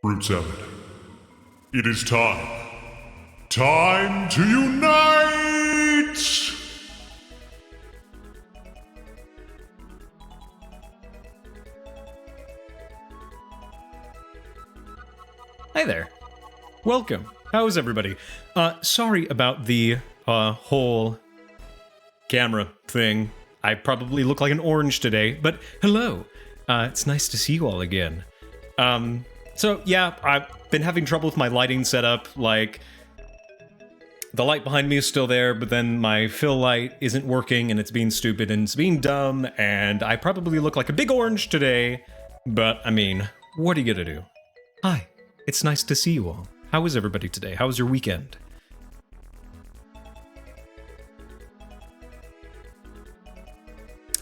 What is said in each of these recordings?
Fruit salad. It is time. Time to unite! Hi there. Welcome. How's everybody? Sorry about the whole camera thing. I probably look like an orange today, but hello. It's nice to see you all again. So yeah, I've been having trouble with my lighting setup. Like, the light behind me is still there, but then my fill light isn't working, and it's being stupid, and it's being dumb, and I probably look like a big orange today. But, I mean, what are you gonna do? Hi. It's nice to see you all. How is everybody today? How was your weekend?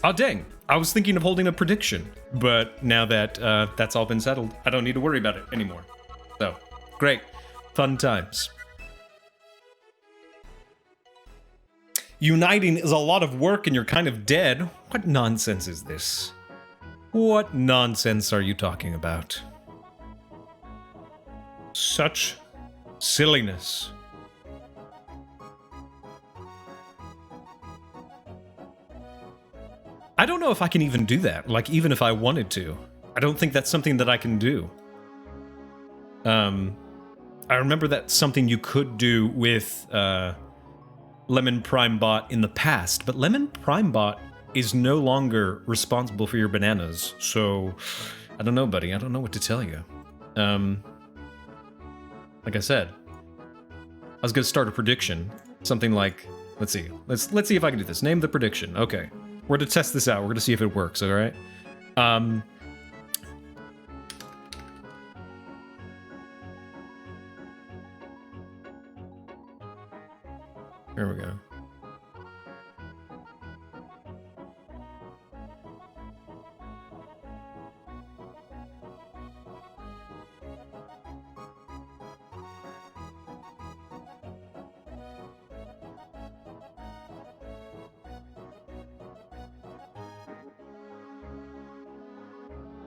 Oh, dang. I was thinking of holding a prediction, but now that that's all been settled, I don't need to worry about it anymore. So, great. Fun times. Uniting is a lot of work and you're kind of dead. What nonsense is this? What nonsense are you talking about? Such silliness. I don't know if I can even do that, like, even if I wanted to. I don't think that's something that I can do. I remember that's something you could do with Lemon Primebot in the past, but Lemon Primebot is no longer responsible for your bananas, so I don't know, buddy. I don't know what to tell you. Like I said, I was gonna start a prediction. Something like, let's see if I can do this. Name the prediction. Okay. We're gonna test this out. We're gonna see if it works, alright? Here we go.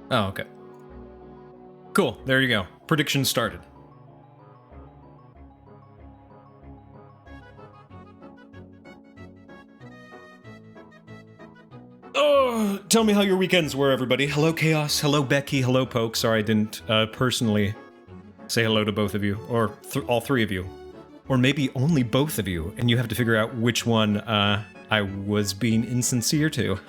Oh, okay. Cool, there you go. Prediction started. Oh, tell me how your weekends were, everybody. Hello, Chaos. Hello, Becky. Hello, Poke. Sorry I didn't personally say hello to both of you, or all three of you. Or maybe only both of you, and you have to figure out which one I was being insincere to.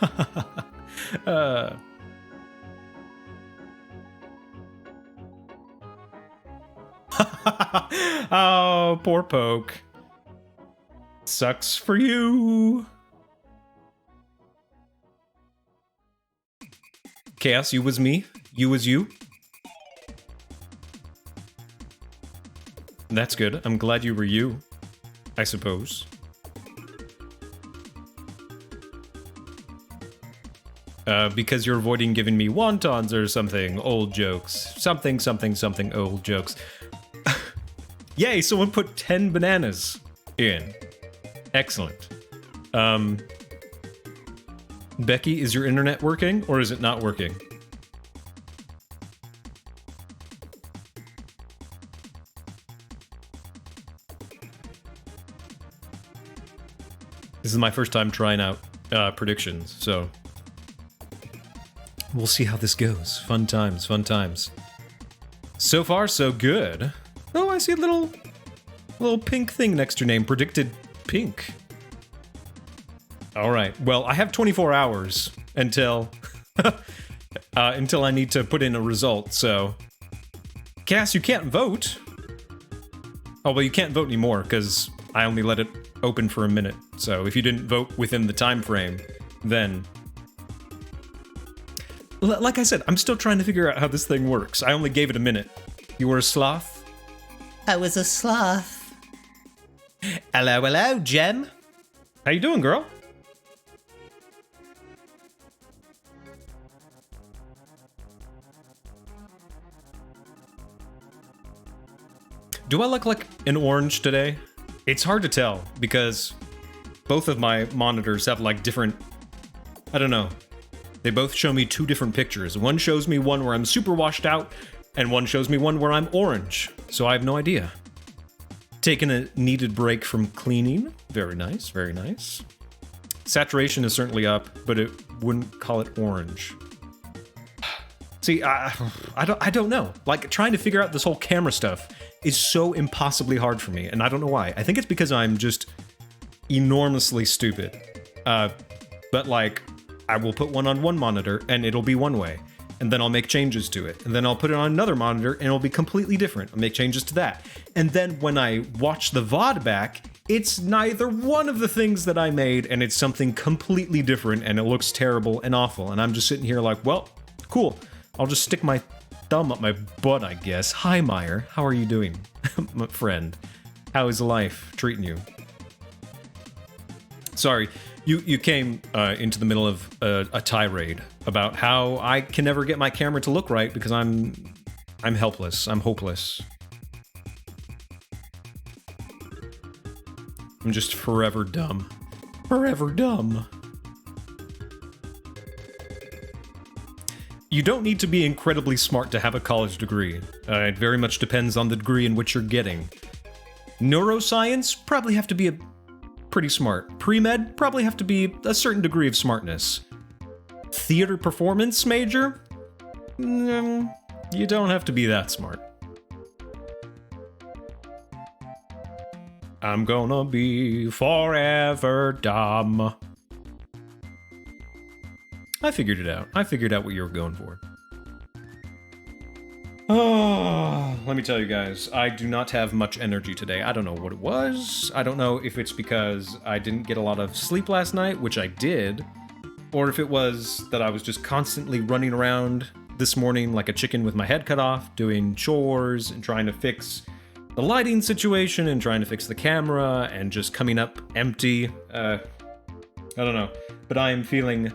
Oh, poor Poke. Sucks for you. Chaos, you was me. You was you. That's good. I'm glad you were you, I suppose. Because you're avoiding giving me wontons or something. Old jokes. Something, old jokes. Yay, someone put 10 bananas in. Excellent. Becky, is your internet working, or is it not working? This is my first time trying out predictions, so we'll see how this goes. Fun times, fun times. So far, so good. Oh, I see a little pink thing next to your name. Predicted pink. All right. Well, I have 24 hours until until I need to put in a result. So, Cass, you can't vote. Oh, well, you can't vote anymore because I only let it open for a minute. So, if you didn't vote within the time frame, then like I said, I'm still trying to figure out how this thing works. I only gave it a minute. You were a sloth? I was a sloth. Hello, hello, Jem. How you doing, girl? Do I look like an orange today? It's hard to tell because both of my monitors have like different, I don't know. They both show me two different pictures. One shows me one where I'm super washed out, and one shows me one where I'm orange, so I have no idea. Taking a needed break from cleaning. Very nice, very nice. Saturation is certainly up, but it wouldn't call it orange. See, I don't know. Like, trying to figure out this whole camera stuff is so impossibly hard for me, and I don't know why. I think it's because I'm just enormously stupid. But like, I will put one on one monitor, and it'll be one way. And then I'll make changes to it. And then I'll put it on another monitor, and it'll be completely different. I'll make changes to that. And then when I watch the VOD back, it's neither one of the things that I made, and it's something completely different, and it looks terrible and awful. And I'm just sitting here like, well, cool. I'll just stick my thumb up my butt, I guess. Hi, Meyer. How are you doing, my friend? How is life treating you? Sorry, you came into the middle of a tirade about how I can never get my camera to look right because I'm helpless. I'm hopeless. I'm just forever dumb. Forever dumb. You don't need to be incredibly smart to have a college degree. It very much depends on the degree in which you're getting. Neuroscience, probably have to be pretty smart. Pre-med, probably have to be a certain degree of smartness. Theater performance major? You don't have to be that smart. I'm gonna be forever dumb. I figured it out. I figured out what you were going for. Oh, let me tell you guys, I do not have much energy today. I don't know what it was. I don't know if it's because I didn't get a lot of sleep last night, which I did, or if it was that I was just constantly running around this morning like a chicken with my head cut off, doing chores and trying to fix the lighting situation and trying to fix the camera and just coming up empty. I don't know, but I am feeling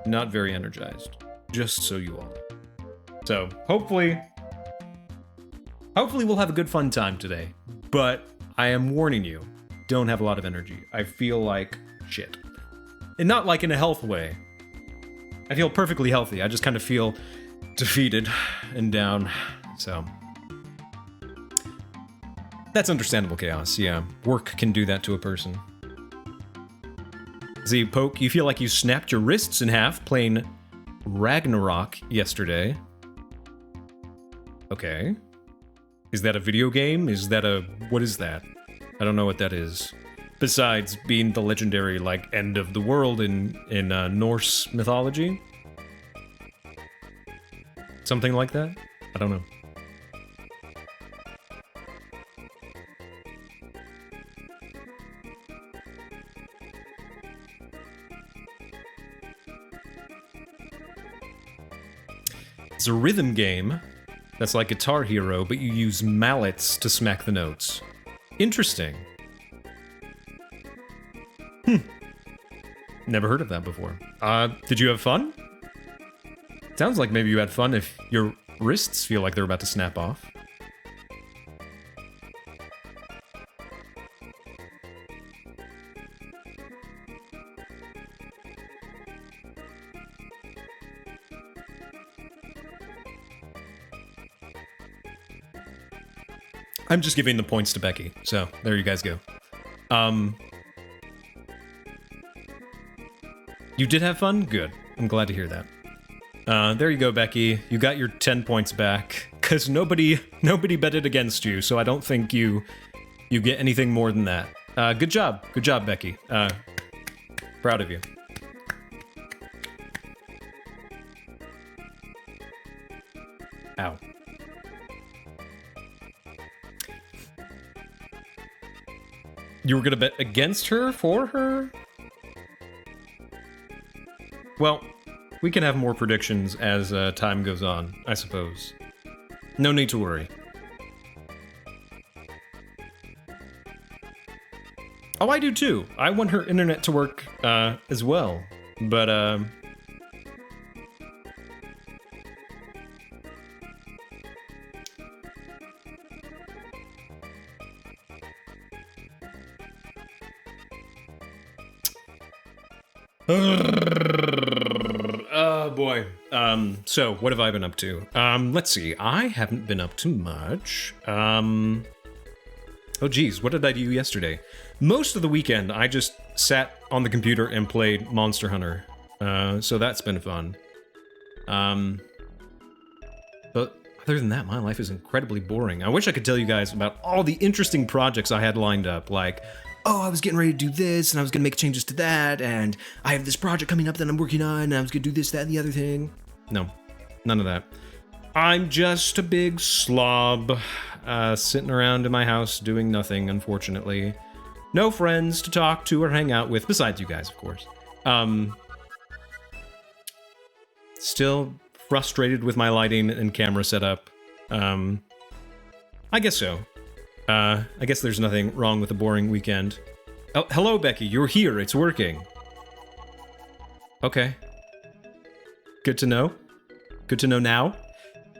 not very energized, just so you all know. So hopefully we'll have a good fun time today, but I am warning you, don't have a lot of energy. I feel like shit. And not like in a health way. I feel perfectly healthy. I just kind of feel defeated and down. So that's understandable, Chaos. Yeah, work can do that to a person. Z Poke, you feel like you snapped your wrists in half playing Ragnarok yesterday. Okay. Is that a video game? Is that a... what is that? I don't know what that is. Besides being the legendary, like, end of the world in Norse mythology? Something like that? I don't know. It's a rhythm game that's like Guitar Hero, but you use mallets to smack the notes. Interesting. Never heard of that before. Did you have fun? Sounds like maybe you had fun if your wrists feel like they're about to snap off. I'm just giving the points to Becky, so there you guys go. You did have fun? Good. I'm glad to hear that. There you go, Becky. You got your 10 points back, because nobody betted against you, so I don't think you get anything more than that. Good job. Good job, Becky. Proud of you. Ow. You were gonna bet against her? For her? Well, we can have more predictions as time goes on, I suppose. No need to worry. Oh, I do too. I want her internet to work as well, but Oh boy. So what have I been up to? Let's see. I haven't been up to much. Oh geez, what did I do yesterday? Most of the weekend, I just sat on the computer and played Monster Hunter. So that's been fun. But other than that, my life is incredibly boring. I wish I could tell you guys about all the interesting projects I had lined up, like, oh, I was getting ready to do this, and I was going to make changes to that, and I have this project coming up that I'm working on, and I was going to do this, that, and the other thing. No, none of that. I'm just a big slob, sitting around in my house doing nothing, unfortunately. No friends to talk to or hang out with, besides you guys, of course. Still frustrated with my lighting and camera setup. I guess so. I guess there's nothing wrong with a boring weekend. Oh, hello, Becky. You're here. It's working. Okay. Good to know. Good to know now.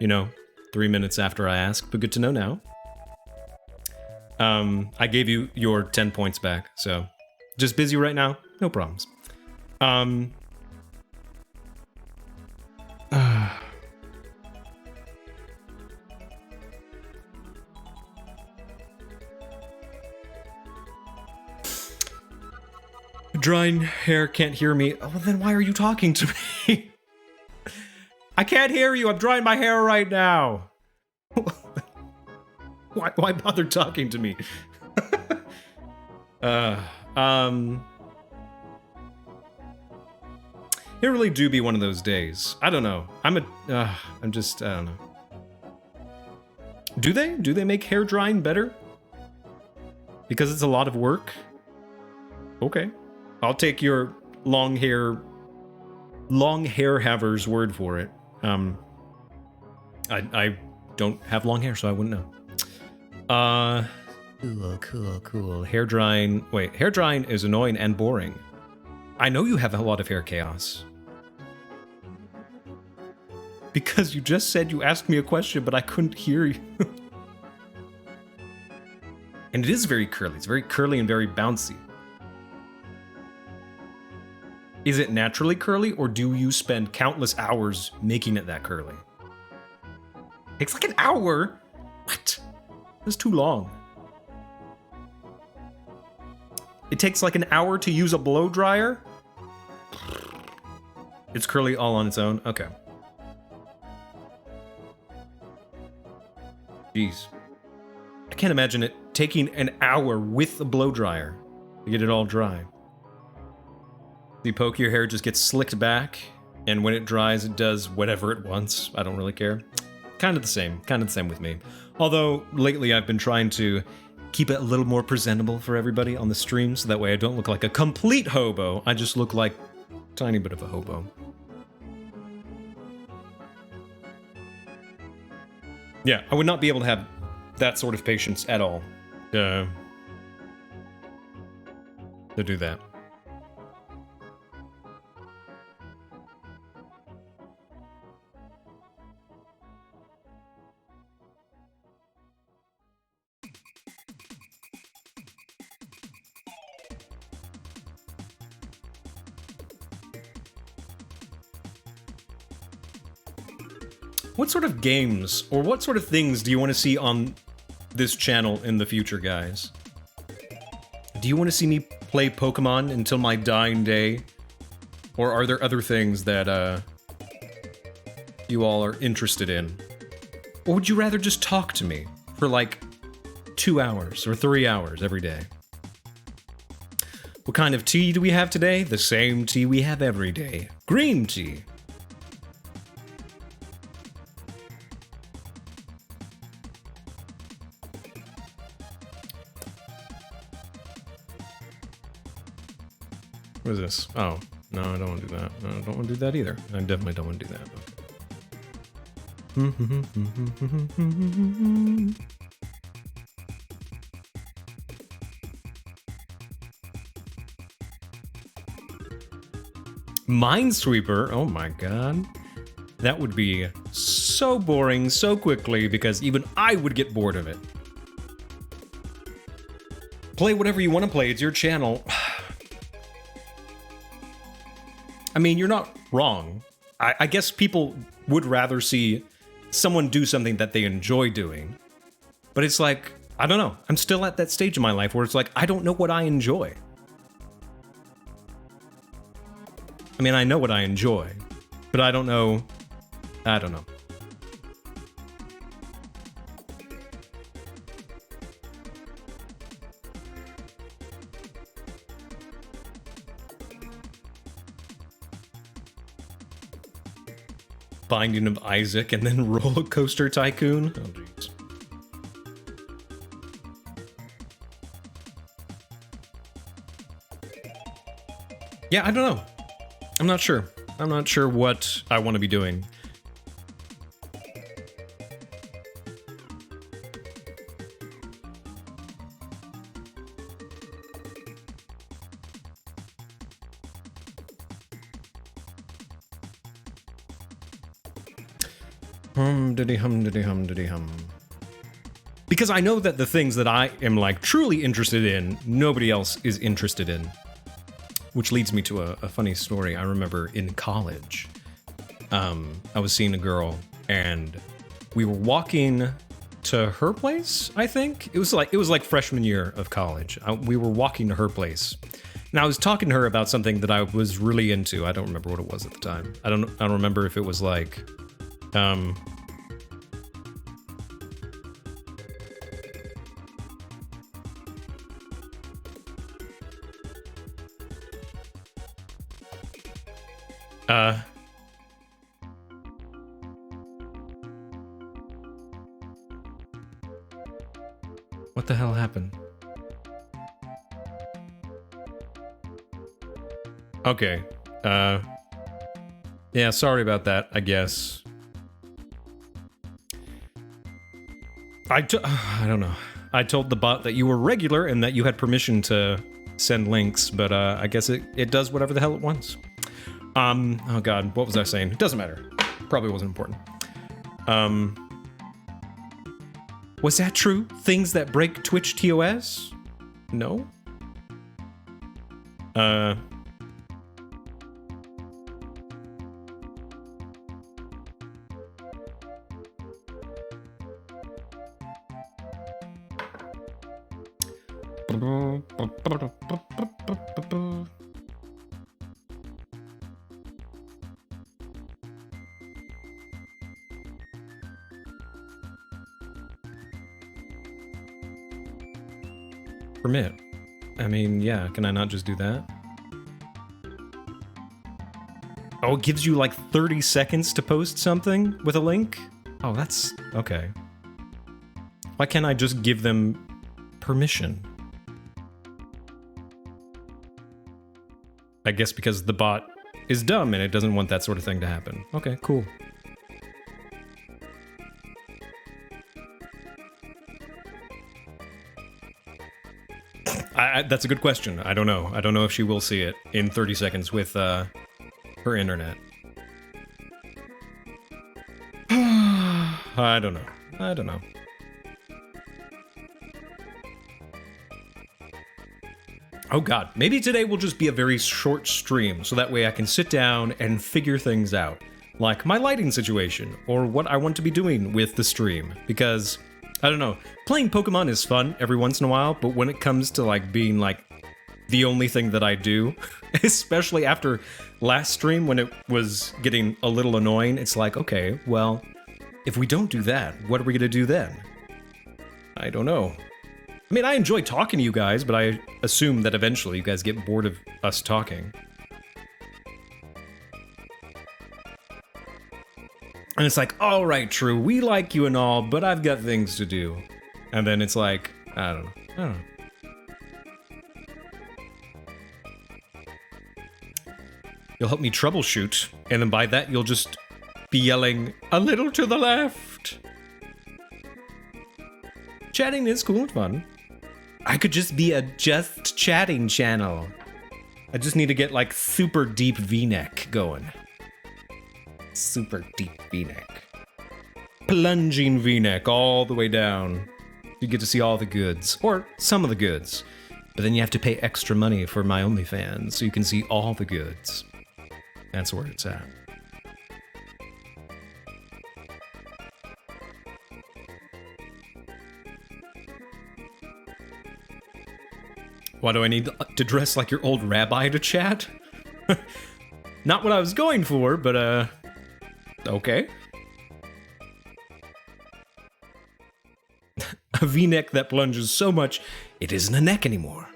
You know, 3 minutes after I asked, but good to know now. I gave you your 10 points back, so just busy right now? No problems. Drying hair can't hear me. Oh, well, then why are you talking to me? I can't hear you. I'm drying my hair right now. Why bother talking to me? It really do be one of those days. I don't know. I don't know. Do they make hair drying better? Because it's a lot of work? Okay. I'll take your long hair haver's word for it. I don't have long hair, so I wouldn't know. Cool. Hair drying is annoying and boring. I know you have a lot of hair chaos. Because you just said you asked me a question, but I couldn't hear you. And it is very curly. It's very curly and very bouncy. Is it naturally curly, or do you spend countless hours making it that curly? Takes like an hour? What? That's too long. It takes like an hour to use a blow dryer? It's curly all on its own? Okay. Jeez. I can't imagine it taking an hour with a blow dryer to get it all dry. You poke your hair, just gets slicked back, and when it dries, it does whatever it wants. I don't really care. Kind of the same with me. Although, lately I've been trying to keep it a little more presentable for everybody on the stream, so that way I don't look like a complete hobo. I just look like a tiny bit of a hobo. Yeah, I would not be able to have that sort of patience at all to do that. What sort of games, or what sort of things do you want to see on this channel in the future, guys? Do you want to see me play Pokemon until my dying day? Or are there other things that, you all are interested in? Or would you rather just talk to me for like 2 hours or 3 hours every day? What kind of tea do we have today? The same tea we have every day. Green tea. What is this? Oh, no, I don't want to do that. No, I don't want to do that either. I definitely don't want to do that. Minesweeper? Oh my god. That would be so boring so quickly because even I would get bored of it. Play whatever you want to play. It's your channel. I mean, you're not wrong. I guess people would rather see someone do something that they enjoy doing. But it's like, I don't know. I'm still at that stage in my life where it's like, I don't know what I enjoy. I mean, I know what I enjoy, but I don't know. I don't know. Binding of Isaac and then Roller Coaster Tycoon. Oh, jeez. Yeah, I don't know. I'm not sure. I'm not sure what I want to be doing. Hum. Because I know that the things that I am like truly interested in, nobody else is interested in. Which leads me to a funny story. I remember in college, I was seeing a girl and we were walking to her place, I think. It was like freshman year of college. We were walking to her place. And I was talking to her about something that I was really into. I don't remember what it was at the time. I don't remember if it was like what the hell happened? Okay. Yeah, sorry about that, I guess. I don't know. I told the bot that you were regular and that you had permission to send links, but I guess it does whatever the hell it wants. Oh god, what was I saying? It doesn't matter. Probably wasn't important. Was that true? Things that break Twitch TOS? No? Permit. I mean, yeah, can I not just do that? Oh, it gives you like 30 seconds to post something with a link? Oh, that's... okay. Why can't I just give them permission? I guess because the bot is dumb and it doesn't want that sort of thing to happen. Okay, cool. That's a good question. I don't know. I don't know if she will see it in 30 seconds with her internet. I don't know. I don't know. Oh god, maybe today will just be a very short stream, so that way I can sit down and figure things out. Like my lighting situation, or what I want to be doing with the stream, because... I don't know, playing Pokemon is fun every once in a while, but when it comes to like being like the only thing that I do, especially after last stream when it was getting a little annoying, it's like, okay, well, if we don't do that, what are we gonna do then? I don't know. I mean, I enjoy talking to you guys, but I assume that eventually you guys get bored of us talking. And it's like, all right, True, we like you and all, but I've got things to do. And then it's like, I don't know. You'll help me troubleshoot, and then by that you'll just be yelling, a little to the left. Chatting is cool and fun. I could just be a just chatting channel. I just need to get like super deep V-neck going. Super deep V-neck. Plunging V-neck all the way down. You get to see all the goods, or some of the goods. But then you have to pay extra money for my OnlyFans, so you can see all the goods. That's where it's at. Why do I need to dress like your old rabbi to chat? Not what I was going for, but, okay. A V-neck that plunges so much, it isn't a neck anymore.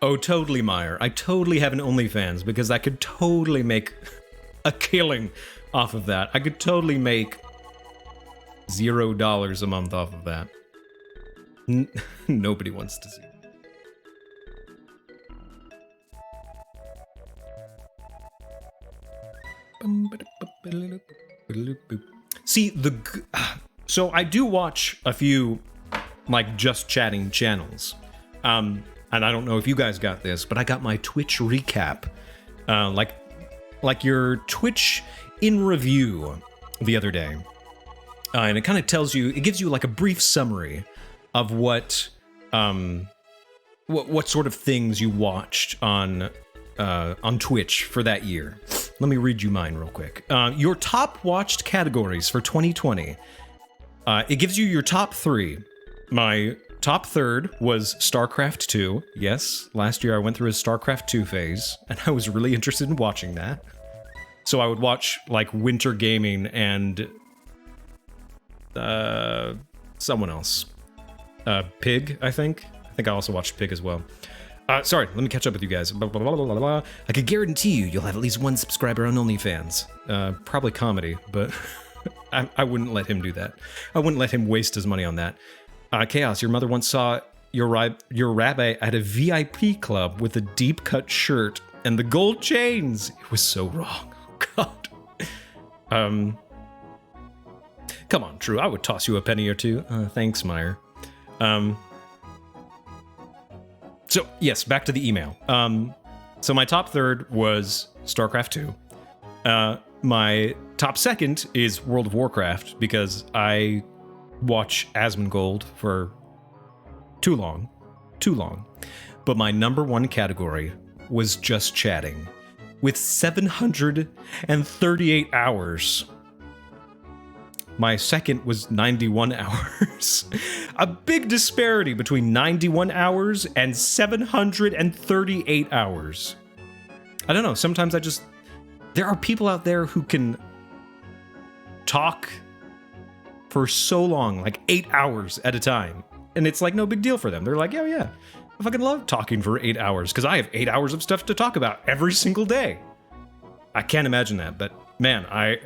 Oh, totally, Meyer. I totally have an OnlyFans because I could totally make a killing off of that. I could totally make $0 a month off of that. Nobody wants to see. See, so I do watch a few, like, just chatting channels. And I don't know if you guys got this, but I got my Twitch recap. Like your Twitch in review the other day. And it kind of tells you, it gives you like a brief summary of what sort of things you watched on Twitch for that year. Let me read you mine real quick. Your top watched categories for 2020. It gives you your top 3. My top third was StarCraft 2. Yes, last year I went through a StarCraft 2 phase, and I was really interested in watching that. So I would watch, like, Winter Gaming and someone else. Pig, I think. I think I also watched Pig as well. Sorry, let me catch up with you guys. Blah, blah, blah, blah, blah. I could guarantee you'll have at least one subscriber on OnlyFans. Probably comedy, but I wouldn't let him do that. I wouldn't let him waste his money on that. Chaos, your mother once saw your rabbi at a VIP club with a deep cut shirt and the gold chains. It was so wrong. Oh, God. Come on, Drew. I would toss you a penny or two. Thanks, Meyer. So, yes, back to the email. So my top third was StarCraft 2. My top second is World of Warcraft, because I watch Asmongold for too long. But my number one category was just chatting, with 738 hours. My second was 91 hours. A big disparity between 91 hours and 738 hours. I don't know, sometimes there are people out there who can talk for so long, like 8 hours at a time. And it's like no big deal for them. They're like, yeah, I fucking love talking for 8 hours because I have 8 hours of stuff to talk about every single day. I can't imagine that, but man, I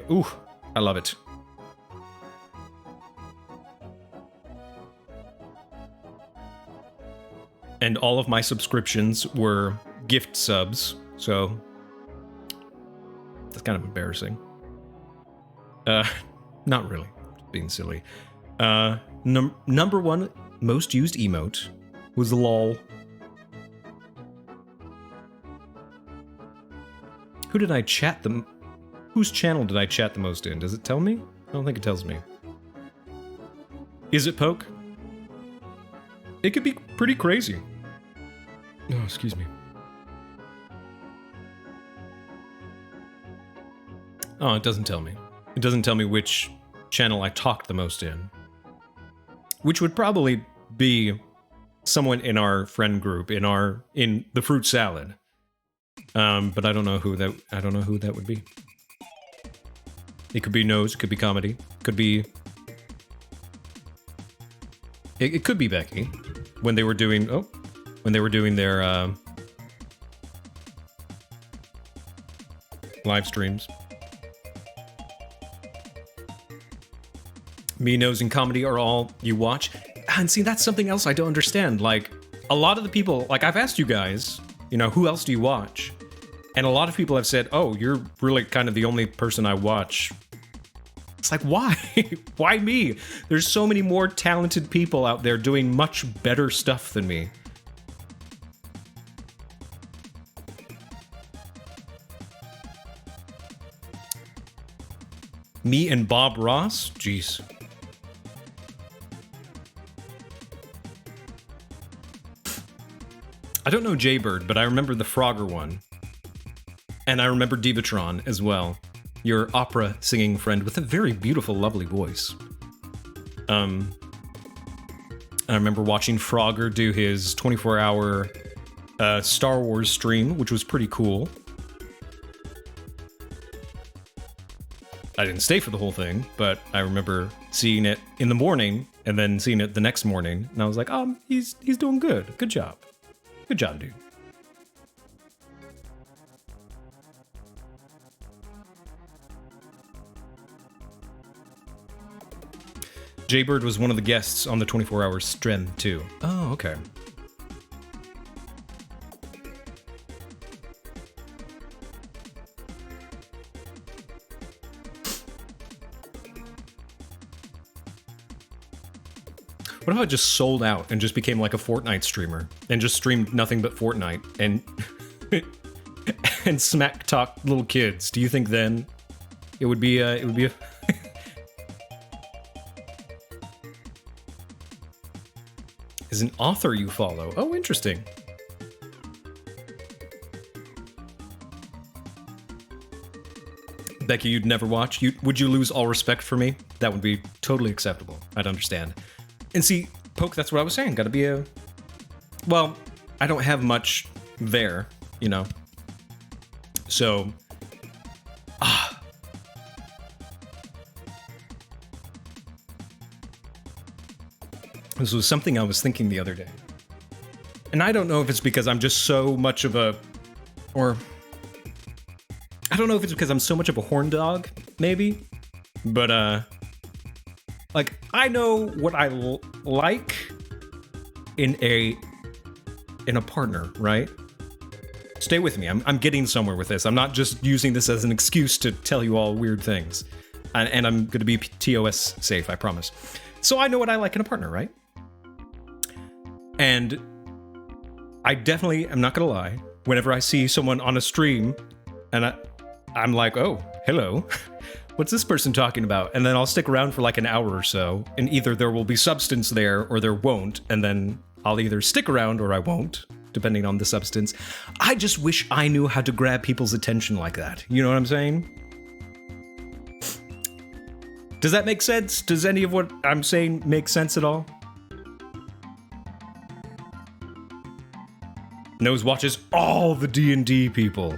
love it. And all of my subscriptions were gift subs, so that's kind of embarrassing. Not really. Just being silly. Number one most used emote was LOL. Whose channel did I chat the most in? Does it tell me? I don't think it tells me. Is it Poke? It could be pretty crazy. Oh, excuse me. Oh, it doesn't tell me. It doesn't tell me which channel I talked the most in. Which would probably be someone in our friend group, in the fruit salad. But I don't know who that would be. It could be Nose, it could be Comedy, could be... It could be Becky, when they were doing their live streams. Me, Nose, and Comedy are all you watch. And see, that's something else I don't understand. Like, a lot of the people, like, I've asked you guys, who else do you watch? And a lot of people have said, oh, you're really kind of the only person I watch. It's like, why? Why me? There's so many more talented people out there doing much better stuff than me. Me and Bob Ross? Jeez. I don't know Jaybird, but I remember the Frogger one. And I remember Divatron as well. Your opera singing friend with a very beautiful, lovely voice. I remember watching Frogger do his 24-hour Star Wars stream, which was pretty cool. I didn't stay for the whole thing, but I remember seeing it in the morning and then seeing it the next morning, and I was like, oh, he's doing good. Good job. Good job, dude. Jaybird was one of the guests on the 24-hour stream, too. Oh, okay. What if I just sold out and just became like a Fortnite streamer and just streamed nothing but Fortnite and and smack talk little kids? Do you think then it would be a is an author you follow? Oh, interesting. Becky, you'd never watch? Would you lose all respect for me? That would be totally acceptable. I'd understand. And see, Poke, that's what I was saying. Gotta be a... Well, I don't have much there, you know. So... This was something I was thinking the other day. And I don't know if it's because I'm just so much of a... Or... I don't know if it's because I'm so much of a horn dog, maybe. But, like, I know what I like in a partner, right? Stay with me. I'm getting somewhere with this. I'm not just using this as an excuse to tell you all weird things. And I'm going to be TOS safe, I promise. So I know what I like in a partner, right? And I definitely am not going to lie. Whenever I see someone on a stream and I'm like, oh, hello. What's this person talking about? And then I'll stick around for like an hour or so, and either there will be substance there or there won't, and then I'll either stick around or I won't, depending on the substance. I just wish I knew how to grab people's attention like that. You know what I'm saying? Does that make sense? Does any of what I'm saying make sense at all? Nose watches all the D&D people.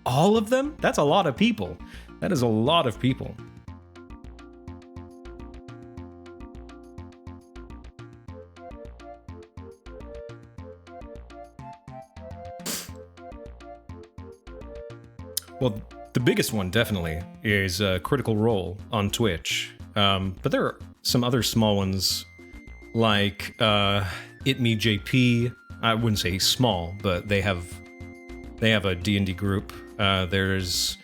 All of them? That's a lot of people. That is a lot of people. Well, the biggest one definitely is Critical Role on Twitch. But there are some other small ones like ItMeJP. I wouldn't say small, but they have a D&D group. There's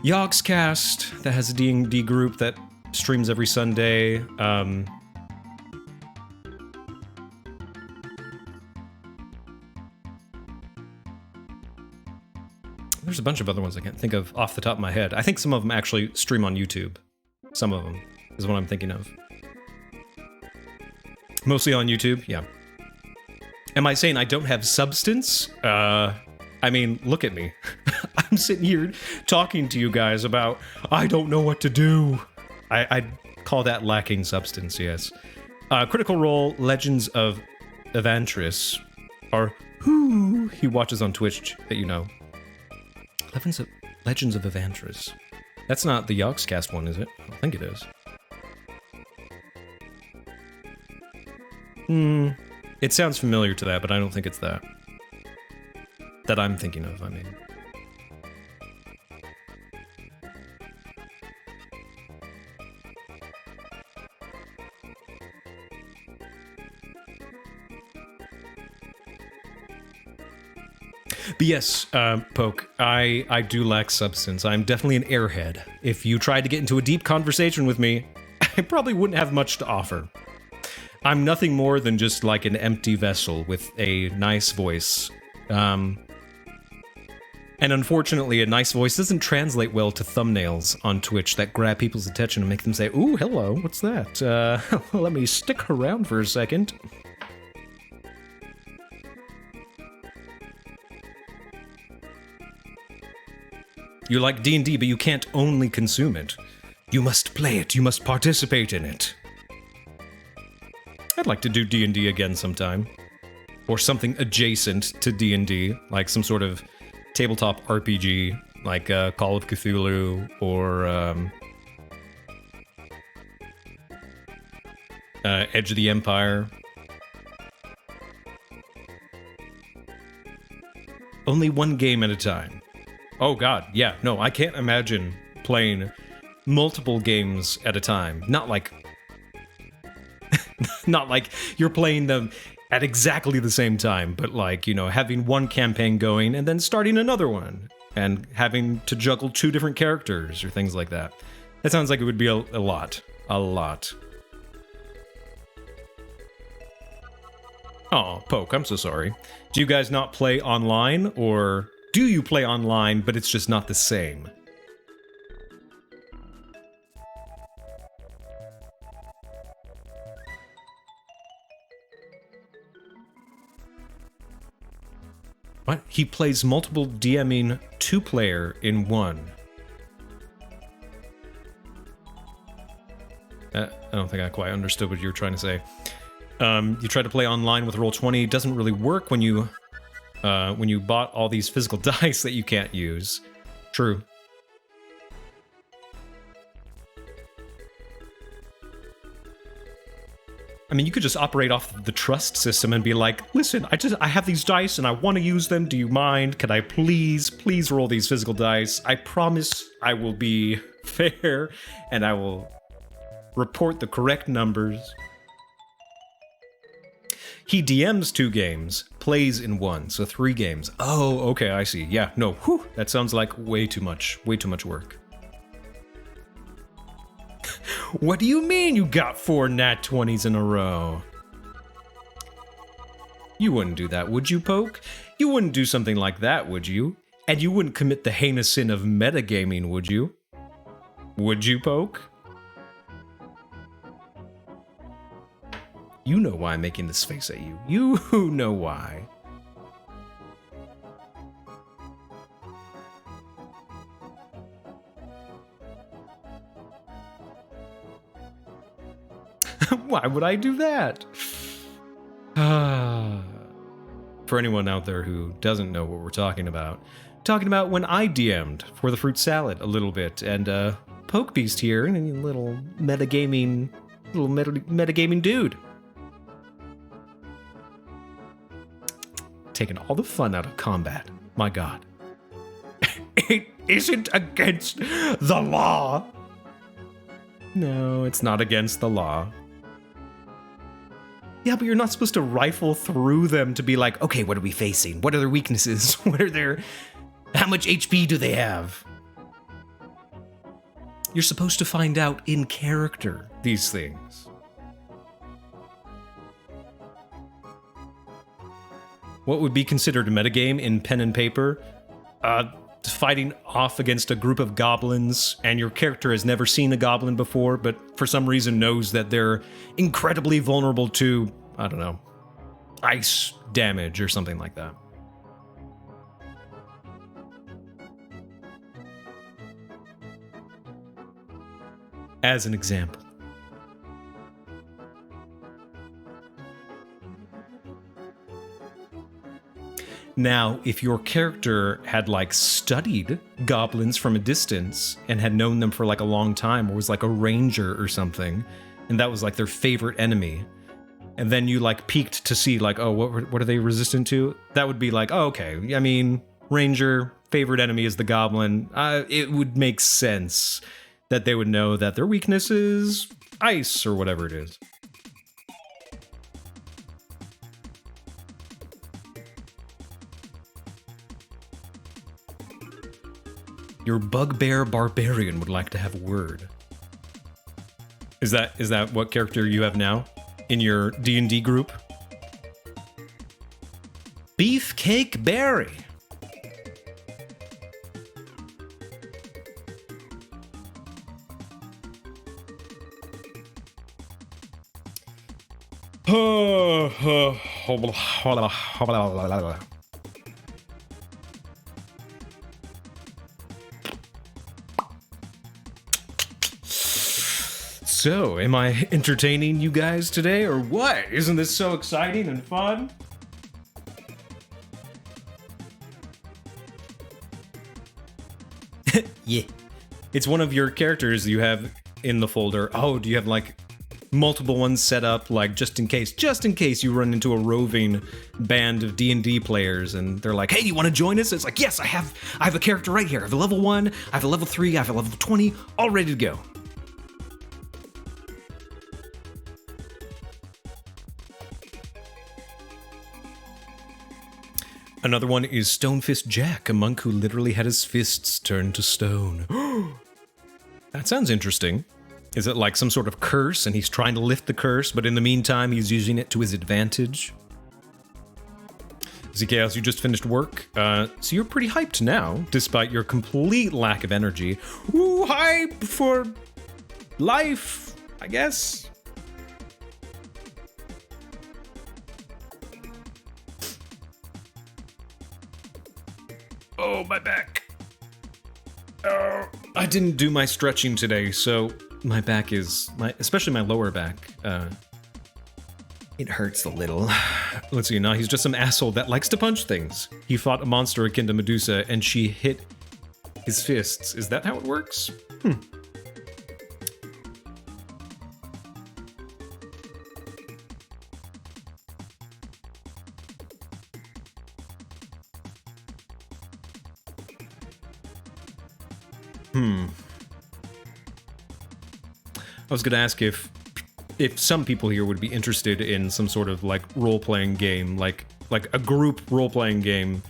Yogscast that has a D&D group that streams every Sunday. There's a bunch of other ones I can't think of off the top of my head. I think some of them actually stream on YouTube. Some of them is what I'm thinking of. Mostly on YouTube, yeah. Am I saying I don't have substance? I mean, look at me. I'm sitting here talking to you guys about, I don't know what to do. I'd call that lacking substance, yes. Critical Role, Legends of Evantris, or who he watches on Twitch that you know. Legends of Evantris. That's not the Yogscast one, is it? I don't think it is. It sounds familiar to that, but I don't think it's that. That I'm thinking of, I mean. But yes, Poke, I do lack substance. I'm definitely an airhead. If you tried to get into a deep conversation with me, I probably wouldn't have much to offer. I'm nothing more than just like an empty vessel with a nice voice. And unfortunately, a nice voice doesn't translate well to thumbnails on Twitch that grab people's attention and make them say, ooh, hello, what's that? Let me stick around for a second. You like D&D, but you can't only consume it. You must play it, you must participate in it. I'd like to do D&D again sometime. Or something adjacent to D&D, like some sort of tabletop RPG, like Call of Cthulhu, or Edge of the Empire. Only one game at a time. Oh god, yeah, no, I can't imagine playing multiple games at a time. Not like... not like you're playing them at exactly the same time, but like, you know, having one campaign going and then starting another one, and having to juggle 2 different characters or things like that. That sounds like it would be a lot. A lot. Oh, Poke, I'm so sorry. Do you guys not play online, or do you play online, but it's just not the same? What? He plays multiple DMing 2-player in one. I don't think I quite understood what you were trying to say. You try to play online with Roll20. It doesn't really work when you bought all these physical dice that you can't use. True. I mean, you could just operate off the trust system and be like, listen, I have these dice and I want to use them. Do you mind? Can I please roll these physical dice? I promise I will be fair and I will report the correct numbers. He DMs 2 games, plays in 1, so 3 games. Oh, okay, I see. Yeah, no, whew, that sounds like way too much work. What do you mean you got 4 nat 20s in a row? You wouldn't do that, would you, Poke? You wouldn't do something like that, would you? And you wouldn't commit the heinous sin of metagaming, would you? Would you, Poke? You know why I'm making this face at you. You know why. Why would I do that? For anyone out there who doesn't know what we're talking about when I DM'd for the fruit salad a little bit, and Pokebeast here, and a little metagaming dude. Taking all the fun out of combat. My god. It isn't against the law. No, it's not against the law. Yeah, but you're not supposed to rifle through them to be like, okay, what are we facing? What are their weaknesses? How much HP do they have? You're supposed to find out in character these things. What would be considered a metagame in pen and paper? Fighting off against a group of goblins, and your character has never seen a goblin before, but for some reason knows that they're incredibly vulnerable to, I don't know, ice damage or something like that. As an example. Now, if your character had, like, studied goblins from a distance and had known them for, like, a long time, or was, like, a ranger or something, and that was, like, their favorite enemy, and then you, like, peeked to see, like, oh, what are they resistant to? That would be like, oh, okay, I mean, ranger, favorite enemy is the goblin. It would make sense that they would know that their weakness is ice or whatever it is. Your bugbear barbarian would like to have a word. Is that what character you have now in your D&D group? Beefcake Berry. So, am I entertaining you guys today or what? Isn't this so exciting and fun? Yeah. It's one of your characters you have in the folder. Oh, do you have like multiple ones set up, like just in case you run into a roving band of D&D players and they're like, hey, you want to join us? It's like, yes, I have a character right here. I have a level 1, I have a level 3, I have a level 20, all ready to go. Another one is Stonefist Jack, a monk who literally had his fists turned to stone. That sounds interesting. Is it like some sort of curse and he's trying to lift the curse, but in the meantime he's using it to his advantage? ZKaos, you just finished work, so you're pretty hyped now, despite your complete lack of energy. Ooh, hype for life, I guess. Oh, my back. Oh, I didn't do my stretching today, so my back is, especially my lower back, it hurts a little. Let's see, now he's just some asshole that likes to punch things. He fought a monster akin to Medusa, and she hit his fists. Is that how it works? I was gonna ask if some people here would be interested in some sort of like role-playing game, like a group role-playing game,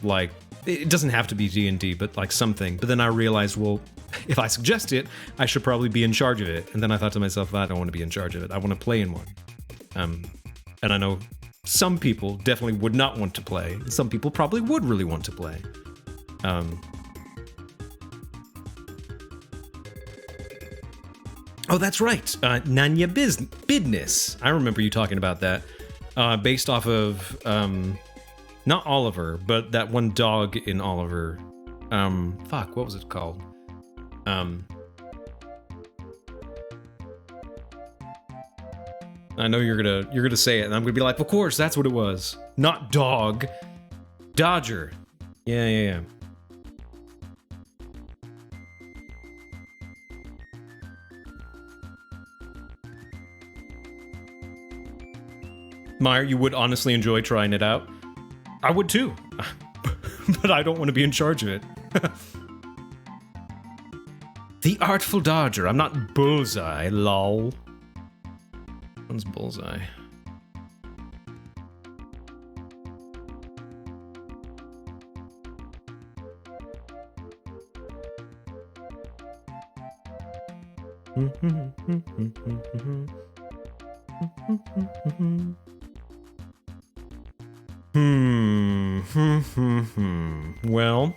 like it doesn't have to be D&D, but like something. But then I realized, well, if I suggest it, I should probably be in charge of it. And then I thought to myself, I don't want to be in charge of it. I want to play in one. And I know some people definitely would not want to play. Some people probably would really want to play. Oh, that's right. Nanya Bidness. I remember you talking about that. Based off of, not Oliver, but that one dog in Oliver. Fuck, what was it called? I know you're gonna say it, and I'm gonna be like, of course, that's what it was. Not dog. Dodger. Yeah. Meyer, you would honestly enjoy trying it out? I would too. But I don't want to be in charge of it. The Artful Dodger. I'm not Bullseye, lol. One's Bullseye. Well.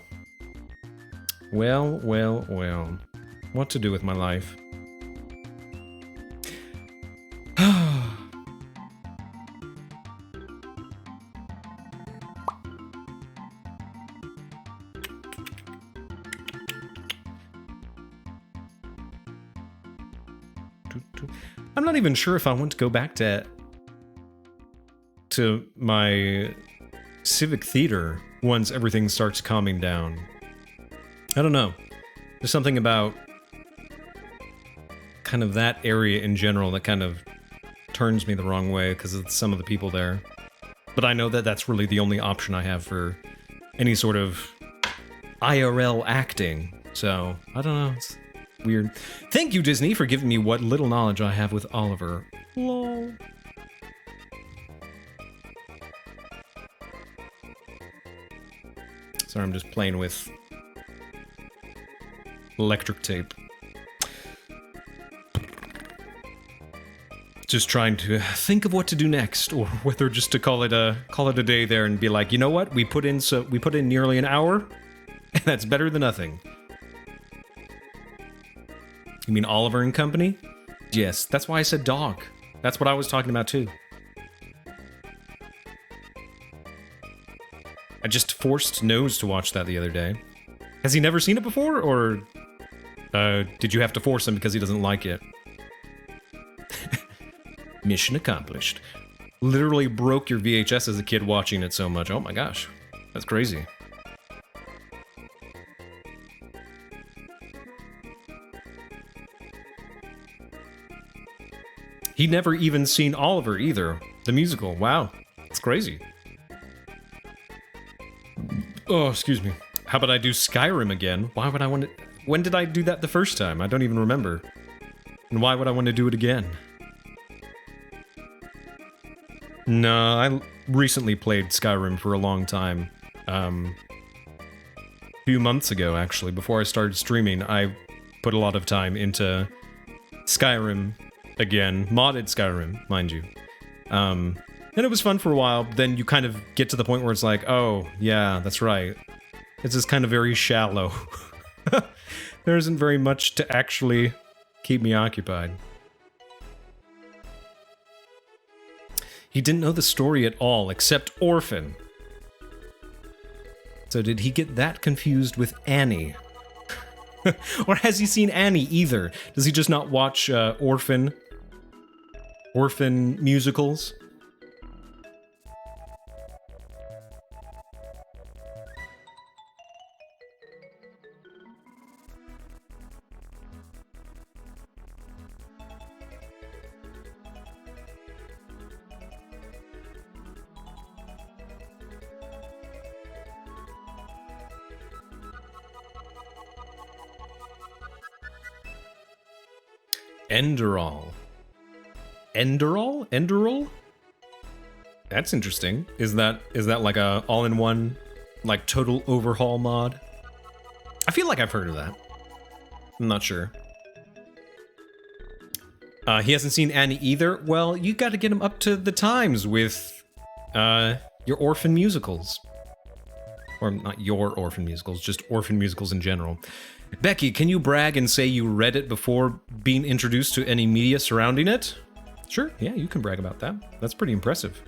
What to do with my life? I'm not even sure if I want to go back to my civic theater once everything starts calming down. I don't know. There's something about kind of that area in general that kind of turns me the wrong way because of some of the people there. But I know that that's really the only option I have for any sort of IRL acting. So, I don't know. It's weird. Thank you, Disney, for giving me what little knowledge I have with Oliver. Lol. Sorry, I'm just playing with electric tape. Just trying to think of what to do next, or whether just to call it a day there and be like, you know what, we put in nearly an hour, and that's better than nothing. You mean Oliver and Company? Yes, that's why I said dog. That's what I was talking about too. I just forced Nose to watch that the other day. Has he never seen it before, or did you have to force him because he doesn't like it? Mission accomplished. Literally broke your VHS as a kid watching it so much. Oh my gosh. That's crazy. He'd never even seen Oliver either. The musical. Wow. It's crazy. Oh, excuse me. How about I do Skyrim again? Why would I want to... When did I do that the first time? I don't even remember. And why would I want to do it again? No, I recently played Skyrim for a long time. A few months ago, actually, before I started streaming, I put a lot of time into Skyrim again. Modded Skyrim, mind you. And it was fun for a while, but then you kind of get to the point where it's like, oh, yeah, that's right. It's just kind of very shallow. There isn't very much to actually keep me occupied. He didn't know the story at all, except Orphan. So did he get that confused with Annie? Or has he seen Annie either? Does he just not watch Orphan musicals? Enderal. Enderal? That's interesting. Is that like a all-in-one, like total overhaul mod? I feel like I've heard of that. I'm not sure. He hasn't seen Annie either. Well, you got to get him up to the times with your Orphan musicals. Or not your Orphan musicals, just Orphan musicals in general. Becky, can you brag and say you read it before being introduced to any media surrounding it? Sure, yeah, you can brag about that. That's pretty impressive.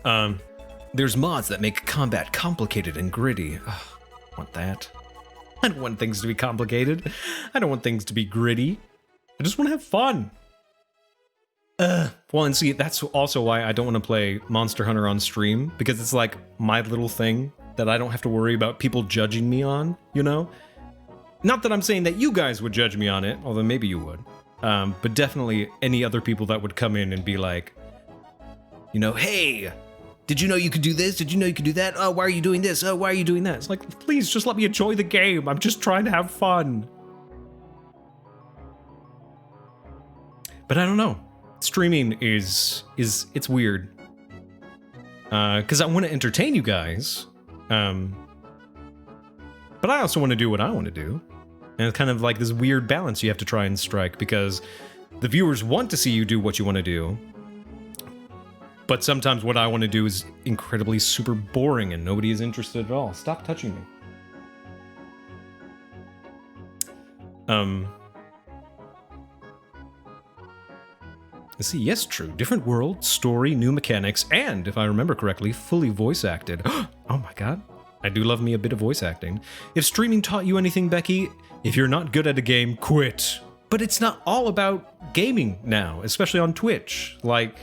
There's mods that make combat complicated and gritty. Ugh, I want that. I don't want things to be complicated. I don't want things to be gritty. I just want to have fun. Well, and see, that's also why I don't want to play Monster Hunter on stream, because it's like my little thing that I don't have to worry about people judging me on, you know? Not that I'm saying that you guys would judge me on it, although maybe you would. But definitely any other people that would come in and be like, you know, hey, did you know you could do this? Did you know you could do that? Oh, why are you doing this? Oh, why are you doing that? It's like, please just let me enjoy the game. I'm just trying to have fun. But I don't know. Streaming is it's weird. Because I want to entertain you guys. But I also want to do what I want to do. And it's kind of like this weird balance you have to try and strike, because the viewers want to see you do what you want to do. But sometimes what I want to do is incredibly super boring and nobody is interested at all. Stop touching me. Let's see, yes, true. Different world, story, new mechanics, and, if I remember correctly, fully voice acted. Oh my god. I do love me a bit of voice acting. If streaming taught you anything, Becky, if you're not good at a game, quit. But it's not all about gaming now, especially on Twitch. Like...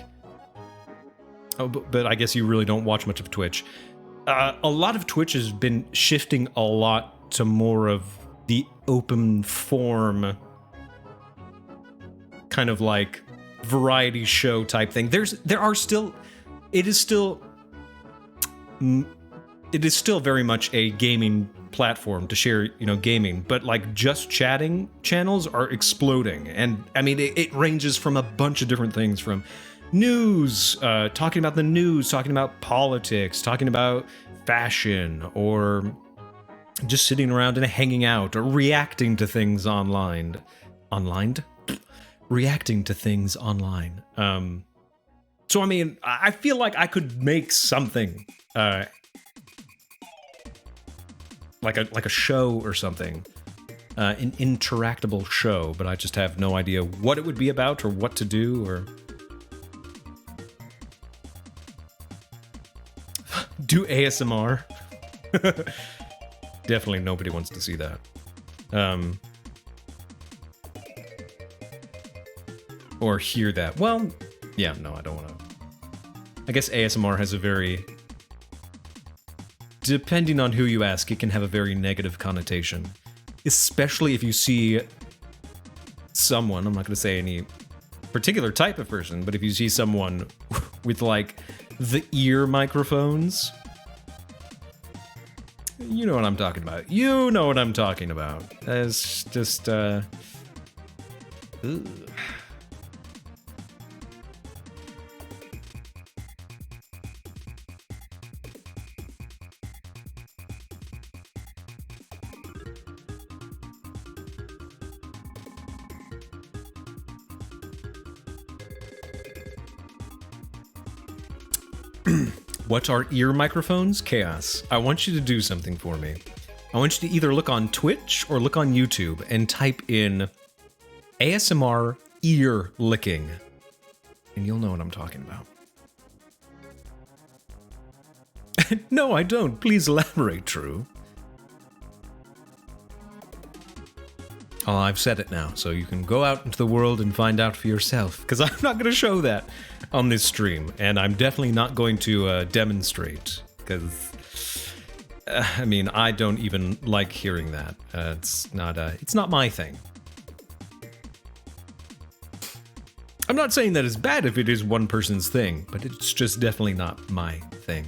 Oh, but I guess you really don't watch much of Twitch. A lot of Twitch has been shifting a lot to more of the open form, kind of like variety show type thing. It is still very much a gaming platform to share, you know, gaming, but like just chatting channels are exploding. And I mean, it ranges from a bunch of different things, from news, talking about the news, talking about politics, talking about fashion, or just sitting around and hanging out, or reacting to things online. Reacting to things online. So I mean, I feel like I could make something, like a show or something, an interactable show, but I just have no idea what it would be about or what to do, or do ASMR. Definitely nobody wants to see that. or hear that. Well, yeah, no, I don't want to. I guess ASMR has a very... Depending on who you ask, it can have a very negative connotation. Especially if you see someone, I'm not going to say any particular type of person, but if you see someone with, like, the ear microphones... You know what I'm talking about. You know what I'm talking about. It's just, ugh. What are ear microphones? Chaos. I want you to do something for me. I want you to either look on Twitch or look on YouTube and type in ASMR ear licking. And you'll know what I'm talking about. No, I don't. Please elaborate, True. Oh, I've said it now, so you can go out into the world and find out for yourself. Because I'm not going to show that on this stream, and I'm definitely not going to demonstrate. Because, I mean, I don't even like hearing that. It's not my thing. I'm not saying that it's bad if it is one person's thing, but it's just definitely not my thing.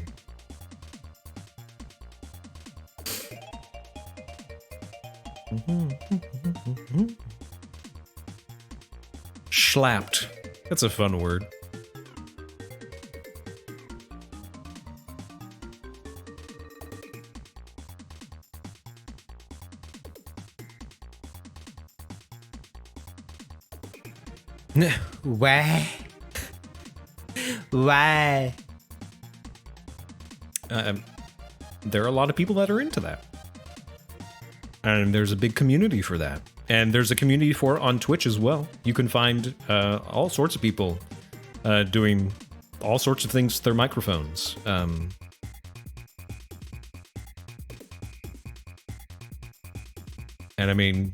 Schlapped. That's a fun word. Why? Why? There are a lot of people that are into that. And there's a big community for that. And there's a community for it on Twitch as well. You can find all sorts of people doing all sorts of things with their microphones. And I mean,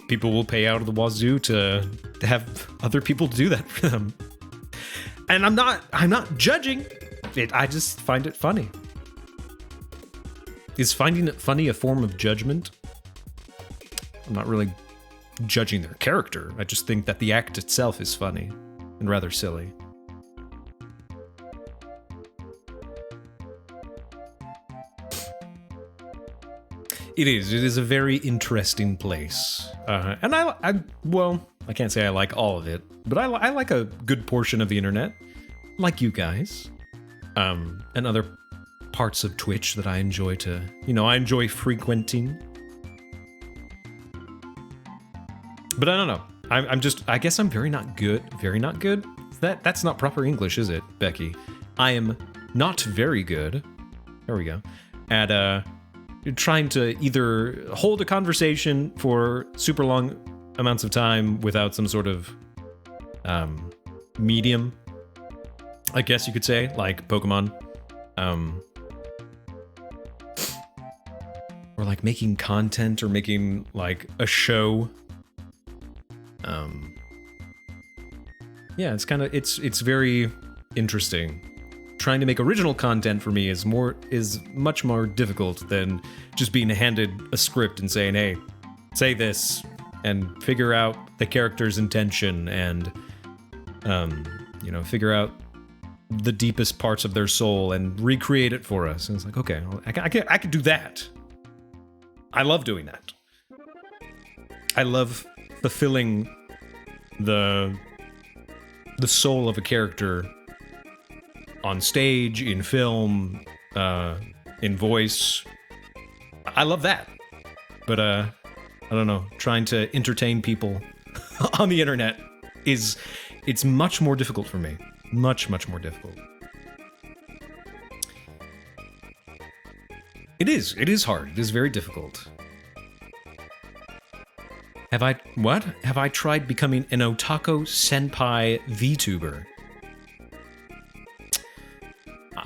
people will pay out of the wazoo to have other people do that for them. And I'm not judging it. I just find it funny. Is finding it funny a form of judgment? I'm not really judging their character. I just think that the act itself is funny and rather silly. It is a very interesting place. And well, I can't say I like all of it, but I like a good portion of the internet, like you guys, and other parts of Twitch that I enjoy I enjoy frequenting. But I don't know. I guess I'm very not good. Very not good? That's not proper English, is it, Becky? I am not very good. There we go. At trying to either hold a conversation for super long amounts of time without some sort of medium, I guess you could say, like Pokemon. Or like making content or making like a show. Yeah, it's very interesting. Trying to make original content for me is much more difficult than just being handed a script and saying, "Hey, say this," and figure out the character's intention and figure out the deepest parts of their soul and recreate it for us. And it's like, okay, well, I can do that. I love doing that. I love fulfilling the soul of a character on stage, in film, in voice. I love that. But I don't know, trying to entertain people on the internet it's much more difficult for me. Much, much more difficult. It is hard. It is very difficult. Have I tried becoming an Otaku Senpai VTuber?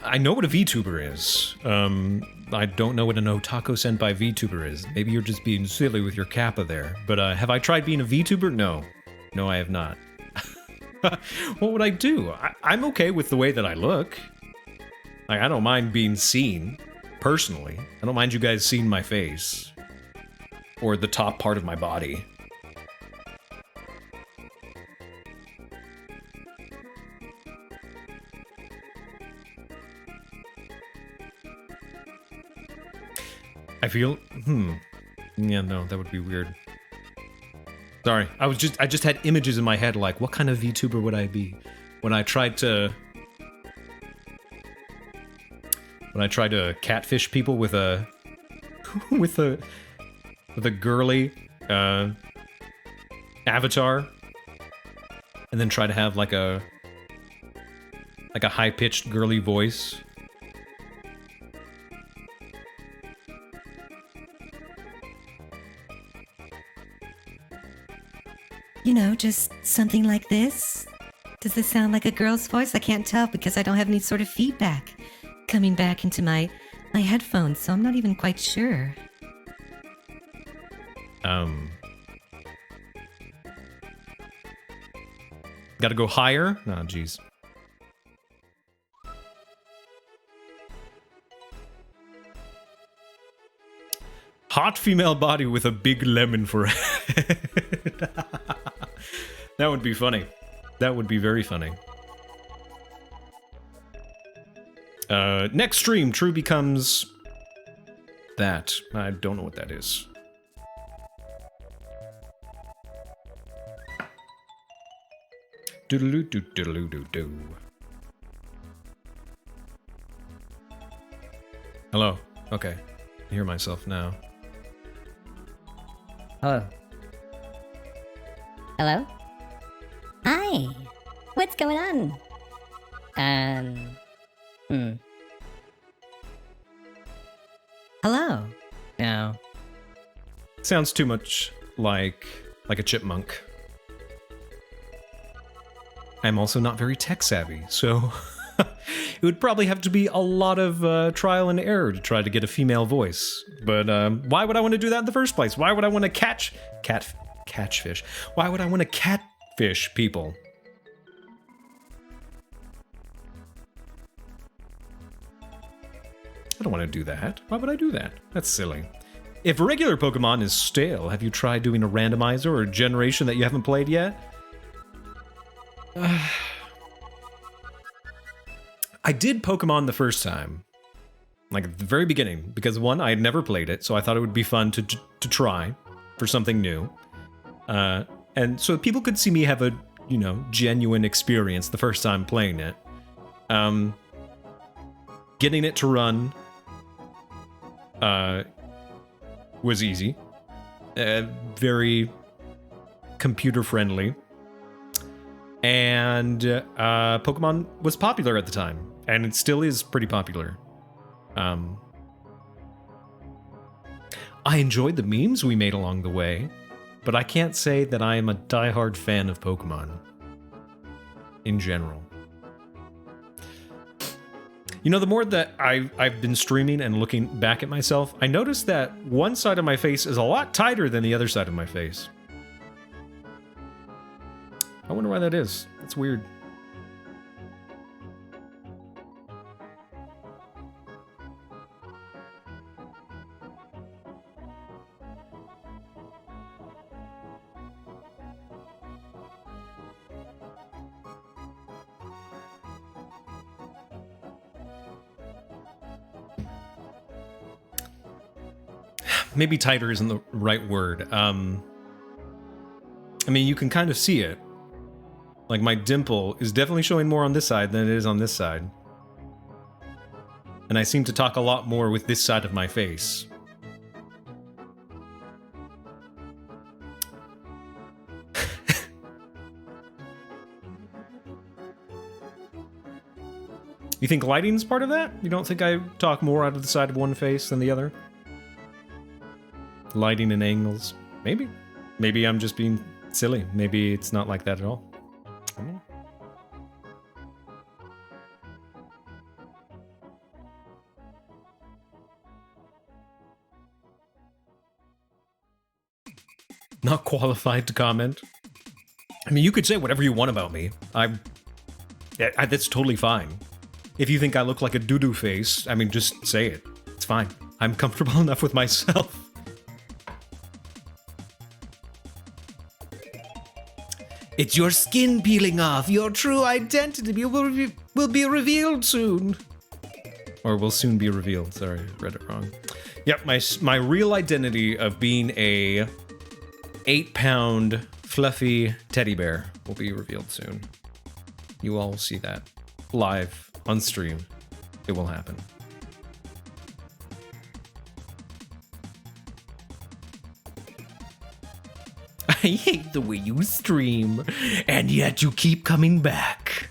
I know what a VTuber is. I don't know what an Otaku Senpai VTuber is. Maybe you're just being silly with your kappa there. But have I tried being a VTuber? No. No, I have not. What would I do? I'm okay with the way that I look. Like, I don't mind being seen, personally. I don't mind you guys seeing my face. Or the top part of my body. I feel... Yeah, no, that would be weird. Sorry, I just had images in my head like, what kind of VTuber would I be? When I tried to catfish people with a... with a girly, avatar. And then try to have like a high-pitched girly voice. You know, just something like this. Does this sound like a girl's voice? I can't tell because I don't have any sort of feedback coming back into my headphones, so I'm not even quite sure. Gotta go higher? Oh, jeez. Hot female body with a big lemon for a head. That would be funny. That would be very funny. Next stream, True becomes... that. I don't know what that is. Doodaloo-doo-doodaloo-doo-doo. Hello. Okay. I hear myself now. Hello. Hello? Hi! What's going on? Hello. No. Sounds too much like a chipmunk. I'm also not very tech savvy, so it would probably have to be a lot of trial and error to try to get a female voice. But why would I want to do that in the first place? Why would I want to catfish? Why would I want to catfish people? I don't want to do that. Why would I do that? That's silly. If regular Pokemon is stale, have you tried doing a randomizer or a generation that you haven't played yet? I did Pokemon the first time. Like at the very beginning. Because one, I had never played it, so I thought it would be fun to try for something new. And so people could see me have a, you know, genuine experience the first time playing it. Getting it to run was easy. Very computer friendly. And Pokemon was popular at the time. And it still is pretty popular. I enjoyed the memes we made along the way, but I can't say that I am a diehard fan of Pokemon. In general. You know, the more that I've been streaming and looking back at myself, I noticed that one side of my face is a lot tighter than the other side of my face. I wonder why that is. That's weird. Maybe tighter isn't the right word. I mean, you can kind of see it. Like, my dimple is definitely showing more on this side than it is on this side. And I seem to talk a lot more with this side of my face. You think lighting's part of that? You don't think I talk more out of the side of one face than the other? Lighting and angles. Maybe. Maybe I'm just being silly. Maybe it's not like that at all. I don't know. Not qualified to comment. I mean, you could say whatever you want about me. That's totally fine. If you think I look like a doo-doo face, I mean, just say it. It's fine. I'm comfortable enough with myself. It's your skin peeling off. Your true identity will be revealed soon. Or will soon be revealed. Sorry, I read it wrong. Yep, my real identity of being a 8-pound fluffy teddy bear will be revealed soon. You all will see that live on stream. It will happen. I hate the way you stream, and yet you keep coming back.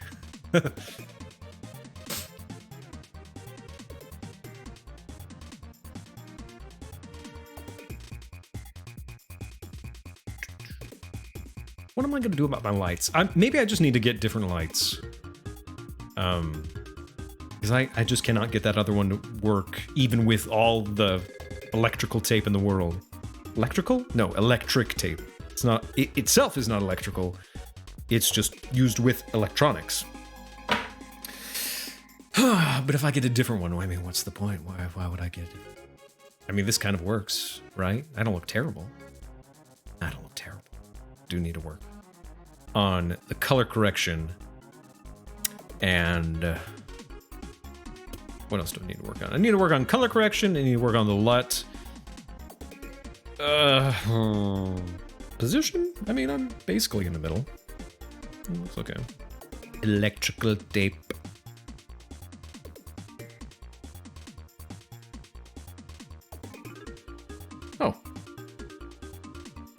What am I going to do about my lights? Maybe I just need to get different lights. Because I just cannot get that other one to work, even with all the electrical tape in the world. Electrical? No, electric tape. It's not. It itself is not electrical. It's just used with electronics. But if I get a different one, I mean, what's the point? Why would I get it? I mean, this kind of works, right? I don't look terrible. I don't look terrible. Do need to work on the color correction and what else do I need to work on? I need to work on color correction. I need to work on the LUT. Position? I mean, I'm basically in the middle. It looks okay. Electrical tape. Oh.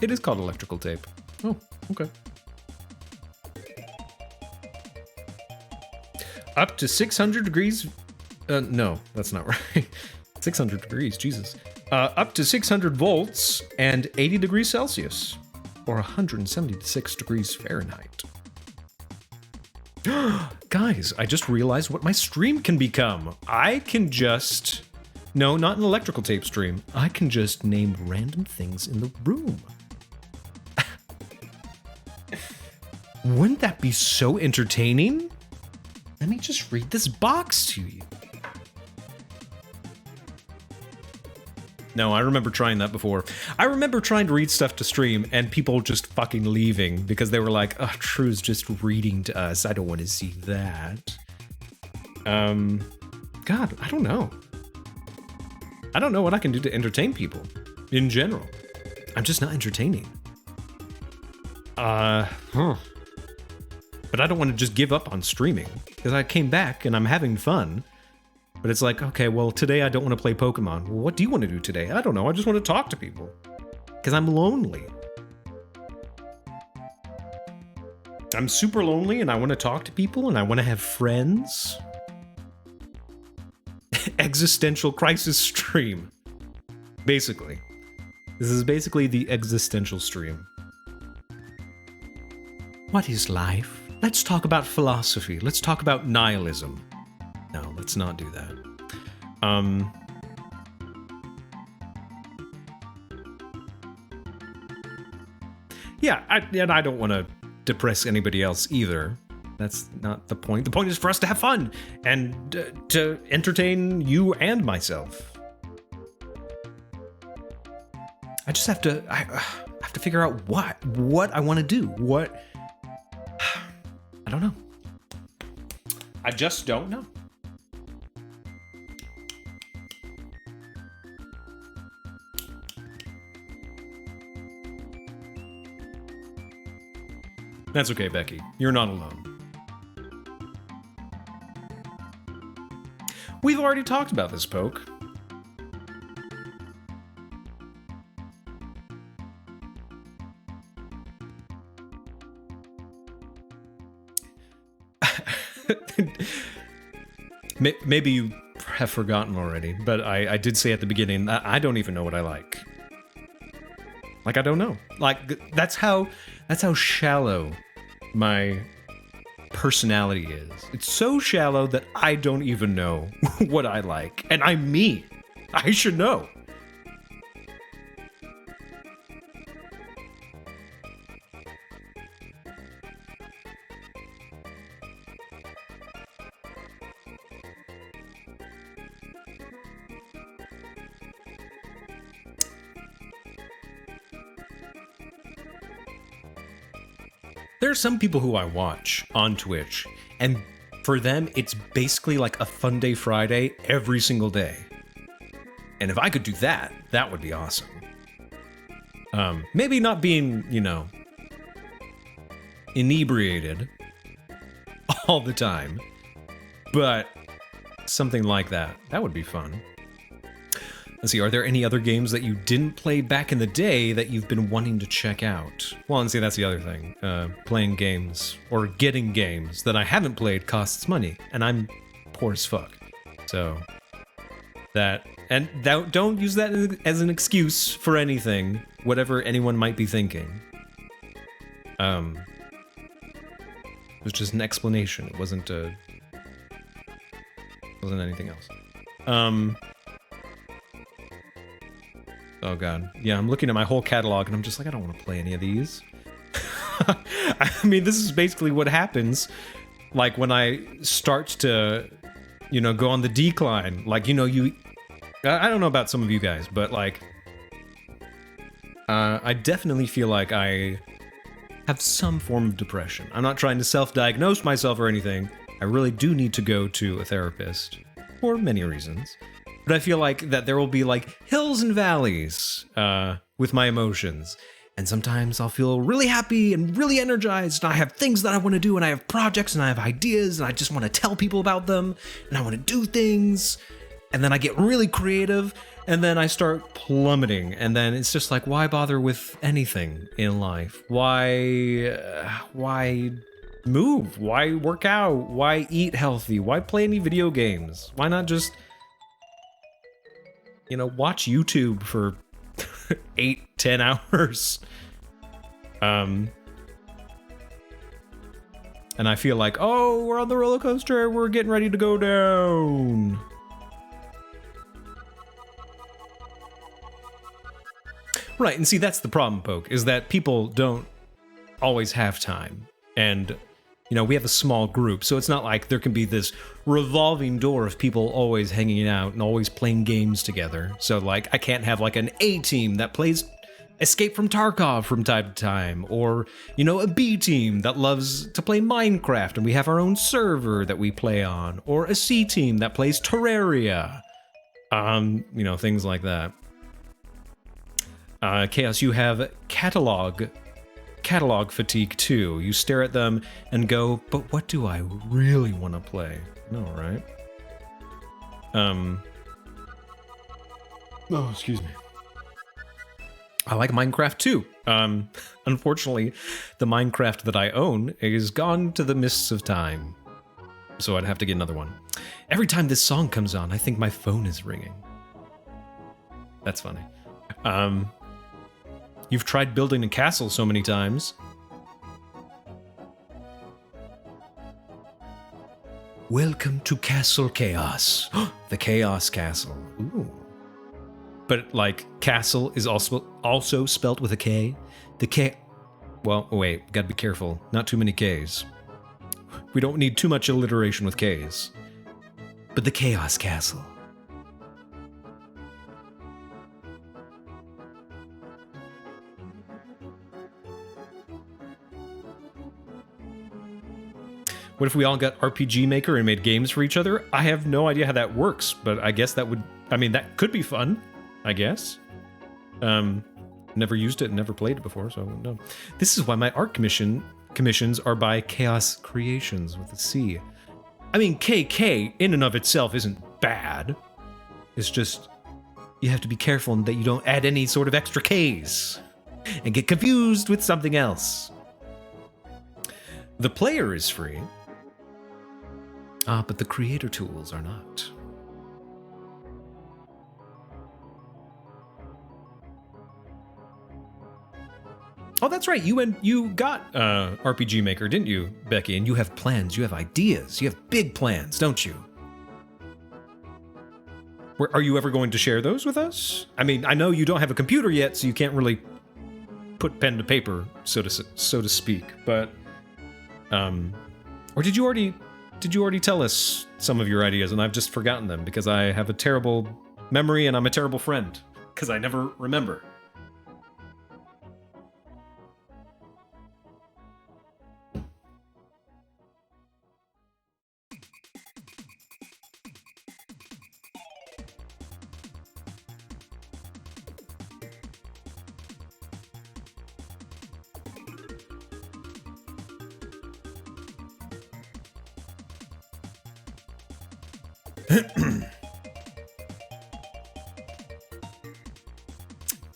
It is called electrical tape. Oh, okay. Up to 600 degrees. No, that's not right. 600 degrees, Jesus. Up to 600 volts and 80 degrees Celsius, or 176 degrees Fahrenheit. Guys, I just realized what my stream can become. I can just... No, not an electrical tape stream. I can just name random things in the room. Wouldn't that be so entertaining? Let me just read this box to you. No, I remember trying that before. I remember trying to read stuff to stream and people just fucking leaving because they were like, oh, True's just reading to us. I don't want to see that. God, I don't know. I don't know what I can do to entertain people in general. I'm just not entertaining. But I don't want to just give up on streaming because I came back and I'm having fun. But it's like, okay, well, today I don't want to play Pokemon. Well, what do you want to do today? I don't know. I just want to talk to people because I'm lonely. I'm super lonely and I want to talk to people and I want to have friends. Existential crisis stream. Basically. This is basically the existential stream. What is life? Let's talk about philosophy. Let's talk about nihilism. No, let's not do that. Yeah, I don't want to depress anybody else either. That's not the point. The point is for us to have fun and to entertain you and myself. I just have to. I have to figure out what I want to do. What. I don't know. I just don't know. That's okay, Becky. You're not alone. We've already talked about this, Poke. Maybe you have forgotten already, but I did say at the beginning, I don't even know what I like. Like, I don't know. Like, that's how shallow my personality is. It's so shallow that I don't even know what I like. And I'm me. I should know. There are some people who I watch on Twitch, and for them, it's basically like a Fun Day Friday every single day. And if I could do that, that would be awesome. Maybe not being, you know, inebriated all the time, but something like that. That would be fun. Let's see, are there any other games that you didn't play back in the day that you've been wanting to check out? Well, and see, that's the other thing. Playing games, or getting games that I haven't played costs money, and I'm poor as fuck. So, don't use that as an excuse for anything, whatever anyone might be thinking. It was just an explanation. It wasn't anything else. Oh god. Yeah, I'm looking at my whole catalog and I'm just like, I don't want to play any of these. I mean, this is basically what happens, like, when I start to, you know, go on the decline. Like, you know, I don't know about some of you guys, but, like, I definitely feel like I have some form of depression. I'm not trying to self-diagnose myself or anything. I really do need to go to a therapist, for many reasons. But I feel like that there will be, like, hills and valleys with my emotions. And sometimes I'll feel really happy and really energized, and I have things that I want to do, and I have projects, and I have ideas, and I just want to tell people about them, and I want to do things. And then I get really creative, and then I start plummeting, and then it's just like, why bother with anything in life? Why move? Why work out? Why eat healthy? Why play any video games? Why not just, you know, watch YouTube for 8-10 hours? And I feel like, oh, we're on the roller coaster, we're getting ready to go down. Right, and see, that's the problem, Poke, is that people don't always have time. And, you know, we have a small group, so it's not like there can be this revolving door of people always hanging out and always playing games together. So, like, I can't have, like, an A team that plays Escape from Tarkov from time to time, or, you know, a B team that loves to play Minecraft and we have our own server that we play on, or a C team that plays Terraria. You know, things like that. Chaos, you have catalog fatigue too. You stare at them and go, but what do I really want to play? No, right? Oh, excuse me. I like Minecraft too. Unfortunately, the Minecraft that I own is gone to the mists of time. So I'd have to get another one. Every time this song comes on, I think my phone is ringing. That's funny. You've tried building a castle so many times. Welcome to Castle Chaos. The Chaos Castle. Ooh. But, like, castle is also spelt with a K. The K... Well, wait, gotta be careful. Not too many Ks. We don't need too much alliteration with Ks. But the Chaos Castle. What if we all got RPG Maker and made games for each other? I have no idea how that works, but I guess that would... I mean, that could be fun, I guess. Never used it, never played it before, so no. This is why my art commissions are by Chaos Creations with a C. I mean, KK in and of itself isn't bad. It's just, you have to be careful that you don't add any sort of extra Ks and get confused with something else. The player is free. But the creator tools are not. Oh, that's right. You got RPG Maker, didn't you, Becky? And you have plans, you have ideas, you have big plans, don't you? Are you ever going to share those with us? I mean, I know you don't have a computer yet, so you can't really put pen to paper, so to speak. But, or did you already tell us some of your ideas and I've just forgotten them because I have a terrible memory and I'm a terrible friend because I never remember.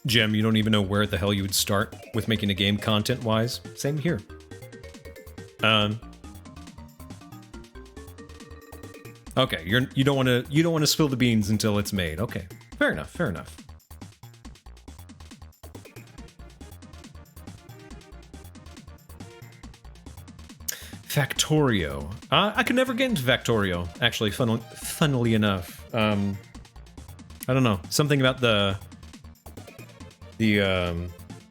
Gem, you don't even know where the hell you would start with making a game content-wise. Same here. Okay, you don't want to spill the beans until it's made. Okay, fair enough. Fair enough. Factorio. I could never get into Factorio. Actually, funnily enough, I don't know, something about the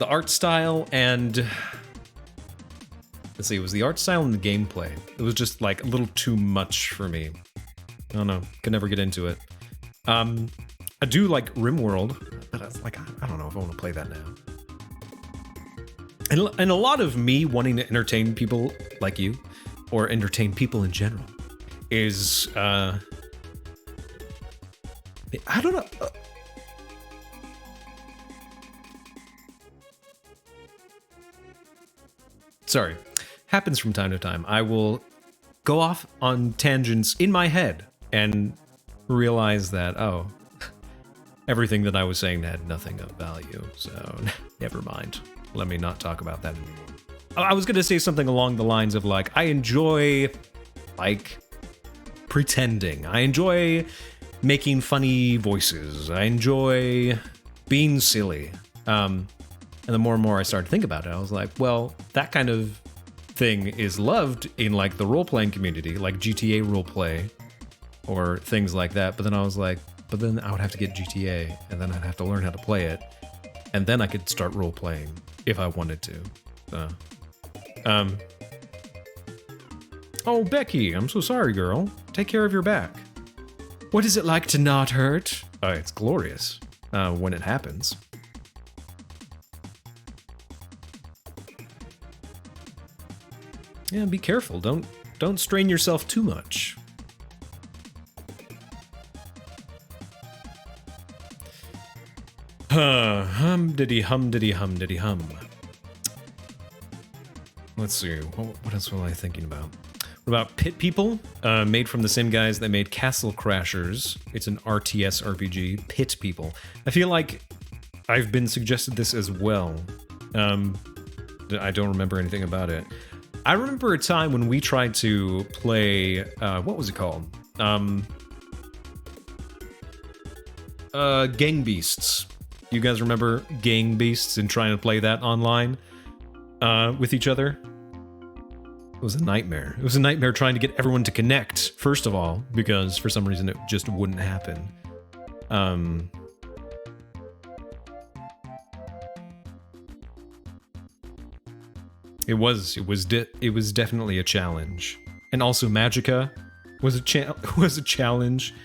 art style and let's see, it was the art style and the gameplay. It was just like a little too much for me. I don't know, could never get into it. I do like RimWorld, but I was like, I don't know if I want to play that now. And a lot of me wanting to entertain people like you, or entertain people in general, is I don't know. Sorry, happens from time to time. I will go off on tangents in my head and realize that, oh, everything that I was saying had nothing of value, so never mind. Let me not talk about that anymore. I was going to say something along the lines of, like, I enjoy, like, pretending. I enjoy making funny voices. I enjoy being silly. And the more and more I started to think about it, I was like, well, that kind of thing is loved in, like, the role-playing community, like GTA roleplay or things like that. But then I was like, but then I would have to get GTA, and then I'd have to learn how to play it, and then I could start role-playing if I wanted to. So, oh, Becky, I'm so sorry, girl. Take care of your back. What is it like to not hurt? It's glorious when it happens. Yeah, be careful. Don't strain yourself too much. Hum diddy hum diddy hum diddy hum. Let's see. What else was I thinking about? What about Pit People? Made from the same guys that made Castle Crashers. It's an RTS RPG. Pit People. I feel like I've been suggested this as well. I don't remember anything about it. I remember a time when we tried to play, what was it called? Gang Beasts. You guys remember Gang Beasts and trying to play that online with each other? It was a nightmare. It was a nightmare trying to get everyone to connect, first of all, because for some reason it just wouldn't happen. It was definitely a challenge, and also Magicka was a challenge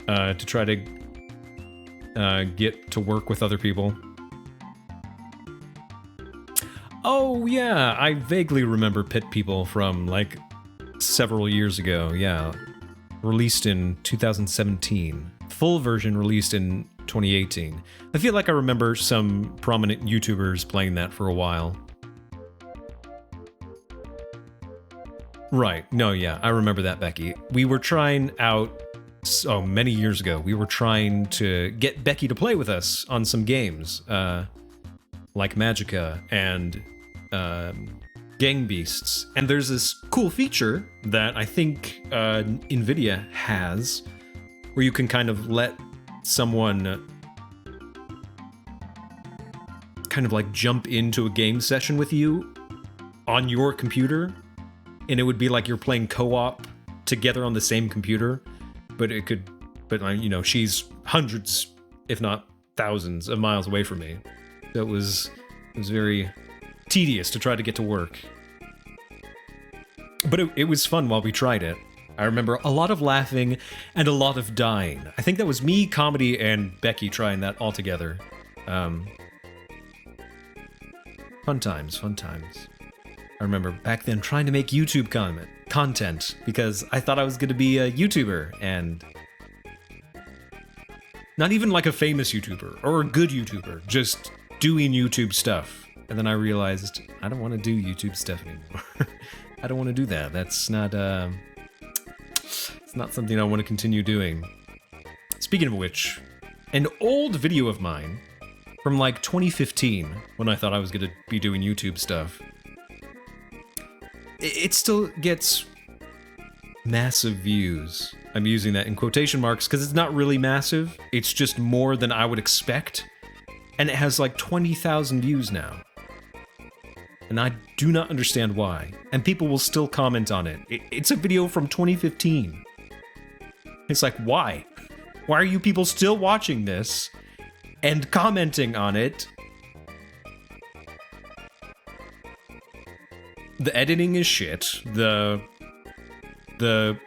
to try to get to work with other people. Oh yeah, I vaguely remember Pit People from like several years ago. Yeah, released in 2017. Full version released in 2018. I feel like I remember some prominent YouTubers playing that for a while. Right. No, yeah, I remember that, Becky. We were trying out, so many years ago, we were trying to get Becky to play with us on some games, like Magicka and Gang Beasts. And there's this cool feature that I think NVIDIA has, where you can kind of let someone kind of like jump into a game session with you on your computer. And it would be like you're playing co-op together on the same computer, but you know, she's hundreds, if not thousands of miles away from me. So it was very tedious to try to get to work. But it was fun while we tried it. I remember a lot of laughing and a lot of dying. I think that was me, Comedy, and Becky trying that all together. Fun times, fun times. I remember back then trying to make YouTube content because I thought I was going to be a YouTuber, and not even like a famous YouTuber or a good YouTuber, just doing YouTube stuff. And then I realized I don't want to do YouTube stuff anymore. I don't want to do that. That's not it's It's not something I want to continue doing. Speaking of which, an old video of mine from like 2015, when I thought I was going to be doing YouTube stuff, it still gets massive views. I'm using that in quotation marks because it's not really massive. It's just more than I would expect. And it has like 20,000 views now. And I do not understand why. And people will still comment on it. It's a video from 2015. It's like, why? Why are you people still watching this and commenting on it? The editing is shit. The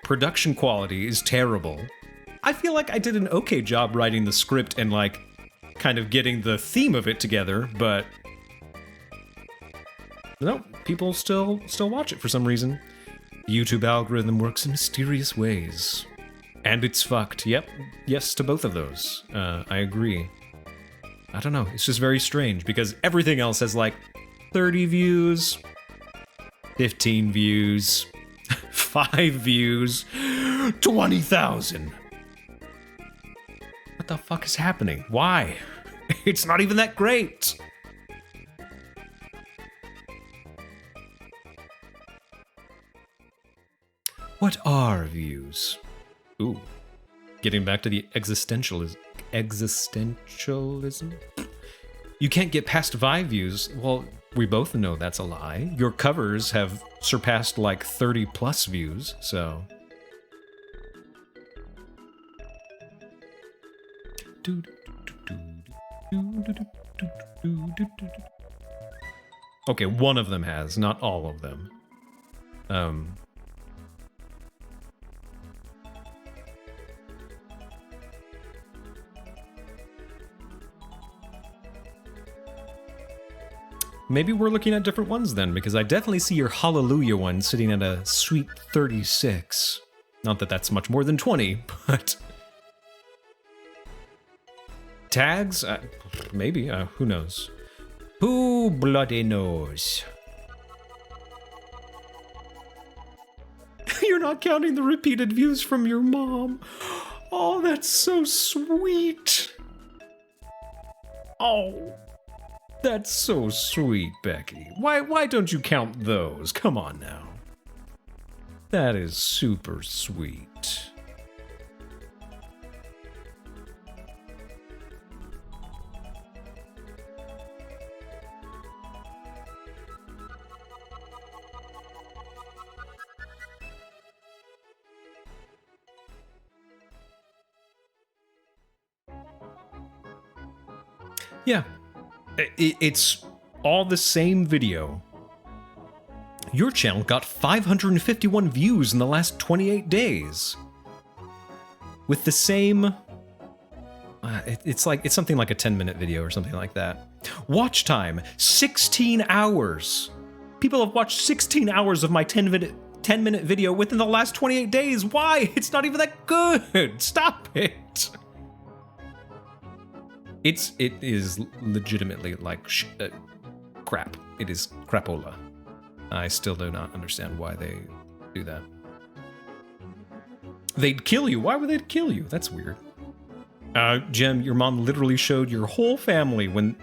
production quality is terrible. I feel like I did an okay job writing the script and like kind of getting the theme of it together, but no, people still watch it for some reason. The YouTube algorithm works in mysterious ways. And it's fucked. Yep. Yes to both of those. I agree. I don't know. It's just very strange because everything else has like 30 views, 15 views, 5 views, 20,000. What the fuck is happening? Why? It's not even that great. What are views? Ooh. Getting back to the existentialism. You can't get past 5 views. Well, we both know that's a lie. Your covers have surpassed like 30 plus views, so. Okay, one of them has, not all of them. Maybe we're looking at different ones then, because I definitely see your Hallelujah one sitting at a sweet 36. Not that that's much more than 20, but... Tags? Maybe, who knows? Who bloody knows? You're not counting the repeated views from your mom. Oh, that's so sweet. Oh... That's so sweet, Becky. Why don't you count those? Come on now. That is super sweet. Yeah. It's all the same video. Your channel got 551 views in the last 28 days. With the same... it's something like a 10-minute video or something like that. Watch time, 16 hours. People have watched 16 hours of my 10-minute video within the last 28 days. Why? It's not even that good. Stop it. It is legitimately like crap. It is crapola. I still do not understand why they do that. They'd kill you. Why would they kill you? That's weird. Jem, your mom literally showed your whole family when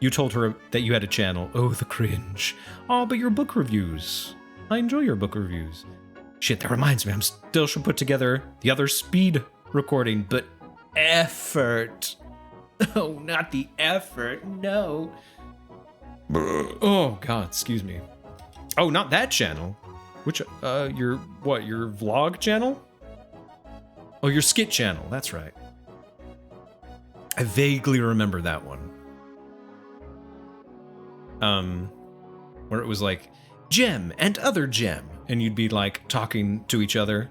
you told her that you had a channel. Oh, the cringe. Oh, but your book reviews. I enjoy your book reviews. Shit, that reminds me. I still should put together the other speed recording, but effort. Oh, not the effort, no. Oh, God, excuse me. Oh, not that channel. Which, your vlog channel? Oh, your skit channel, that's right. I vaguely remember that one. Where it was like, Gem and other Gem, and you'd be like talking to each other.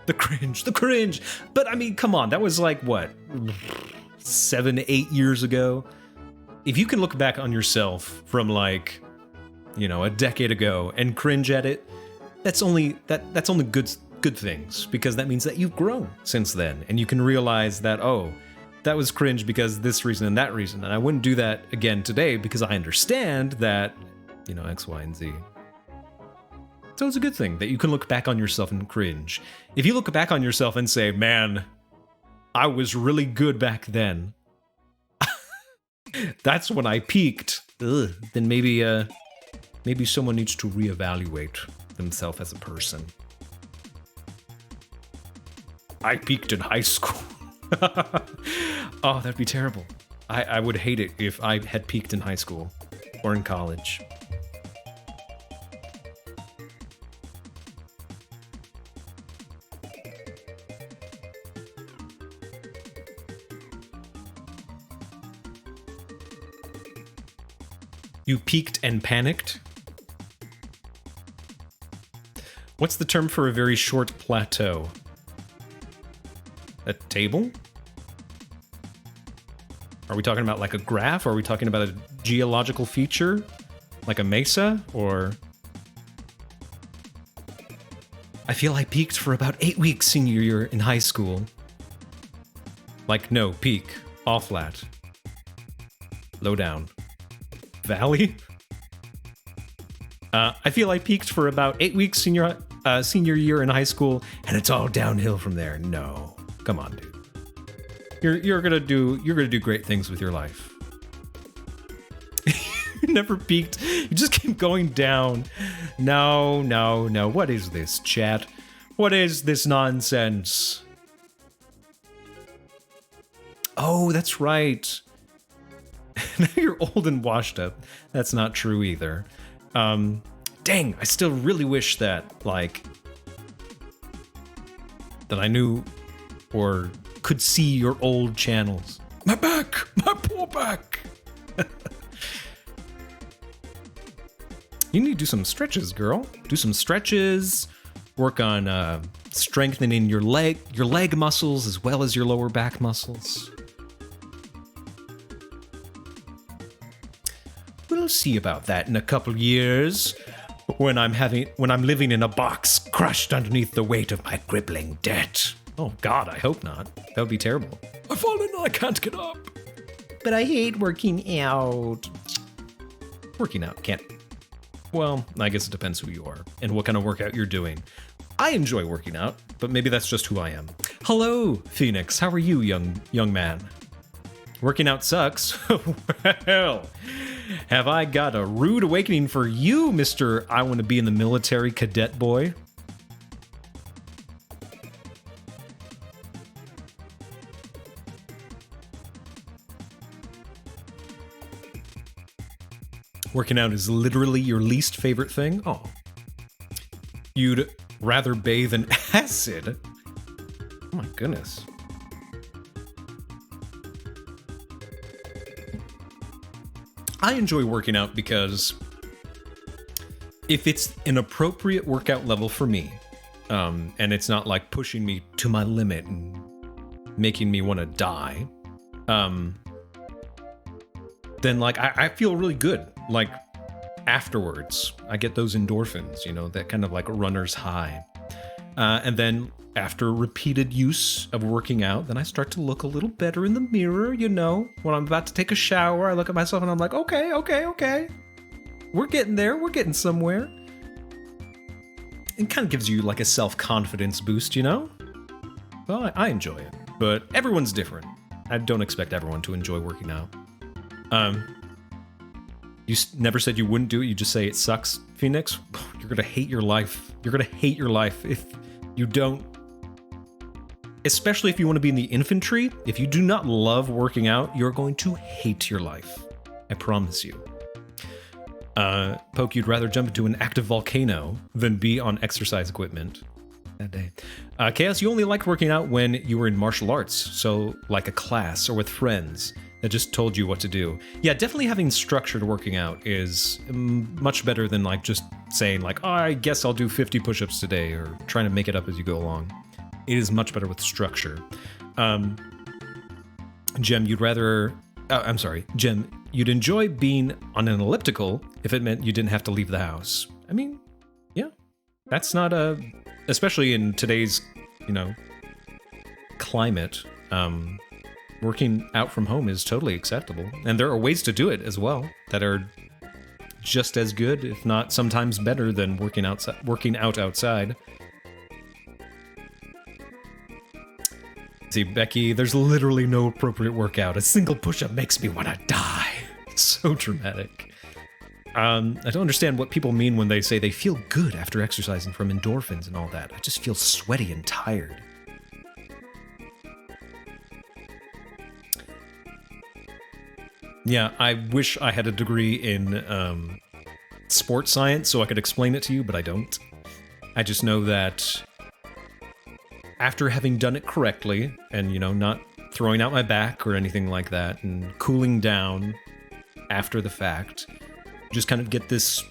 The cringe. But I mean, come on, that was like, what? 7-8 years ago. If you can look back on yourself from like, a decade ago and cringe at it, that's only good things, because that means that you've grown since then, and you can realize that, oh, that was cringe because this reason and that reason, and I wouldn't do that again today because I understand that, X, Y, and Z. So it's a good thing that you can look back on yourself and cringe. If you look back on yourself and say, man, I was really good back then. That's when I peaked. Ugh, then maybe someone needs to reevaluate themselves as a person. I peaked in high school. Oh, that'd be terrible. I would hate it if I had peaked in high school or in college. You peaked and panicked? What's the term for a very short plateau? A table? Are we talking about like a graph? Or are we talking about a geological feature? Like a mesa? Or... I feel I peaked for about 8 weeks senior year in high school. Like, no, peak. All flat. Low down. Valley? I feel I peaked for about 8 weeks senior year in high school, and it's all downhill from there. No. Come on, dude. You're gonna do great things with your life. You never peaked. You just keep going down. No. What is this, chat? What is this nonsense? Oh, that's right. Now you're old and washed up. That's not true either. Dang, I still really wish that, like, that I knew or could see your old channels. My back! My poor back! You need to do some stretches, girl. Do some stretches. Work on strengthening your leg muscles as well as your lower back muscles. We'll see about that in a couple years, when I'm living in a box crushed underneath the weight of my crippling debt. Oh God, I hope not. That would be terrible. I've fallen and I can't get up. But I hate working out. Working out can't. Well, I guess it depends who you are and what kind of workout you're doing. I enjoy working out, but maybe that's just who I am. Hello, Phoenix. How are you, young man? Working out sucks. Well, have I got a rude awakening for you, Mr. I want to be in the military cadet boy? Working out is literally your least favorite thing? Oh. You'd rather bathe in acid? Oh my goodness. I enjoy working out because if it's an appropriate workout level for me, and it's not like pushing me to my limit and making me want to die, then like I feel really good. Like afterwards, I get those endorphins, you know, that kind of like runner's high. And then after repeated use of working out, then I start to look a little better in the mirror, you know. When I'm about to take a shower, I look at myself and I'm like, okay. We're getting there. We're getting somewhere. It kind of gives you like a self-confidence boost, you know? Well, I enjoy it, but everyone's different. I don't expect everyone to enjoy working out. You never said you wouldn't do it, you just say it sucks, Phoenix? You're gonna hate your life. You're gonna hate your life if you don't. Especially if you want to be in the infantry, if you do not love working out, you're going to hate your life. I promise you. Poke, you'd rather jump into an active volcano than be on exercise equipment that day. Chaos, you only liked working out when you were in martial arts, so like a class or with friends that just told you what to do. Yeah, definitely having structured working out is much better than like just saying like, oh, I guess I'll do 50 push-ups today, or trying to make it up as you go along. It is much better with structure. Jem, Jem, you'd enjoy being on an elliptical if it meant you didn't have to leave the house. I mean, yeah, that's not especially in today's, you know, climate, working out from home is totally acceptable. And there are ways to do it as well that are just as good, if not sometimes better than working out outside. See, Becky, there's literally no appropriate workout. A single push-up makes me want to die. It's so dramatic. I don't understand what people mean when they say they feel good after exercising from endorphins and all that. I just feel sweaty and tired. Yeah, I wish I had a degree in sports science so I could explain it to you, but I don't. I just know that after having done it correctly and, you know, not throwing out my back or anything like that and cooling down after the fact, just kind of get this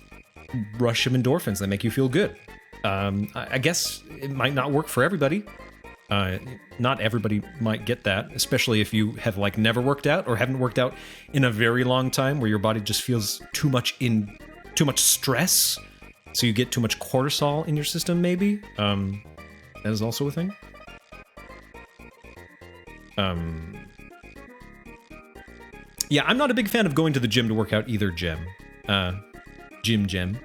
rush of endorphins that make you feel good. I guess it might not work for everybody. Not everybody might get that, especially if you have like never worked out or haven't worked out in a very long time, where your body just feels too much stress, so you get too much cortisol in your system. Maybe that is also a thing. Yeah, I'm not a big fan of going to the gym to work out either, Gem. Gem.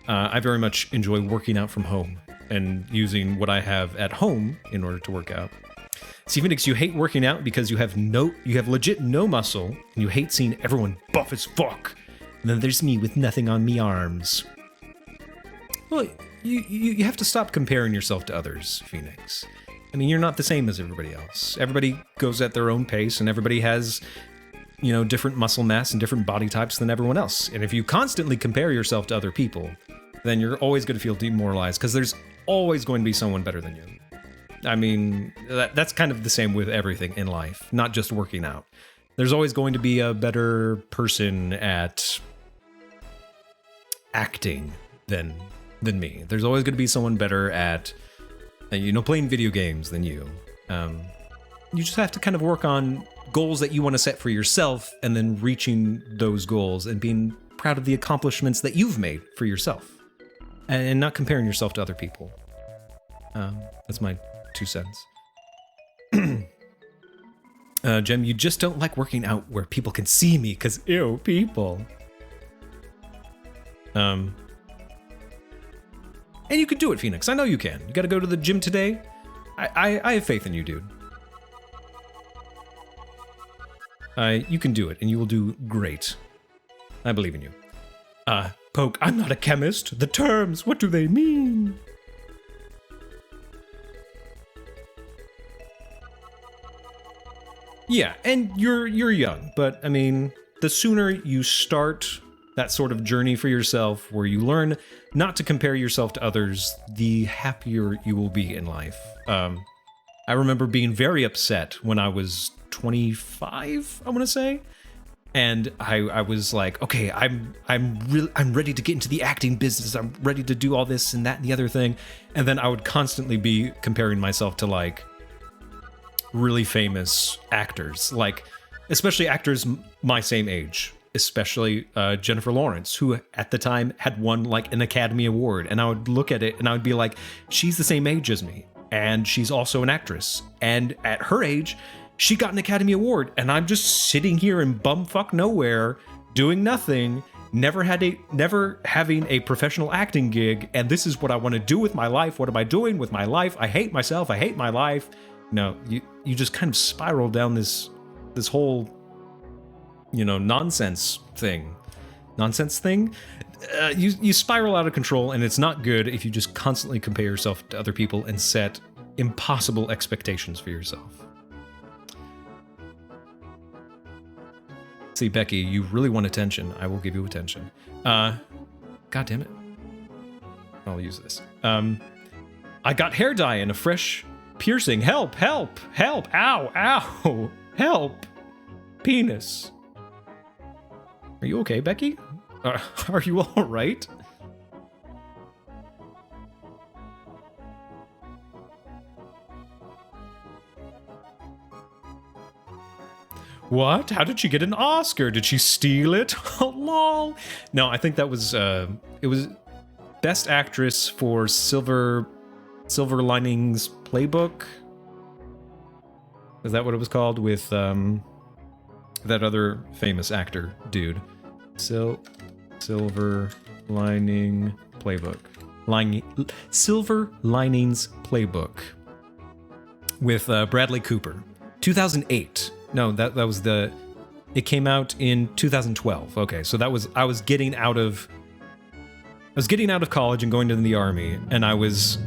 I very much enjoy working out from home and using what I have at home in order to work out. See, Phoenix, you hate working out because you have legit no muscle, and you hate seeing everyone buff as fuck. And then there's me with nothing on me arms. Well, you have to stop comparing yourself to others, Phoenix. I mean, you're not the same as everybody else. Everybody goes at their own pace, and everybody has, you know, different muscle mass and different body types than everyone else. And if you constantly compare yourself to other people, then you're always going to feel demoralized, because there's always going to be someone better than you. I mean, that's kind of the same with everything in life, not just working out. There's always going to be a better person at acting than me. There's always going to be someone better at, you know, playing video games than you. You just have to kind of work on goals that you want to set for yourself, and then reaching those goals and being proud of the accomplishments that you've made for yourself, and not comparing yourself to other people. That's my 2 cents. Jem, you just don't like working out where people can see me, because ew, people. And you can do it, Phoenix. I know you can. You gotta go to the gym today. I have faith in you, dude. You can do it, and you will do great. I believe in you. Poke, I'm not a chemist. The terms, what do they mean? Yeah, and you're young, but I mean, the sooner you start that sort of journey for yourself, where you learn not to compare yourself to others, the happier you will be in life. I remember being very upset when I was 25, I want to say, and I was like, okay, I'm ready to get into the acting business. I'm ready to do all this and that and the other thing, and then I would constantly be comparing myself to like really famous actors, like especially actors my same age, especially Jennifer Lawrence, who at the time had won like an Academy Award, and I would look at it and I would be like, she's the same age as me, and she's also an actress, and at her age she got an Academy Award, and I'm just sitting here in bumfuck nowhere doing nothing, never having a professional acting gig, and this is what I want to do with my life. What am I doing with my life? I hate myself. I hate my life. No, you just kind of spiral down this whole, you know, nonsense thing. You spiral out of control, and it's not good if you just constantly compare yourself to other people and set impossible expectations for yourself. See, Becky, you really want attention. I will give you attention. God damn it. I'll use this. I got hair dye and a fresh piercing. Help, help, help. Ow, ow. Help. Penis. Are you okay, Becky? Are you all right? What? How did she get an Oscar? Did she steal it? Oh, lol. No, I think that was, it was Best Actress for Silver Linings Playbook. Is that what it was called? With, that other famous actor dude. Silver Lining Playbook. Silver Linings Playbook with Bradley Cooper. 2008. No, that was the... It came out in 2012. Okay, so that was... I was getting out of college and going to the army, and I was...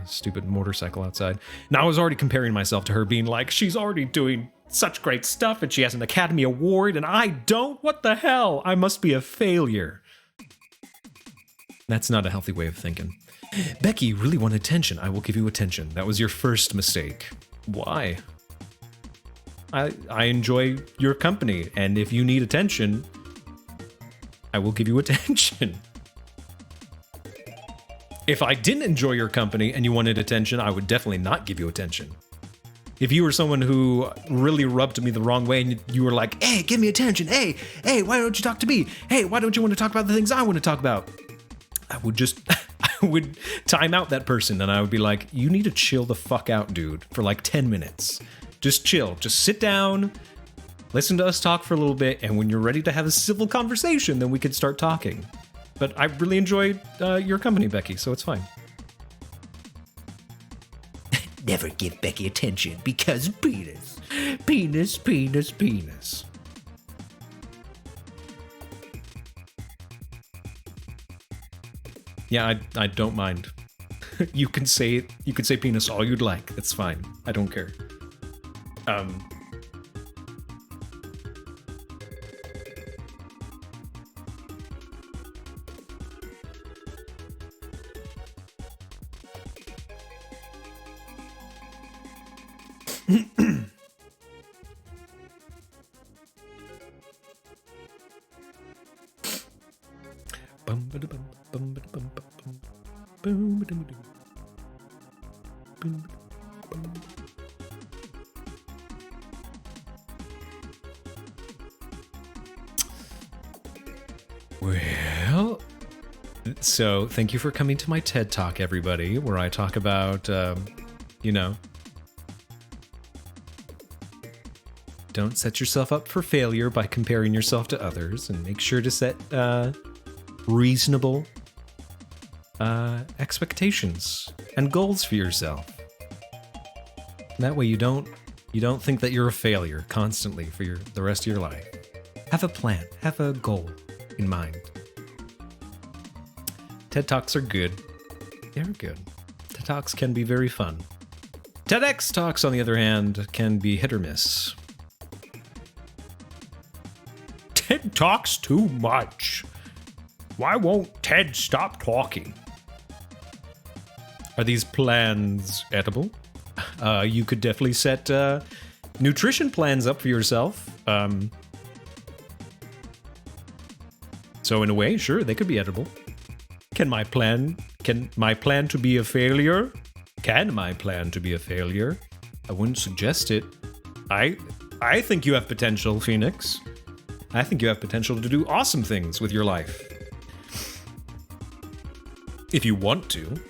Stupid motorcycle outside. Now I was already comparing myself to her, being like, she's already doing such great stuff, and she has an Academy Award, and I don't? What the hell? I must be a failure. That's not a healthy way of thinking. Becky, you really want attention. I will give you attention. That was your first mistake. Why? I enjoy your company, and if you need attention, I will give you attention. If I didn't enjoy your company and you wanted attention, I would definitely not give you attention. If you were someone who really rubbed me the wrong way and you were like, hey, give me attention. Hey, why don't you talk to me? Hey, why don't you want to talk about the things I want to talk about? I would time out that person and I would be like, you need to chill the fuck out, dude, for like 10 minutes. Just chill. Just sit down, listen to us talk for a little bit, and when you're ready to have a civil conversation, then we could start talking. But I really enjoyed your company, Becky, so it's fine. Never give Becky attention because penis. Penis, penis, penis. Yeah, I don't mind. You can say penis all you'd like. It's fine. I don't care. Well, so thank you for coming to my TED Talk, everybody, where I talk about, don't set yourself up for failure by comparing yourself to others, and make sure to set reasonable expectations and goals for yourself. That way you don't think that you're a failure constantly for the rest of your life. Have a plan, have a goal in mind. TED Talks are good. They're good. TED Talks can be very fun. TEDx Talks, on the other hand, can be hit or miss. TED talks too much. Why won't Ted stop talking? Are these plans edible? You could definitely set nutrition plans up for yourself. So in a way, sure, they could be edible. Can my plan to be a failure? Can my plan to be a failure? I wouldn't suggest it. I think you have potential, Phoenix. I think you have potential to do awesome things with your life. If you want to.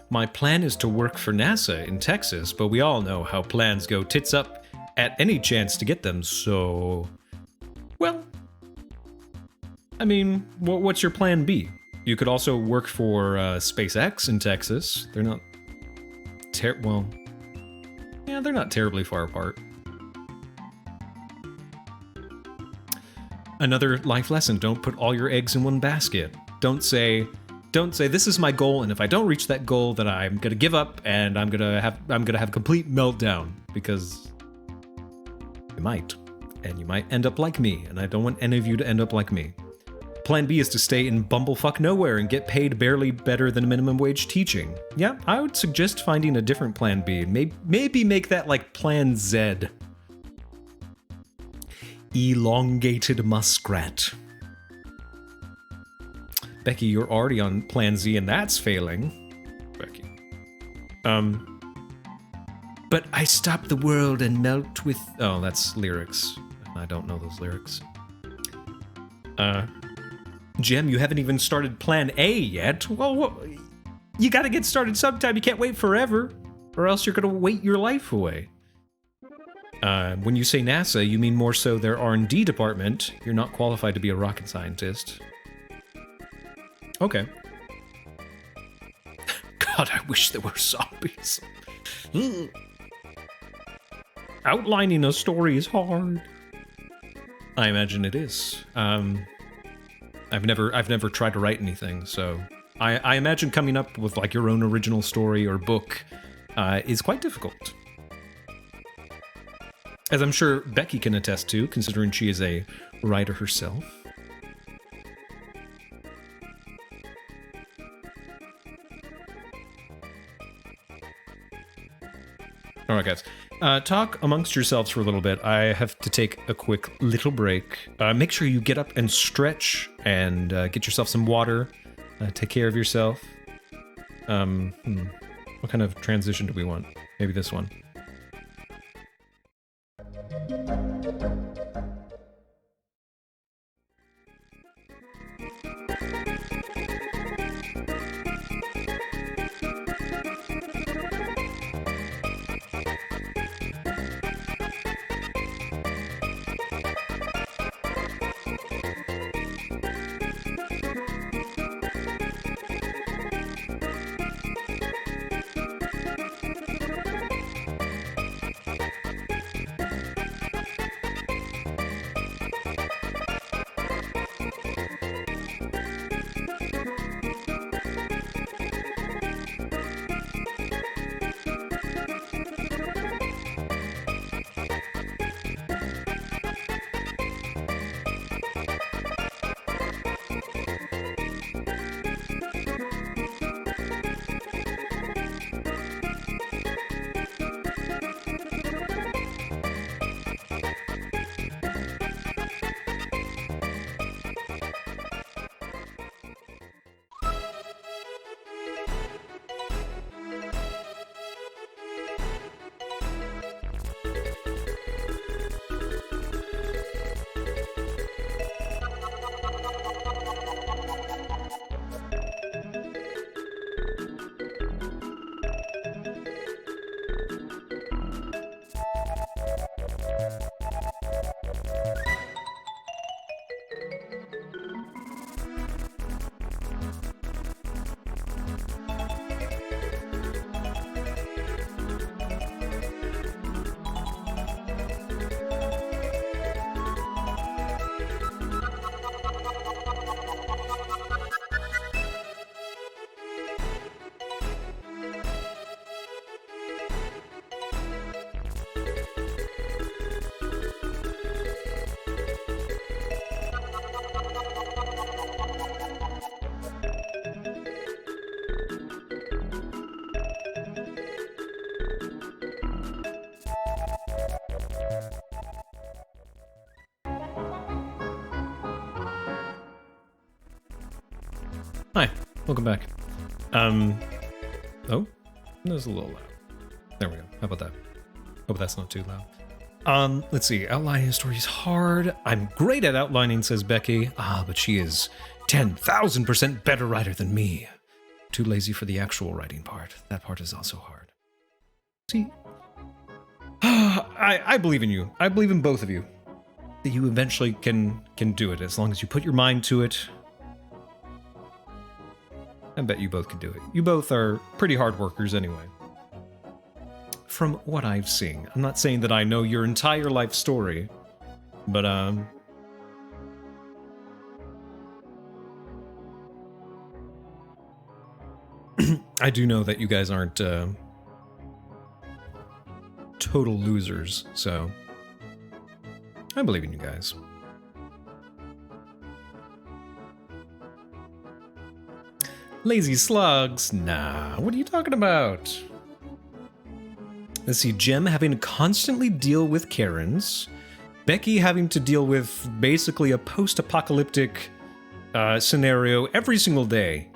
My plan is to work for NASA in Texas, but we all know how plans go tits up at any chance to get them, so... Well... I mean, what's your plan B? You could also work for SpaceX in Texas. They're not... they're not terribly far apart. Another life lesson, don't put all your eggs in one basket. Don't say this is my goal, and if I don't reach that goal, then I'm gonna give up and I'm gonna have a complete meltdown, because you might, and you might end up like me, and I don't want any of you to end up like me. Plan B is to stay in bumblefuck nowhere and get paid barely better than minimum wage teaching. Yeah, I would suggest finding a different plan B. Maybe make that like Plan Z. Elongated muskrat. Becky, you're already on Plan Z and that's failing. Becky. But I stop the world and melt with... Oh, that's lyrics. I don't know those lyrics. Jem, you haven't even started Plan A yet. Well, you gotta get started sometime. You can't wait forever, or else you're gonna wait your life away. When you say NASA, you mean more so their R&D department. You're not qualified to be a rocket scientist. Okay. God, I wish there were zombies. Outlining a story is hard. I imagine it is. I've never tried to write anything, so I imagine coming up with like your own original story or book is quite difficult. As I'm sure Becky can attest to, considering she is a writer herself. Alright guys, talk amongst yourselves for a little bit. I have to take a quick little break. Make sure you get up and stretch and get yourself some water. Take care of yourself. What kind of transition do we want? Maybe this one. Hi, welcome back. Oh, that was a little loud. There we go. How about that? Hope that's not too loud. Let's see. Outlining a story is hard. I'm great at outlining, says Becky. But she is 10,000% better writer than me. Too lazy for the actual writing part. That part is also hard. See? I believe in you. I believe in both of you. That you eventually can do it as long as you put your mind to it. I bet you both can do it. You both are pretty hard workers anyway. From what I've seen. I'm not saying that I know your entire life story, but I do know that you guys aren't total losers, so I believe in you guys. Lazy slugs? Nah, what are you talking about? Let's see, Jem having to constantly deal with Karens. Becky having to deal with basically a post-apocalyptic scenario every single day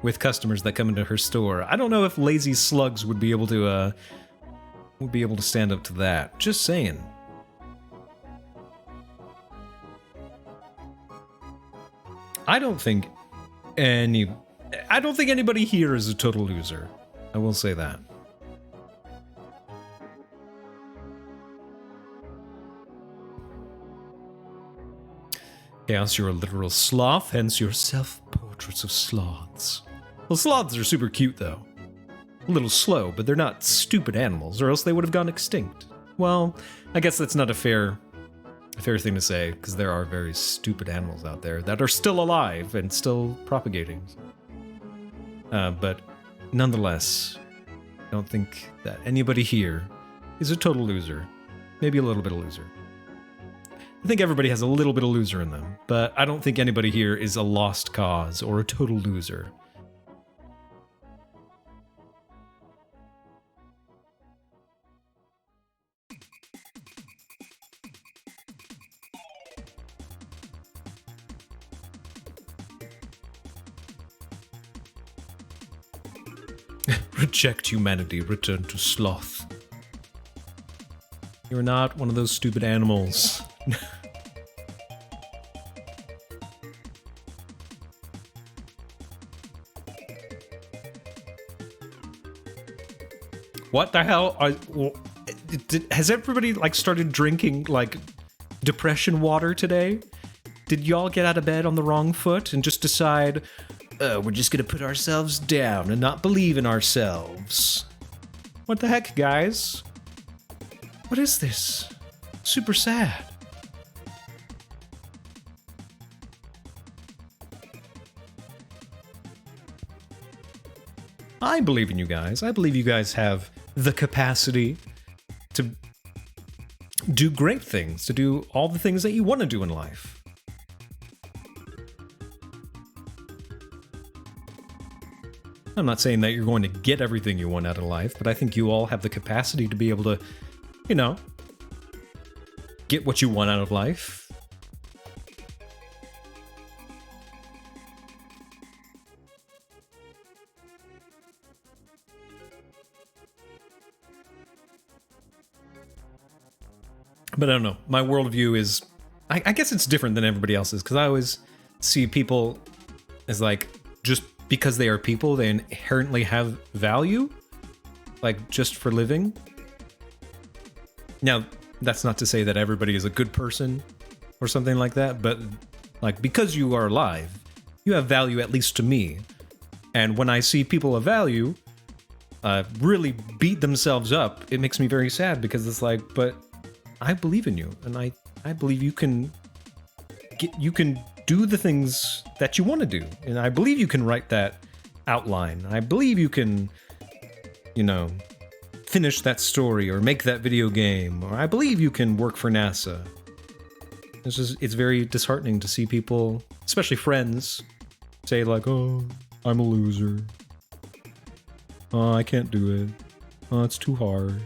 with customers that come into her store. I don't know if lazy slugs would be able to stand up to that. Just saying. I don't think anybody here is a total loser. I will say that. Chaos, you're a literal sloth, hence your self-portraits of sloths. Well, sloths are super cute, though. A little slow, but they're not stupid animals, or else they would have gone extinct. Well, I guess that's not a fair thing to say, because there are very stupid animals out there that are still alive and still propagating. But nonetheless, I don't think that anybody here is a total loser. Maybe a little bit of loser. I think everybody has a little bit of loser in them, but I don't think anybody here is a lost cause or a total loser. Reject humanity, return to sloth. You're not one of those stupid animals. What the hell? Has everybody like started drinking like depression water today? Did y'all get out of bed on the wrong foot and just decide, we're just gonna put ourselves down and not believe in ourselves? What the heck, guys? What is this? Super sad. I believe in you guys. I believe you guys have the capacity to do great things, to do all the things that you want to do in life. I'm not saying that you're going to get everything you want out of life, but I think you all have the capacity to be able to, you know, get what you want out of life. But I don't know. My worldview is, I guess it's different than everybody else's, because I always see people as like, just because they are people, they inherently have value, like just for living. Now, that's not to say that everybody is a good person or something like that, but like because you are alive, you have value, at least to me. And when I see people of value really beat themselves up, it makes me very sad, because it's like, but I believe in you, and I believe you can do the things that you want to do, and I believe you can write that outline. I believe you can, you know, finish that story or make that video game, or I believe you can work for NASA. It's very disheartening to see people, especially friends, say like, "Oh, I'm a loser. Oh, I can't do it. Oh, it's too hard."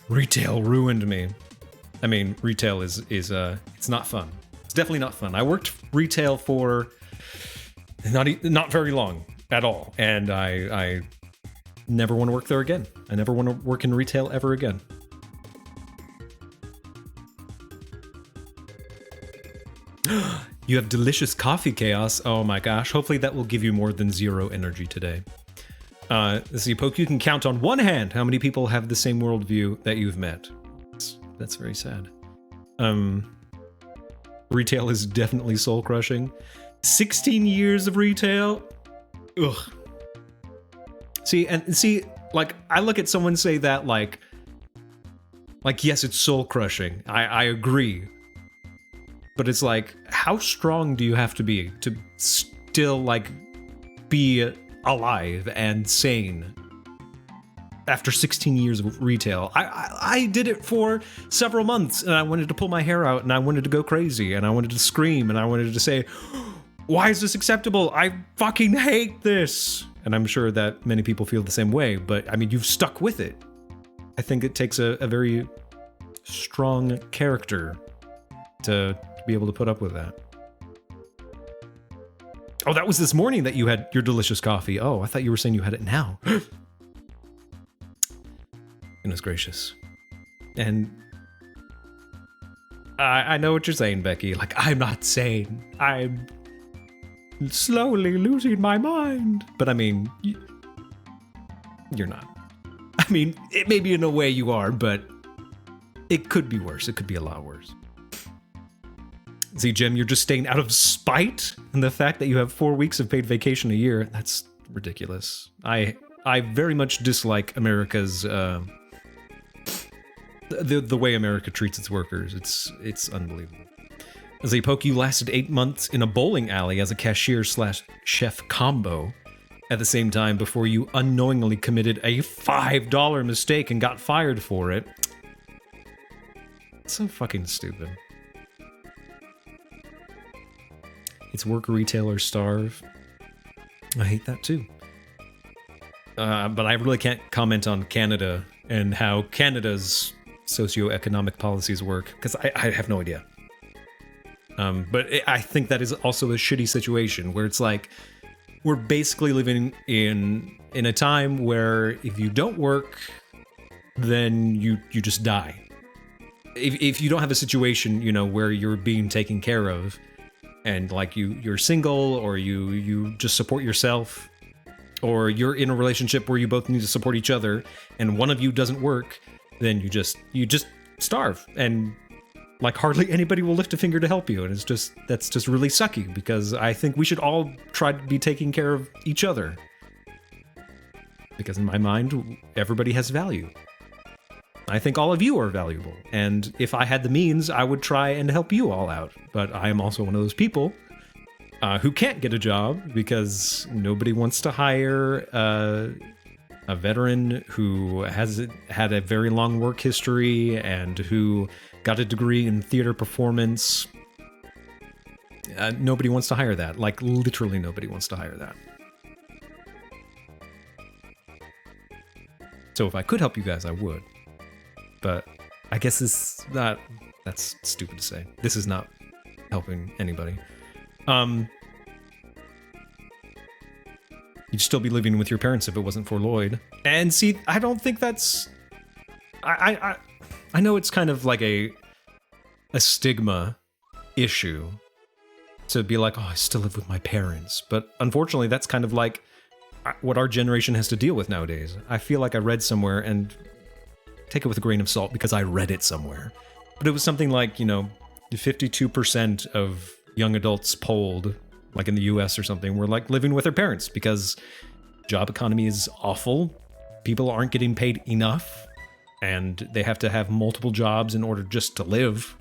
Retail ruined me. I mean, retail is it's not fun. It's definitely not fun. I worked retail for not very long at all, and I never want to work there again. I never want to work in retail ever again. You have delicious coffee, Chaos. Oh my gosh. Hopefully that will give you more than 0 energy today. Let's see, Poke, you can count on one hand how many people have the same worldview that you've met. That's very sad. Retail is definitely soul-crushing. 16 years of retail? Ugh. See, like, I look at someone say that, like yes, it's soul-crushing. I agree. But it's like, how strong do you have to be to still, like, be alive and sane after 16 years of retail? I did it for several months, and I wanted to pull my hair out, and I wanted to go crazy, and I wanted to scream, and I wanted to say, why is this acceptable? I fucking hate this. And I'm sure that many people feel the same way, but I mean, you've stuck with it. I think it takes a very strong character to be able to put up with that. Oh, that was this morning that you had your delicious coffee. Oh, I thought you were saying you had it now. Goodness gracious. And I know what you're saying, Becky. Like, I'm not sane. I'm slowly losing my mind. But I mean, you're not. I mean, it maybe in a way you are, but it could be worse. It could be a lot worse. See, Jim, you're just staying out of spite, and the fact that you have 4 weeks of paid vacation a year, that's ridiculous. I very much dislike America's the way America treats its workers. It's unbelievable. As a poke, you lasted 8 months in a bowling alley as a cashier/chef combo at the same time before you unknowingly committed a $5 mistake and got fired for it. It's so fucking stupid. It's work retailers starve. I hate that too. But I really can't comment on Canada and how Canada's socioeconomic policies work, because I have no idea. But I think that is also a shitty situation where it's like we're basically living in a time where if you don't work, then you just die. If you don't have a situation, you know, where you're being taken care of, and like you're single, or you just support yourself, or you're in a relationship where you both need to support each other, and one of you doesn't work, then you just starve, and like hardly anybody will lift a finger to help you, and that's just really sucky, because I think we should all try to be taking care of each other, because in my mind everybody has value. I think all of you are valuable, and if I had the means, I would try and help you all out. But I am also one of those people who can't get a job because nobody wants to hire a veteran who has had a very long work history and who got a degree in theater performance. Nobody wants to hire that. Like, literally nobody wants to hire that. So if I could help you guys, I would. But I guess that's stupid to say. This is not helping anybody. You'd still be living with your parents if it wasn't for Lloyd. And see, I don't think that's... I know it's kind of like a stigma issue to be like, oh, I still live with my parents. But unfortunately, that's kind of like what our generation has to deal with nowadays. I feel like I read somewhere, and take it with a grain of salt because I read it somewhere, but it was something like, 52% of young adults polled, like in the US or something, were like living with their parents because job economy is awful. People aren't getting paid enough, and they have to have multiple jobs in order just to live,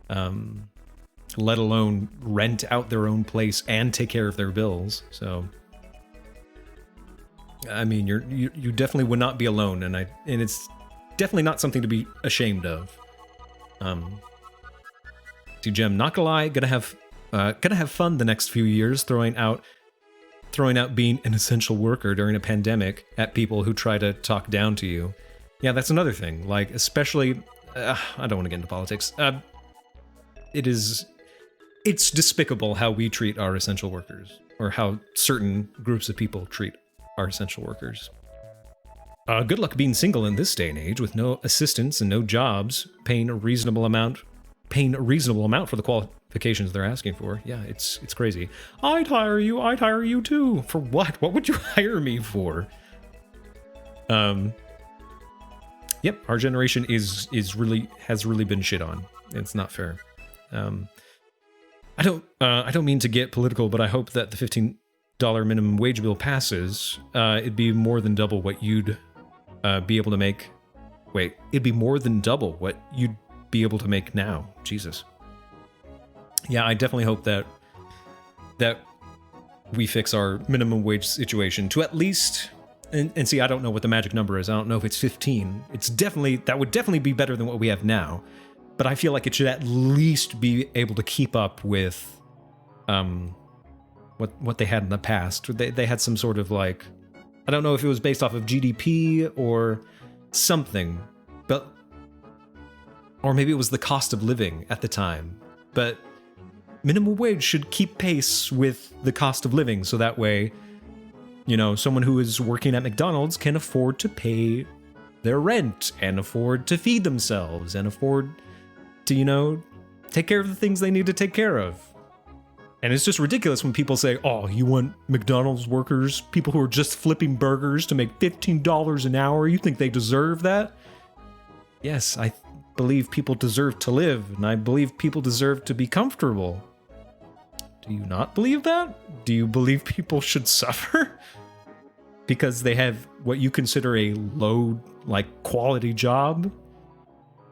let alone rent out their own place and take care of their bills. So, I mean, you definitely would not be alone, and it's definitely not something to be ashamed of. See, Jem, not gonna lie, gonna have fun the next few years throwing out being an essential worker during a pandemic at people who try to talk down to you. Yeah, that's another thing. Like, especially, I don't want to get into politics. It's despicable how we treat our essential workers, or how certain groups of people treat our essential workers. Good luck being single in this day and age with no assistance and no jobs, paying a reasonable amount for the qualifications they're asking for. Yeah, it's crazy. I'd hire you too. For what? What would you hire me for? Yep, our generation has really been shit on. It's not fair. I don't mean to get political, but I hope that the $15 minimum wage bill passes. It'd be more than double what you'd be able to make. Wait, it'd be more than double what you'd be able to make now. Jesus. Yeah, I definitely hope that we fix our minimum wage situation to at least, and see, I don't know what the magic number is. I don't know if it's 15. That would definitely be better than what we have now. But I feel like it should at least be able to keep up with what they had in the past. They had some sort of, like, I don't know if it was based off of GDP or something, or maybe it was the cost of living at the time. But minimum wage should keep pace with the cost of living, so that way, you know, someone who is working at McDonald's can afford to pay their rent and afford to feed themselves and afford to, you know, take care of the things they need to take care of. And it's just ridiculous when people say, oh, you want McDonald's workers, people who are just flipping burgers, to make $15 an hour? You think they deserve that? Yes, I believe people deserve to live, and I believe people deserve to be comfortable. Do you not believe that? Do you believe people should suffer because they have what you consider a low, like, quality job?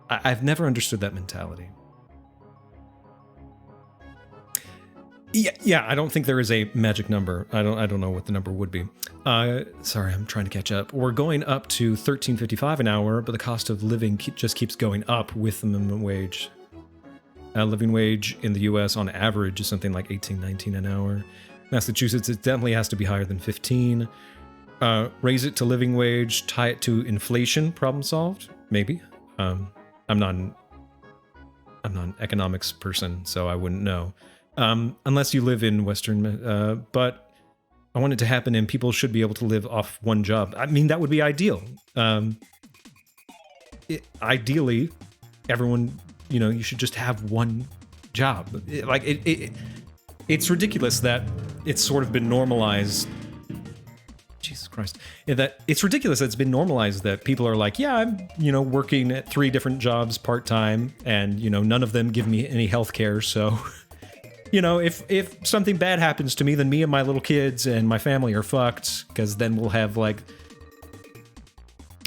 I've never understood that mentality. Yeah, I don't think there is a magic number. I don't know what the number would be. Sorry, I'm trying to catch up. We're going up to $13.55 an hour, but the cost of living just keeps going up with the minimum wage. Living wage in the U.S. on average is something like $18-19 an hour. Massachusetts, it definitely has to be higher than 15. Raise it to living wage, tie it to inflation. Problem solved? Maybe. I'm not an economics person, so I wouldn't know. Unless you live in Western, but I want it to happen and people should be able to live off one job. I mean, that would be ideal. Ideally, everyone, you know, you should just have one job. It's ridiculous that it's sort of been normalized. Jesus Christ. That it's ridiculous that it's been normalized that people are like, yeah, I'm, you know, working at 3 different jobs part-time and, you know, none of them give me any health care, so... You know, if something bad happens to me, then me and my little kids and my family are fucked, because then we'll have, like,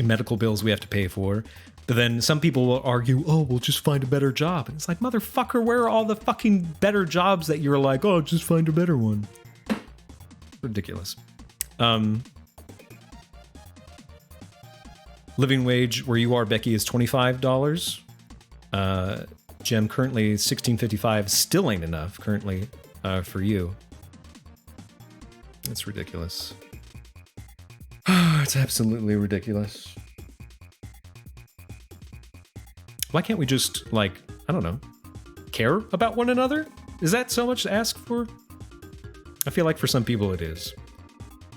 medical bills we have to pay for. But then some people will argue, oh, we'll just find a better job. And it's like, motherfucker, where are all the fucking better jobs that you're like, oh, just find a better one? Ridiculous. Living wage where you are, Becky, is $25. Gem, currently $16.55, still ain't enough currently for you. It's ridiculous. It's absolutely ridiculous. Why can't we just, like, I don't know, care about one another? Is that so much to ask for? I feel like for some people it is.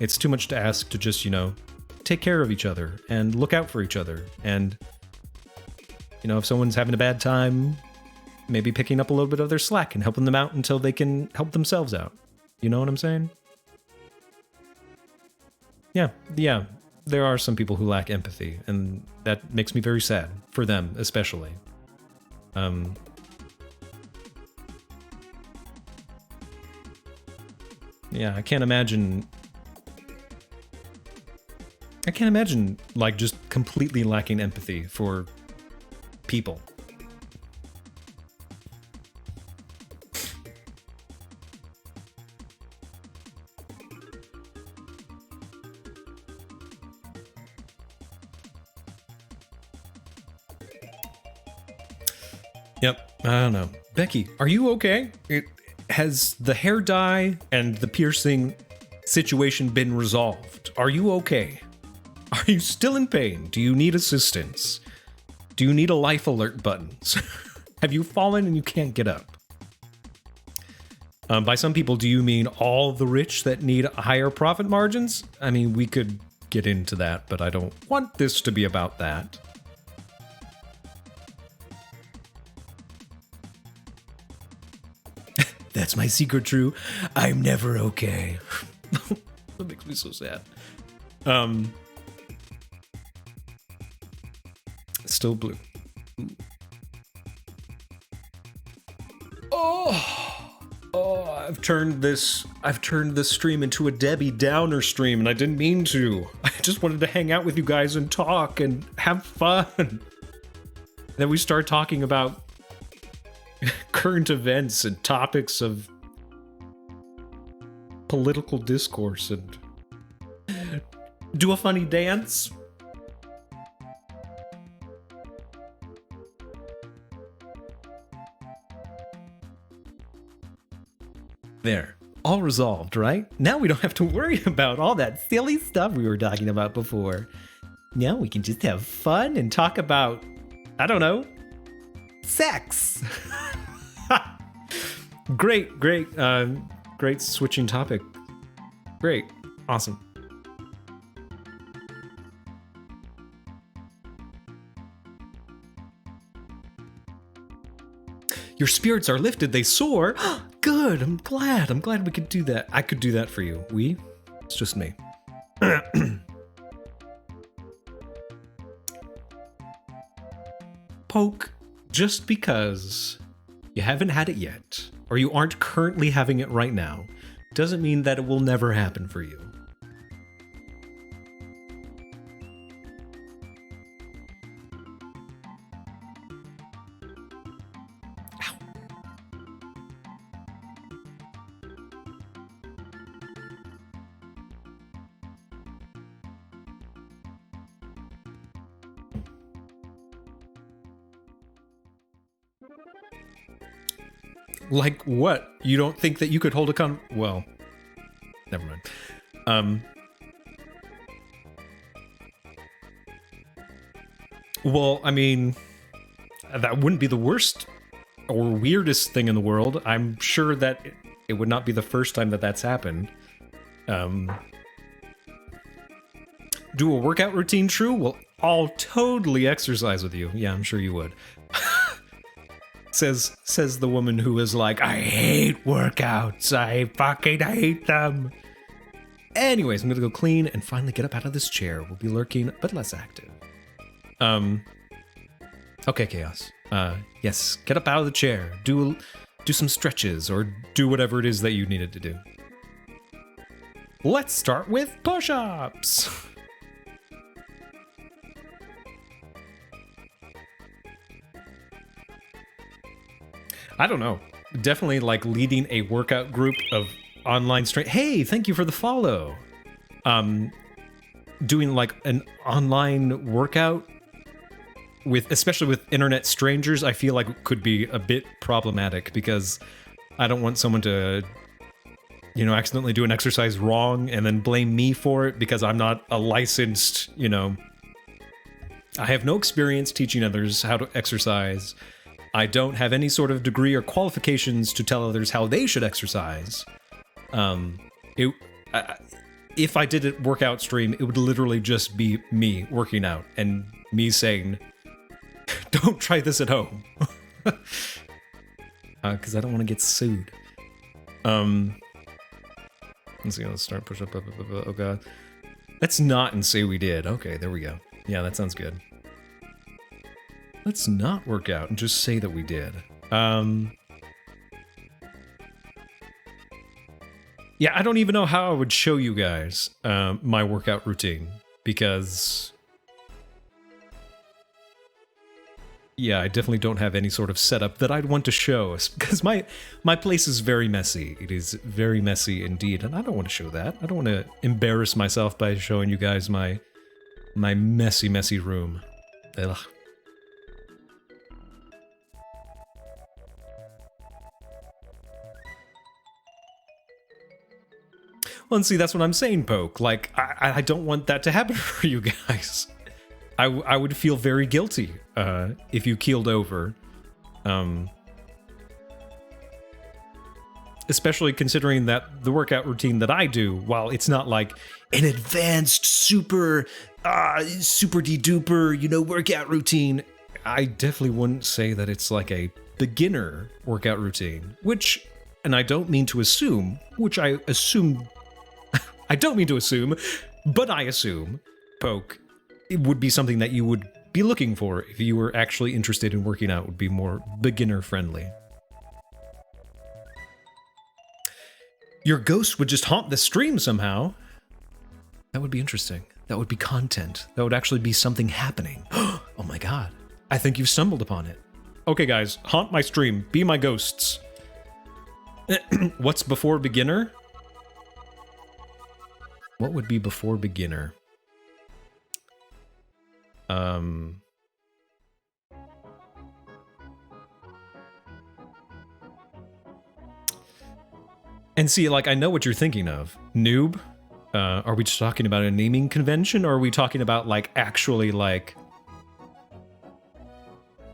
It's too much to ask to just, you know, take care of each other and look out for each other. And, you know, if someone's having a bad time, maybe picking up a little bit of their slack and helping them out until they can help themselves out. You know what I'm saying? Yeah, there are some people who lack empathy, and that makes me very sad, for them especially. Yeah, I can't imagine, like, just completely lacking empathy for people. Yep, I don't know. Becky, are you okay? Has the hair dye and the piercing situation been resolved? Are you okay? Are you still in pain? Do you need assistance? Do you need a life alert button? Have you fallen and you can't get up? By some people, do you mean all the rich that need higher profit margins? I mean, we could get into that, but I don't want this to be about that. That's my secret, Drew. I'm never okay. That makes me so sad. Still blue. I've turned this stream into a Debbie Downer stream, and I didn't mean to. I just wanted to hang out with you guys and talk and have fun. Then we start talking about current events and topics of political discourse and do a funny dance. There. All resolved, right? Now we don't have to worry about all that silly stuff we were talking about before. Now we can just have fun and talk about, I don't know, sex. Great, great switching topic. Great, awesome. Your spirits are lifted, they soar. Good, I'm glad we could do that. I could do that for you. It's just me. Poke, just because you haven't had it yet, or you aren't currently having it right now, doesn't mean that it will never happen for you. Like what? You don't think that you could hold a well, never mind. Well, I mean, that wouldn't be the worst or weirdest thing in the world. I'm sure that it would not be the first time that that's happened. Do a workout routine, true? Well, I'll totally exercise with you. Yeah, I'm sure you would. Says the woman who is like, I hate workouts. I fucking hate them. Anyways, I'm gonna go clean and finally get up out of this chair. We'll be lurking, but less active. Okay, Chaos. Yes, get up out of the chair. Do some stretches or do whatever it is that you needed to do. Let's start with push-ups. I don't know. Definitely like leading a workout group of online strength. Hey, thank you for the follow. Doing like an online workout especially with internet strangers, I feel like it could be a bit problematic because I don't want someone to, accidentally do an exercise wrong and then blame me for it because I'm not a licensed, I have no experience teaching others how to exercise. I don't have any sort of degree or qualifications to tell others how they should exercise. If I did a workout stream, it would literally just be me working out and me saying, don't try this at home. Because I don't want to get sued. Let's see, let's start push up. Oh god. Let's not and say we did. Okay, there we go. Yeah, that sounds good. Let's not work out and just say that we did. Yeah, I don't even know how I would show you guys my workout routine because yeah, I definitely don't have any sort of setup that I'd want to show because my place is very messy. It is very messy indeed, and I don't want to show that. I don't want to embarrass myself by showing you guys my messy room. Ugh. Well, and see, that's what I'm saying, Poke. Like, I don't want that to happen for you guys. I would feel very guilty if you keeled over. Especially considering that the workout routine that I do, while it's not like an advanced, super de-duper, workout routine, I definitely wouldn't say that it's like a beginner workout routine. Which, and I don't mean to assume, I don't mean to assume, but I assume, Poke, it would be something that you would be looking for if you were actually interested in working out, would be more beginner-friendly. Your ghost would just haunt the stream somehow. That would be interesting. That would be content. That would actually be something happening. Oh my god. I think you've stumbled upon it. Okay, guys, haunt my stream. Be my ghosts. What's before beginner? What would be before beginner? And see, like, I know what you're thinking of. Noob? Are we just talking about a naming convention, or are we talking about, like, actually, like,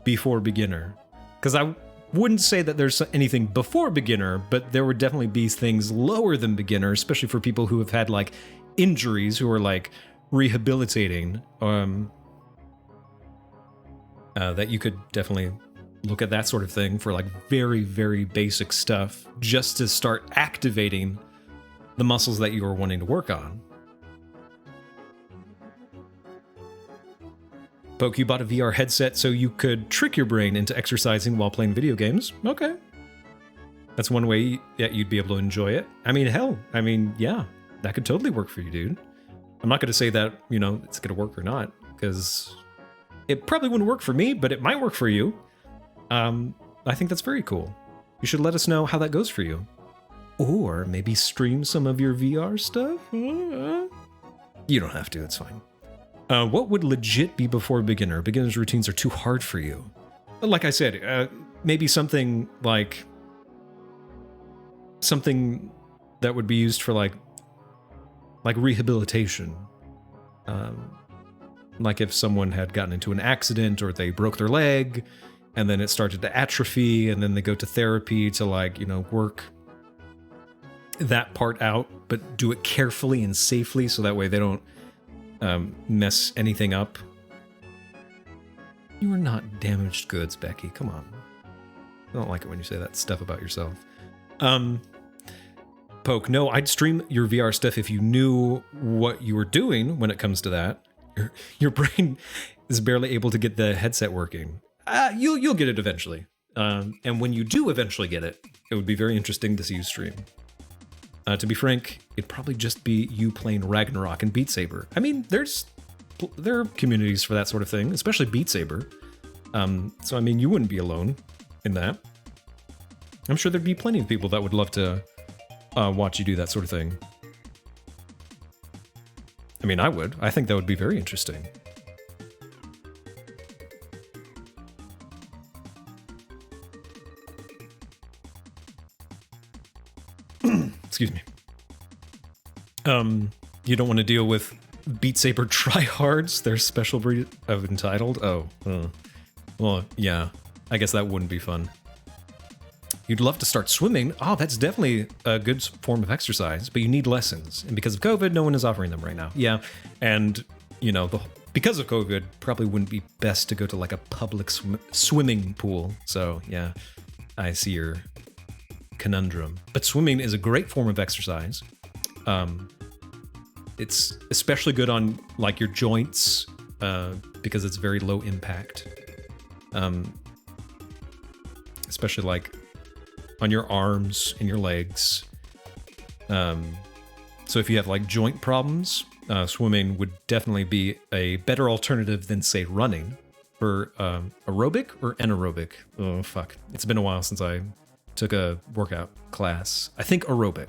before beginner? Because wouldn't say that there's anything before beginner, but there would definitely be things lower than beginner, especially for people who have had like injuries, who are like rehabilitating. That you could definitely look at that sort of thing for like very, very basic stuff, just to start activating the muscles that you are wanting to work on. Poke, you bought a VR headset so you could trick your brain into exercising while playing video games. Okay. That's one way that you'd be able to enjoy it. I mean, hell, yeah, that could totally work for you, dude. I'm not going to say that, it's going to work or not, because it probably wouldn't work for me, but it might work for you. I think that's very cool. You should let us know how that goes for you. Or maybe stream some of your VR stuff? You don't have to, it's fine. What would legit be before beginner? Beginner's routines are too hard for you. Like I said, maybe something like... something that would be used for like rehabilitation. Like if someone had gotten into an accident or they broke their leg and then it started to atrophy and then they go to therapy to work that part out, but do it carefully and safely so that way they don't mess anything up. You are not damaged goods, Becky. Come on. I don't like it when you say that stuff about yourself. Poke, no, I'd stream your VR stuff if you knew what you were doing when it comes to that. Your brain is barely able to get the headset working. You'll get it eventually. And when you do eventually get it, it would be very interesting to see you stream. To be frank, it'd probably just be you playing Ragnarok and Beat Saber. I mean, there are communities for that sort of thing, especially Beat Saber. So, I mean, you wouldn't be alone in that. I'm sure there'd be plenty of people that would love to watch you do that sort of thing. I mean, I would. I think that would be very interesting. Excuse me. You don't want to deal with Beat Saber tryhards? Their special breed of entitled? Well, yeah. I guess that wouldn't be fun. You'd love to start swimming. Oh, that's definitely a good form of exercise, but you need lessons. And because of COVID, no one is offering them right now. Yeah, and, because of COVID, probably wouldn't be best to go to like a public swimming pool. So, yeah, I see your conundrum. But swimming is a great form of exercise. It's especially good on like your joints because it's very low impact. Especially like on your arms and your legs. So if you have like joint problems, swimming would definitely be a better alternative than, say, running. For aerobic or anaerobic? Oh, fuck. It's been a while since I took a workout class. I think aerobic.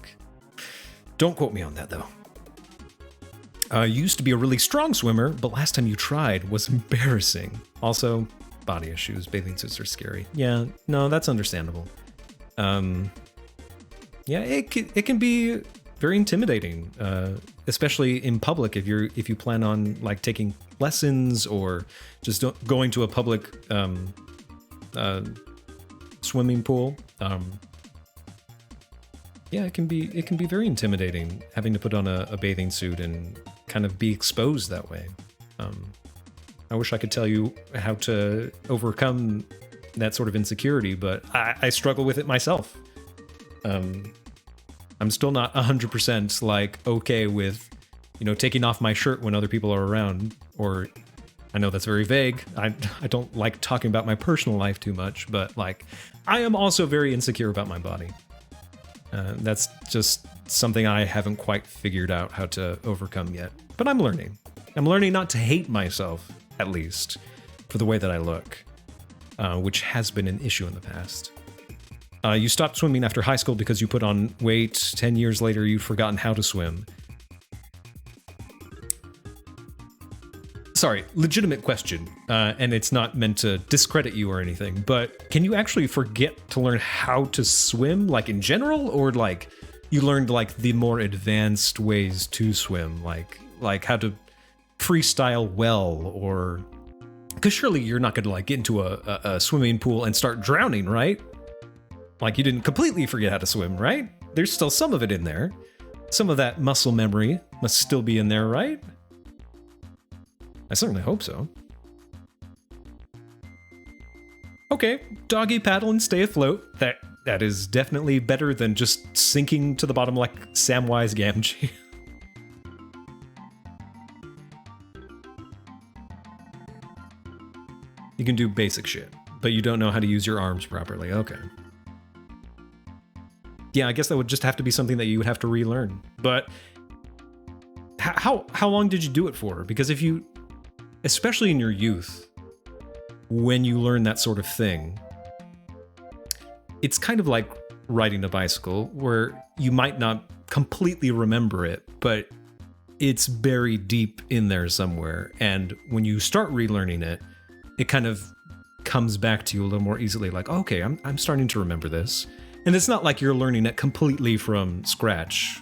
Don't quote me on that, though. You used to be a really strong swimmer, but last time you tried was embarrassing. Also, body issues. Bathing suits are scary. Yeah, no, that's understandable. Yeah, it can be very intimidating, especially in public if you plan on like taking lessons or just going to a public swimming pool. Yeah, it can be very intimidating having to put on a bathing suit and kind of be exposed that way. I wish I could tell you how to overcome that sort of insecurity, but I struggle with it myself. I'm still not 100% like okay with, taking off my shirt when other people are around. Or I know that's very vague. I don't like talking about my personal life too much, but like I am also very insecure about my body. That's just something I haven't quite figured out how to overcome yet. But I'm learning. I'm learning not to hate myself, at least, for the way that I look, which has been an issue in the past. You stopped swimming after high school because you put on weight. 10 years later, you've forgotten how to swim. Sorry, legitimate question, and it's not meant to discredit you or anything, but can you actually forget to learn how to swim, like in general, or like you learned like the more advanced ways to swim, like how to freestyle well, or because surely you're not going to like get into a swimming pool and start drowning, right? Like, you didn't completely forget how to swim, right? There's still some of it in there. Some of that muscle memory must still be in there, right? I certainly hope so. Okay, doggy paddle and stay afloat. That is definitely better than just sinking to the bottom like Samwise Gamgee. You can do basic shit, but you don't know how to use your arms properly. Okay. Yeah, I guess that would just have to be something that you would have to relearn. But how long did you do it for? Because if you, especially in your youth, when you learn that sort of thing, it's kind of like riding a bicycle where you might not completely remember it, but it's buried deep in there somewhere. And when you start relearning it, it kind of comes back to you a little more easily. Like, okay, I'm starting to remember this. And it's not like you're learning it completely from scratch.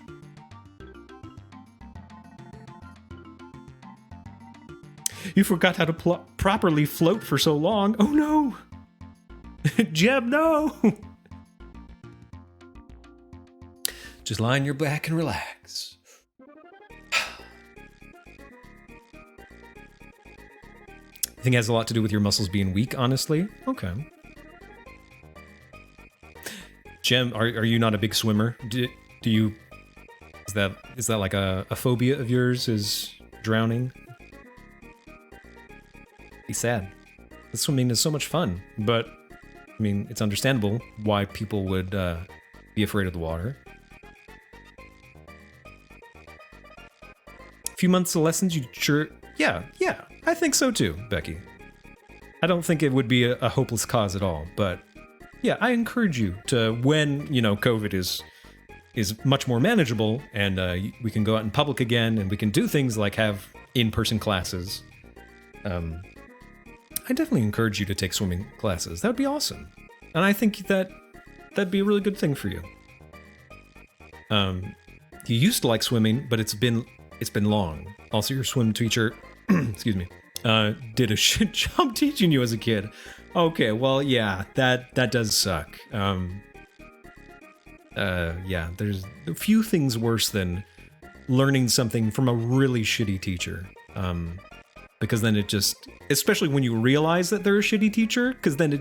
You forgot how to properly float for so long. Oh no! Jeb, no! Just lie on your back and relax. I think it has a lot to do with your muscles being weak, honestly. Okay. Jem, are you not a big swimmer? Do you... Is that like a phobia of yours, is drowning? Be sad. Swimming is so much fun, but I mean, it's understandable why people would be afraid of the water. A few months of lessons, you sure? Yeah, I think so too, Becky. I don't think it would be a hopeless cause at all, but yeah, I encourage you to, when, COVID is much more manageable and we can go out in public again and we can do things like have in-person classes. I definitely encourage you to take swimming classes. That would be awesome. And I think that'd be a really good thing for you. You used to like swimming, but it's been long. Also, your swim teacher, excuse me, did a shit job teaching you as a kid. Okay, well, yeah, that does suck. Yeah, there's a few things worse than learning something from a really shitty teacher. Because then it just, especially when you realize that they're a shitty teacher, because then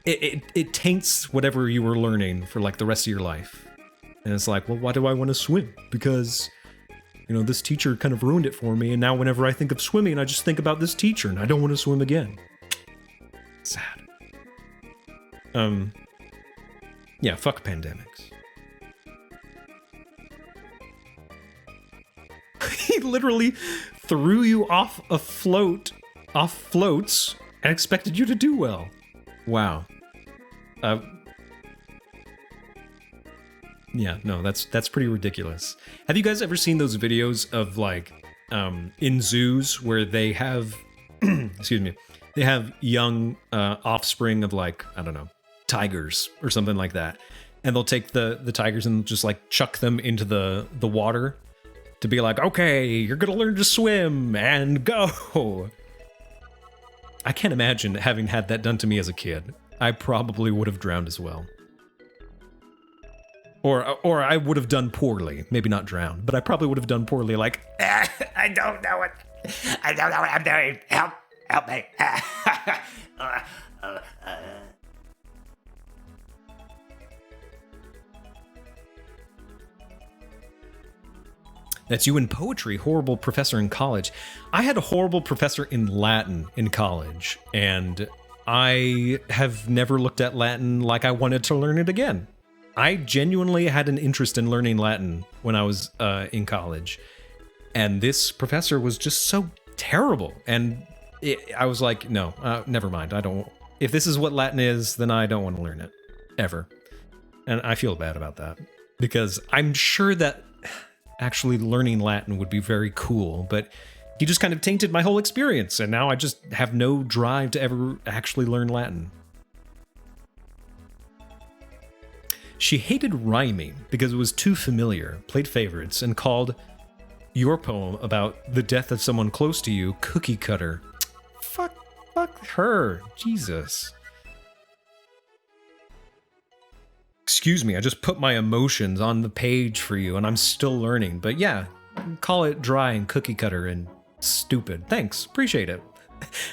it taints whatever you were learning for like the rest of your life. And it's like, well, why do I want to swim? Because, this teacher kind of ruined it for me, and now whenever I think of swimming, I just think about this teacher, and I don't want to swim again. Sad. Yeah, fuck pandemics. He literally threw you off floats, and expected you to do well. Wow. Yeah, no, that's pretty ridiculous. Have you guys ever seen those videos of like in zoos where they have excuse me, they have young offspring of like, I don't know, tigers or something like that. And they'll take the tigers and just like chuck them into the water to be like, okay, you're gonna learn to swim and go. I can't imagine having had that done to me as a kid. I probably would have drowned as well. Or I would have done poorly. Maybe not drowned, but I probably would have done poorly, like, I don't know what I'm doing. Help me. That's you in poetry, horrible professor in college. I had a horrible professor in Latin in college, and I have never looked at Latin like I wanted to learn it again. I genuinely had an interest in learning Latin when I was in college, and this professor was just so terrible. And I was like, no, never mind. I don't. If this is what Latin is, then I don't want to learn it ever. And I feel bad about that because I'm sure that actually learning Latin would be very cool, but he just kind of tainted my whole experience, and now I just have no drive to ever actually learn Latin. She hated rhyming because it was too familiar, played favorites, and called your poem about the death of someone close to you cookie cutter. Fuck her. Jesus. Excuse me, I just put my emotions on the page for you and I'm still learning. But yeah, call it dry and cookie cutter and stupid. Thanks, appreciate it.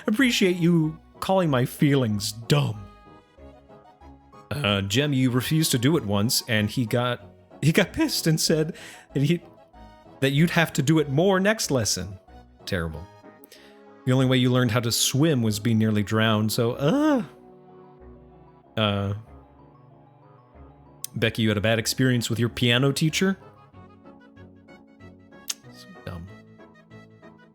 Appreciate you calling my feelings dumb. Jem, you refused to do it once and he got pissed and said that you'd have to do it more next lesson. Terrible. The only way you learned how to swim was being nearly drowned, so, Becky, you had a bad experience with your piano teacher? So dumb.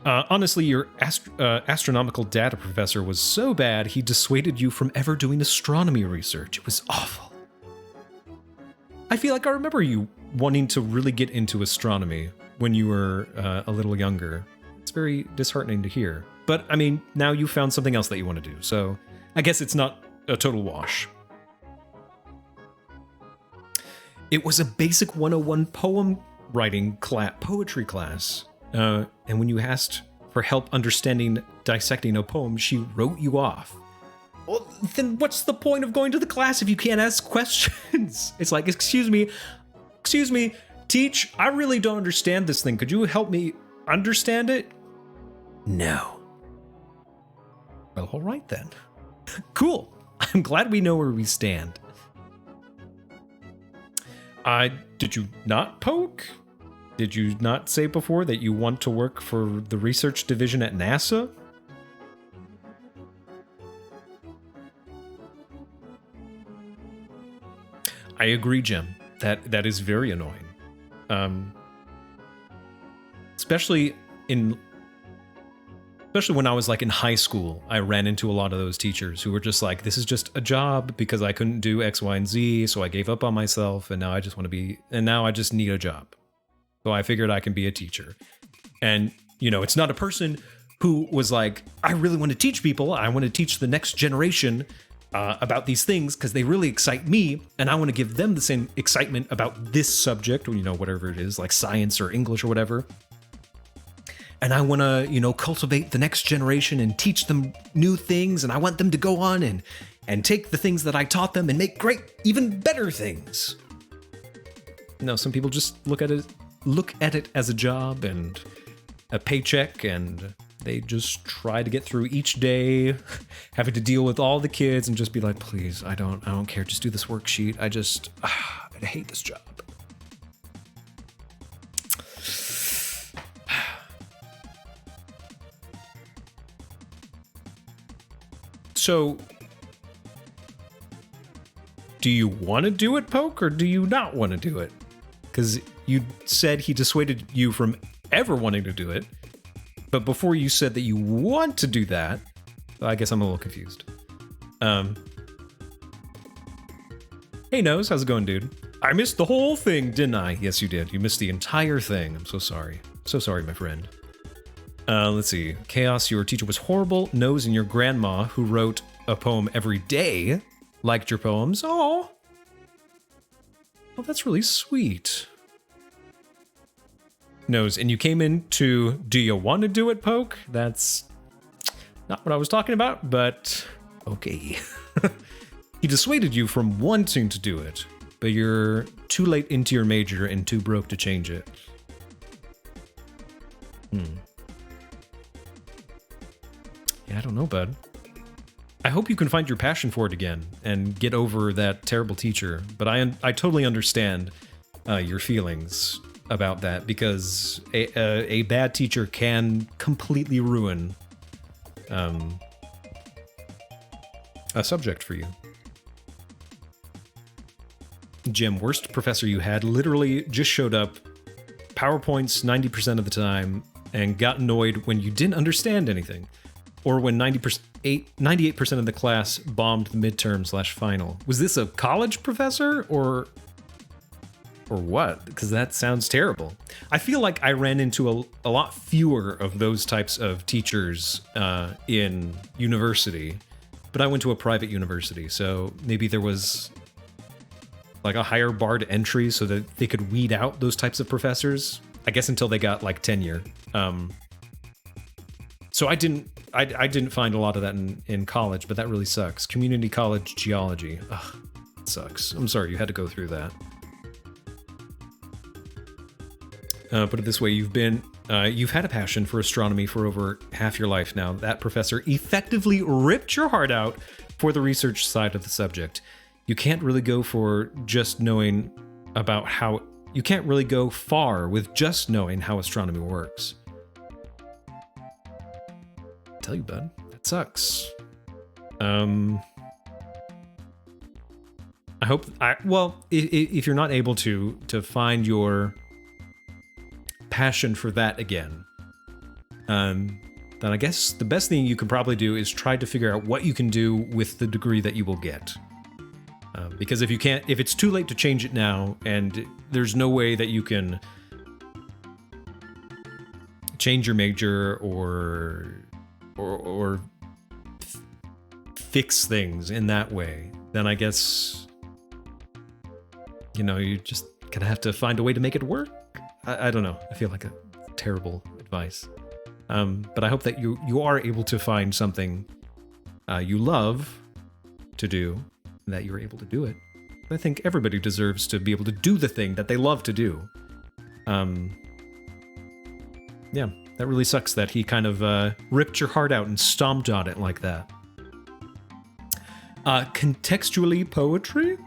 Honestly, your astronomical data professor was so bad, he dissuaded you from ever doing astronomy research. It was awful. I feel like I remember you wanting to really get into astronomy when you were a little younger. It's very disheartening to hear. But, I mean, now you found something else that you want to do, so I guess it's not a total wash. It was a basic 101 poem writing poetry class. And when you asked for help dissecting a poem, she wrote you off. Well, then what's the point of going to the class if you can't ask questions? It's like, excuse me, teach, I really don't understand this thing. Could you help me understand it? No. Well, all right then. Cool. I'm glad we know where we stand. Did you not poke? Did you not say before that you want to work for the research division at NASA? I agree, Jim. That is very annoying. Especially when I was like in high school, I ran into a lot of those teachers who were just like, this is just a job because I couldn't do X, Y, and Z, so I gave up on myself, and now I just need a job. So I figured I can be a teacher. And, it's not a person who was like, I really want to teach people, I want to teach the next generation about these things because they really excite me, and I want to give them the same excitement about this subject, or, whatever it is, like science or English or whatever. And I want to, cultivate the next generation and teach them new things. And I want them to go on and take the things that I taught them and make great, even better things. No, some people just look at it as a job and a paycheck, and they just try to get through each day, having to deal with all the kids and just be like, please, I don't care. Just do this worksheet. I hate this job. So, do you want to do it, Poke, or do you not want to do it? Because you said he dissuaded you from ever wanting to do it, but before you said that you want to do that, I guess I'm a little confused. Hey, Nose, how's it going, dude? I missed the whole thing, didn't I? Yes, you did. You missed the entire thing. I'm so sorry. So sorry, my friend. Let's see. Chaos, your teacher was horrible. Nose and your grandma, who wrote a poem every day, liked your poems. Oh, well, that's really sweet. Nose, and you came in to, do you want to do it, Poke? That's not what I was talking about, but okay. He dissuaded you from wanting to do it, but you're too late into your major and too broke to change it. Yeah, I don't know, bud. I hope you can find your passion for it again and get over that terrible teacher. But I totally understand your feelings about that, because a bad teacher can completely ruin a subject for you. Jim, worst professor you had, literally just showed up, PowerPoints 90% of the time, and got annoyed when you didn't understand anything. Or when 98% of the class bombed the midterm/final. Was this a college professor or what? Because that sounds terrible. I feel like I ran into a lot fewer of those types of teachers in university, but I went to a private university, so maybe there was like a higher bar to entry so that they could weed out those types of professors, I guess, until they got like tenure. So I didn't find a lot of that in college, but that really sucks. Community college geology. Ugh. Sucks. I'm sorry you had to go through that. Put it this way, you've had a passion for astronomy for over half your life now. That professor effectively ripped your heart out for the research side of the subject. You can't really go for just knowing about how... You can't really go far with just knowing how astronomy works. I tell you, bud, that sucks. I hope... if you're not able to find your passion for that again, then I guess the best thing you can probably do is try to figure out what you can do with the degree that you will get. Because if it's too late to change it now, and there's no way that you can change your major or fix things in that way, then I guess, you just gonna have to find a way to make it work. I don't know. I feel like a terrible advice. But I hope that you are able to find something you love to do, and that you're able to do it. I think everybody deserves to be able to do the thing that they love to do. Yeah, that really sucks that he kind of ripped your heart out and stomped on it like that. Contextually poetry?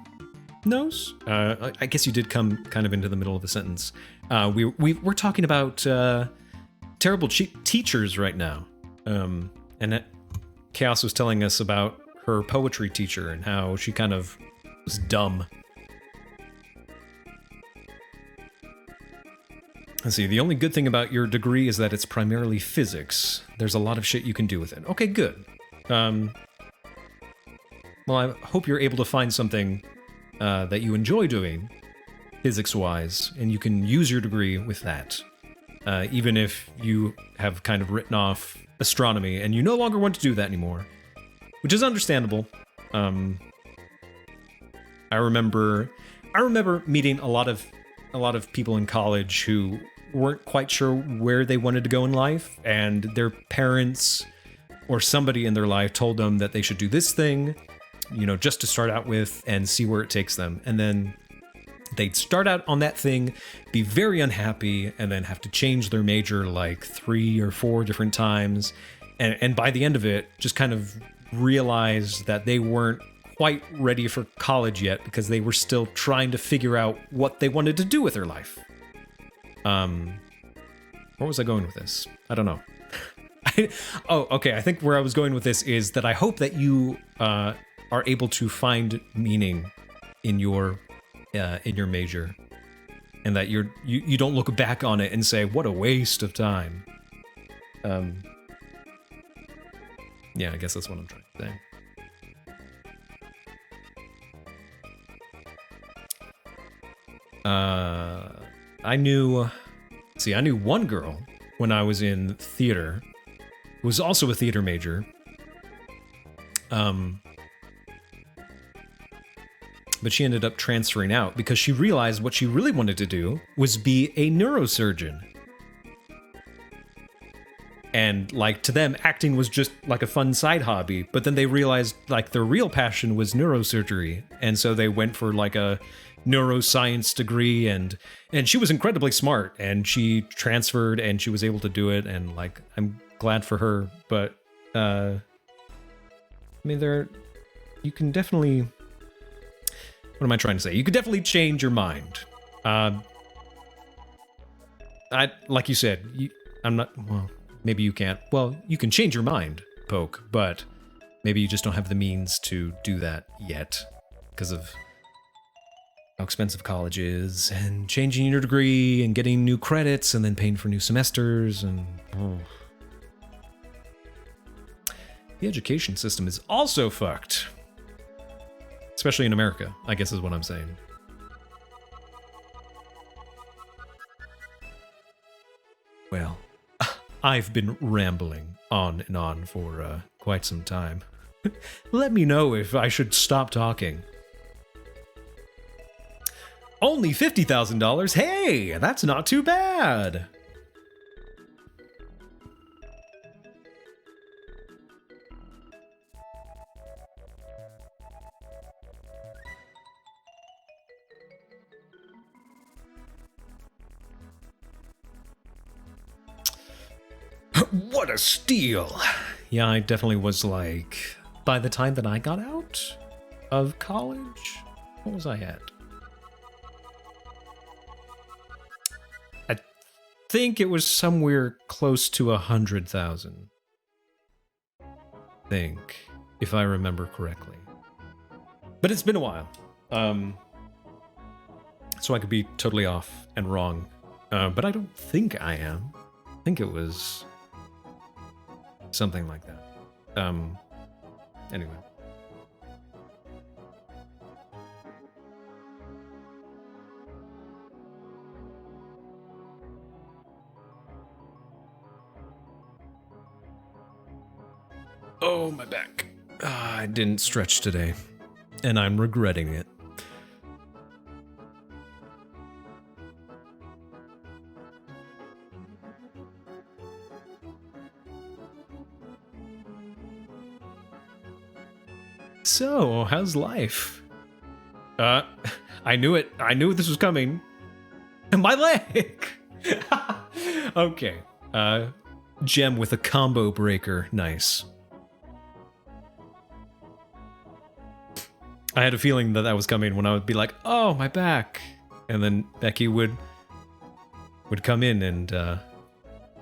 Nose? I guess you did come kind of into the middle of the sentence. We're talking about terrible teachers right now. And Chaos was telling us about her poetry teacher and how she kind of was dumb. Let's see, the only good thing about your degree is that it's primarily physics. There's a lot of shit you can do with it. Okay, good. Well, I hope you're able to find something that you enjoy doing, physics-wise, and you can use your degree with that. Even if you have kind of written off astronomy and you no longer want to do that anymore, which is understandable. I remember meeting a lot of people in college who weren't quite sure where they wanted to go in life, and their parents or somebody in their life told them that they should do this thing, just to start out with and see where it takes them. And then they'd start out on that thing, be very unhappy, and then have to change their major like 3 or 4 different times. And by the end of it, just kind of realize that they weren't quite ready for college yet because they were still trying to figure out what they wanted to do with their life. Where was I going with this? I don't know. Okay. I think where I was going with this is that I hope that you are able to find meaning in your major, and that you don't look back on it and say, what a waste of time. Yeah, I guess that's what I'm trying to say. I knew one girl when I was in theater who was also a theater major. But she ended up transferring out because she realized what she really wanted to do was be a neurosurgeon. And to them, acting was just like a fun side hobby. But then they realized their real passion was neurosurgery. And so they went for a neuroscience degree, and she was incredibly smart, and she transferred and she was able to do it. And I'm glad for her. But you can definitely... What am I trying to say? You could definitely change your mind. Like you said, I'm not... Well, maybe you can't. Well, you can change your mind, Poke, but maybe you just don't have the means to do that yet because of how expensive college is, and changing your degree, and getting new credits, and then paying for new semesters, and... The education system is also fucked. Especially in America, I guess is what I'm saying. Well, I've been rambling on and on for quite some time. Let me know if I should stop talking. Only $50,000? Hey, that's not too bad! What a steal! Yeah, I definitely was like, by the time that I got out of college, what was I at? I think it was somewhere close to 100,000. Think, if I remember correctly. But it's been a while. So I could be totally off and wrong. But I don't think I am. I think it was something like that. Anyway. Oh, my back. I didn't stretch today, and I'm regretting it. So, how's life? I knew it. I knew this was coming. My leg! Okay. Gem with a combo breaker. Nice. I had a feeling that was coming when I would be like, oh, my back. And then Becky would come in and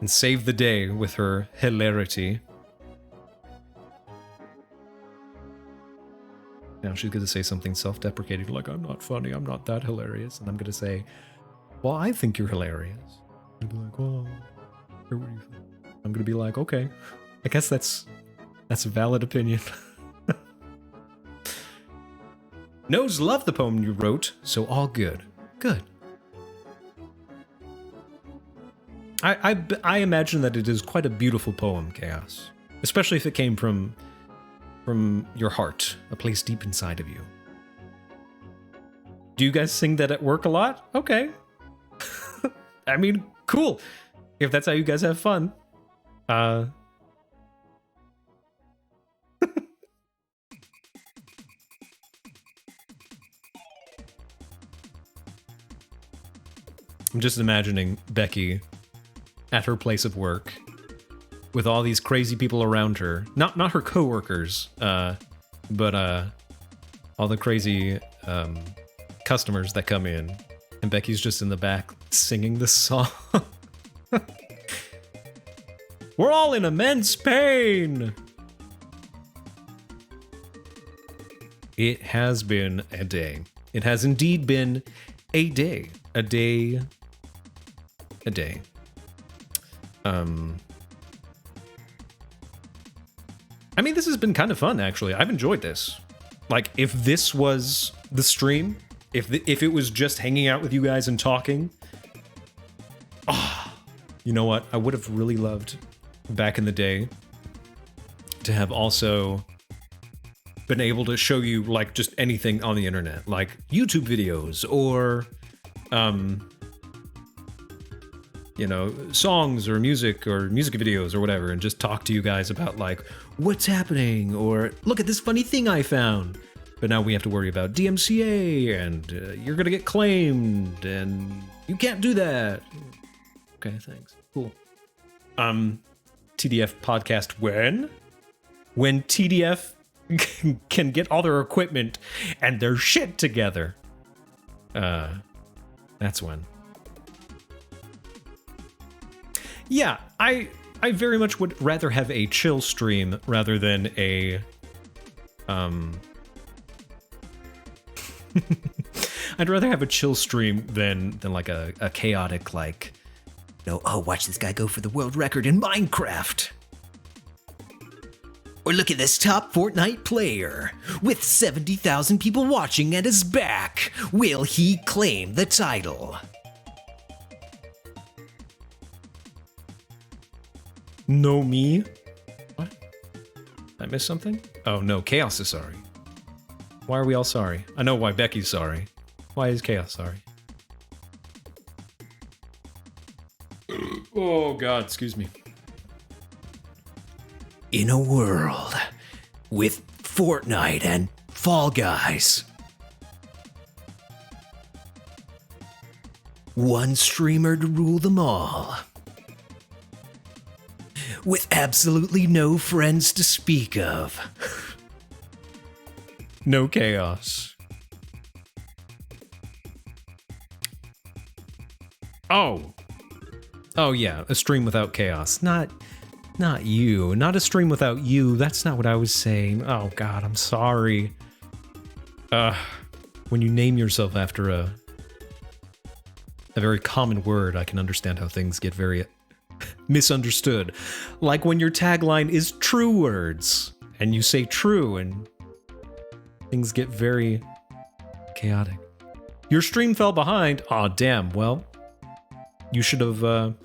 save the day with her hilarity. Now she's going to say something self-deprecating like, I'm not funny, I'm not that hilarious. And I'm going to say, well, I think you're hilarious. She'll be like, well, what do you think? I'm going to be like, okay, I guess that's a valid opinion. Nose loved the poem you wrote, so all good. Good. I imagine that it is quite a beautiful poem, Chaos. Especially if it came from your heart, a place deep inside of you. Do you guys sing that at work a lot? Okay. I mean, cool. If that's how you guys have fun. I'm just imagining Becky at her place of work with all these crazy people around her. Not her coworkers, but all the crazy customers that come in. And Becky's just in the back singing this song. We're all in immense pain! It has been a day. It has indeed been a day. A day. A day. I mean, this has been kind of fun, actually. I've enjoyed this. Like, if this was the stream, if it was just hanging out with you guys and talking, you know what? I would have really loved, back in the day, to have also been able to show you, like, just anything on the internet. Like, YouTube videos, or, you know, songs or music videos or whatever, and just talk to you guys about, like, what's happening, or look at this funny thing I found. But now we have to worry about DMCA, and you're gonna get claimed, and you can't do that. Okay, thanks. Cool. TDF podcast when? When TDF can get all their equipment and their shit together. That's when. Yeah, I very much would rather have a chill stream rather than a I'd rather have a chill stream than like a chaotic, like, you know, oh, watch this guy go for the world record in Minecraft. Or look at this top Fortnite player. With 70,000 people watching at his back, will he claim the title? No me? What? Did I miss something? Oh no, Chaos is sorry. Why are we all sorry? I know why Becky's sorry. Why is Chaos sorry? Oh god, excuse me. In a world with Fortnite and Fall Guys, one streamer to rule them all. with absolutely no friends to speak of. No chaos. Oh yeah, a stream without chaos. Not you. Not a stream without you. That's not what I was saying. Oh god, I'm sorry. When you name yourself after a very common word, I can understand how things get very misunderstood. Like when your tagline is true words, and you say true, and things get very chaotic. Your stream fell behind. Aw, damn. Well, you should have,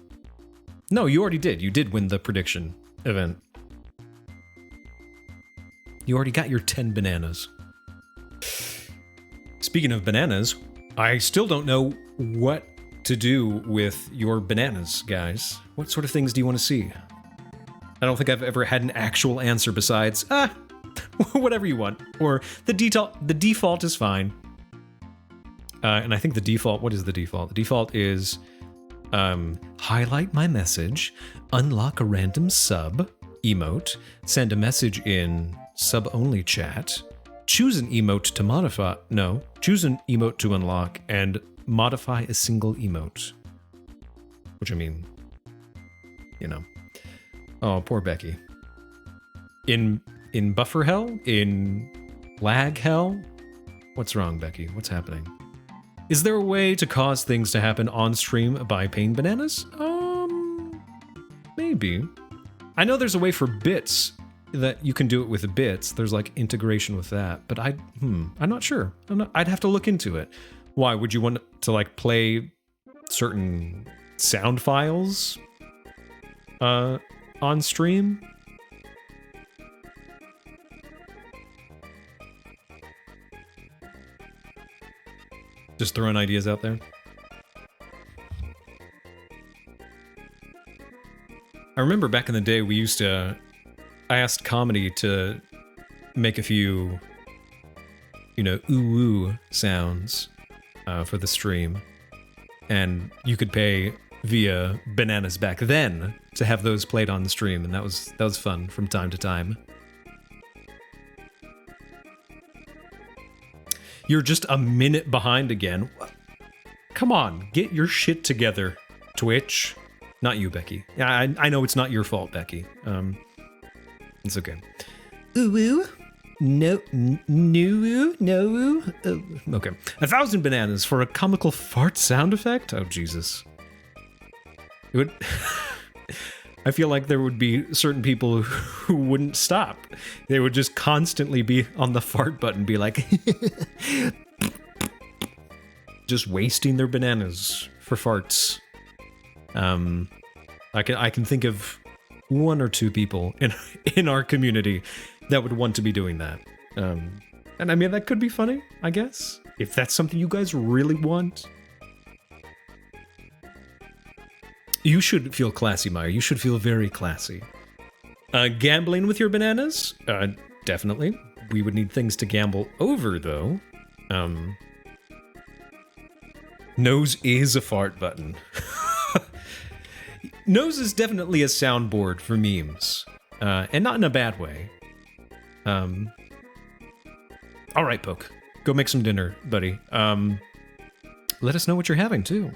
No, you already did. You did win the prediction event. You already got your 10 bananas. Speaking of bananas, I still don't know what to do with your bananas, guys. What sort of things do you want to see? I don't think I've ever had an actual answer besides, whatever you want. Or the default is fine. And I think the default, what is the default? The default is highlight my message, unlock a random sub emote, send a message in sub-only chat, choose an emote to modify, no, choose an emote to unlock, and modify a single emote. Which I mean, you know. Oh, poor Becky. In buffer hell? In lag hell? What's wrong, Becky? What's happening? Is there a way to cause things to happen on stream by paying bananas? Maybe. I know there's a way for bits that you can do it with bits. There's like integration with that, but I'm not sure. I'd have to look into it. Why would you want to like play certain sound files on stream? Just throwing ideas out there. I remember back in the day I asked Comedy to make a few, ooh sounds for the stream. And you could pay via bananas back then to have those played on the stream, and that was fun from time to time. You're just a minute behind again. Come on, get your shit together, Twitch. Not you, Becky. I know it's not your fault, Becky. It's okay. Ooh, no, okay. 1,000 bananas for a comical fart sound effect? Oh, Jesus. It would... I feel like there would be certain people who wouldn't stop. They would just constantly be on the fart button, be like... just wasting their bananas for farts. I can think of one or two people in our community that would want to be doing that. And I mean, that could be funny, I guess. If that's something you guys really want. You should feel classy, Maya. You should feel very classy. Gambling with your bananas? Definitely. We would need things to gamble over, though. Nose is a fart button. Nose is definitely a soundboard for memes. And not in a bad way. Alright, Poke. Go make some dinner, buddy. Let us know what you're having, too.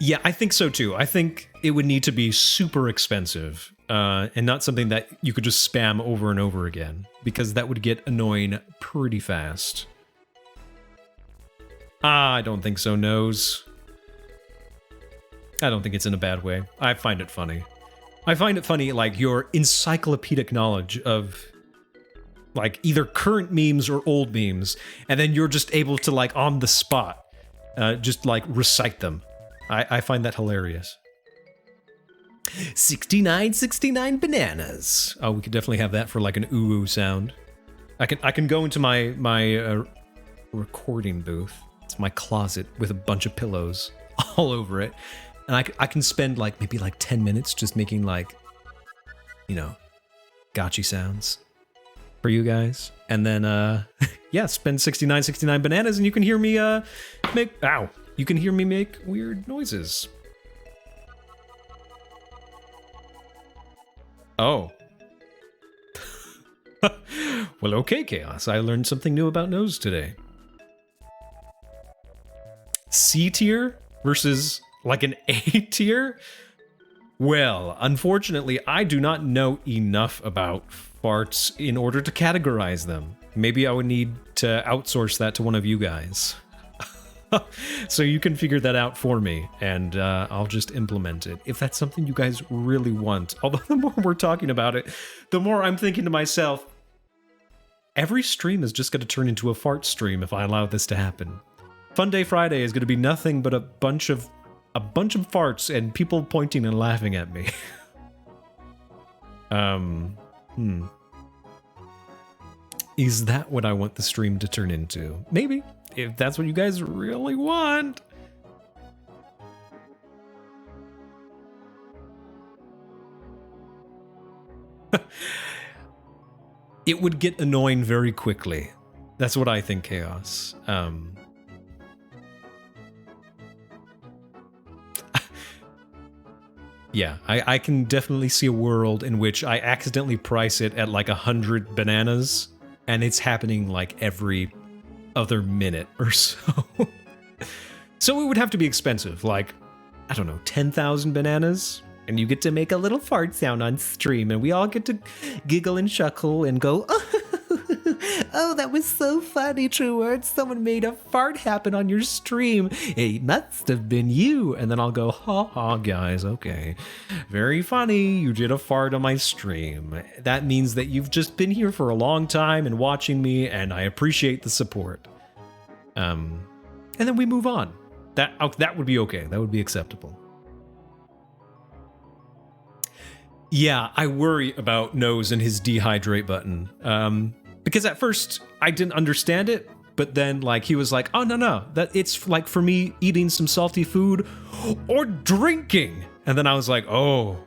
Yeah, I think so too. I think it would need to be super expensive, and not something that you could just spam over and over again, because that would get annoying pretty fast. I don't think so, Nose. I don't think it's in a bad way. I find it funny. I find it funny, like, your encyclopedic knowledge of, like, either current memes or old memes, and then you're just able to, like, on the spot, just, like, recite them. I find that hilarious. 69 bananas. Oh, we could definitely have that for like an ooh sound. I can go into my recording booth. It's my closet with a bunch of pillows all over it, and I can spend like maybe like 10 minutes just making like, gotcha sounds for you guys, and then yeah, spend 69 bananas, and you can hear me make. Ow. You can hear me make weird noises. Oh. Well, okay, Chaos. I learned something new about Nose today. C tier versus like an A tier? Well, unfortunately, I do not know enough about farts in order to categorize them. Maybe I would need to outsource that to one of you guys. So you can figure that out for me, and I'll just implement it, if that's something you guys really want. Although the more we're talking about it, the more I'm thinking to myself, every stream is just going to turn into a fart stream if I allow this to happen. Fun Day Friday is going to be nothing but a bunch of farts and people pointing and laughing at me. Is that what I want the stream to turn into? Maybe, if that's what you guys really want. It would get annoying very quickly. That's what I think, Chaos. Yeah, I can definitely see a world in which I accidentally price it at like 100 bananas, and it's happening like every other minute or so. So it would have to be expensive, like, I don't know, 10,000 bananas? And you get to make a little fart sound on stream, and we all get to giggle and chuckle and go, oh, that was so funny, True Words. Someone made a fart happen on your stream. It must have been you. And then I'll go, ha ha, guys, okay. Very funny. You did a fart on my stream. That means that you've just been here for a long time and watching me, and I appreciate the support. And then we move on. That would be okay. That would be acceptable. Yeah, I worry about Nose and his dehydrate button. Because at first I didn't understand it, but then like he was like, oh no, that it's like for me eating some salty food or drinking. And then I was like, oh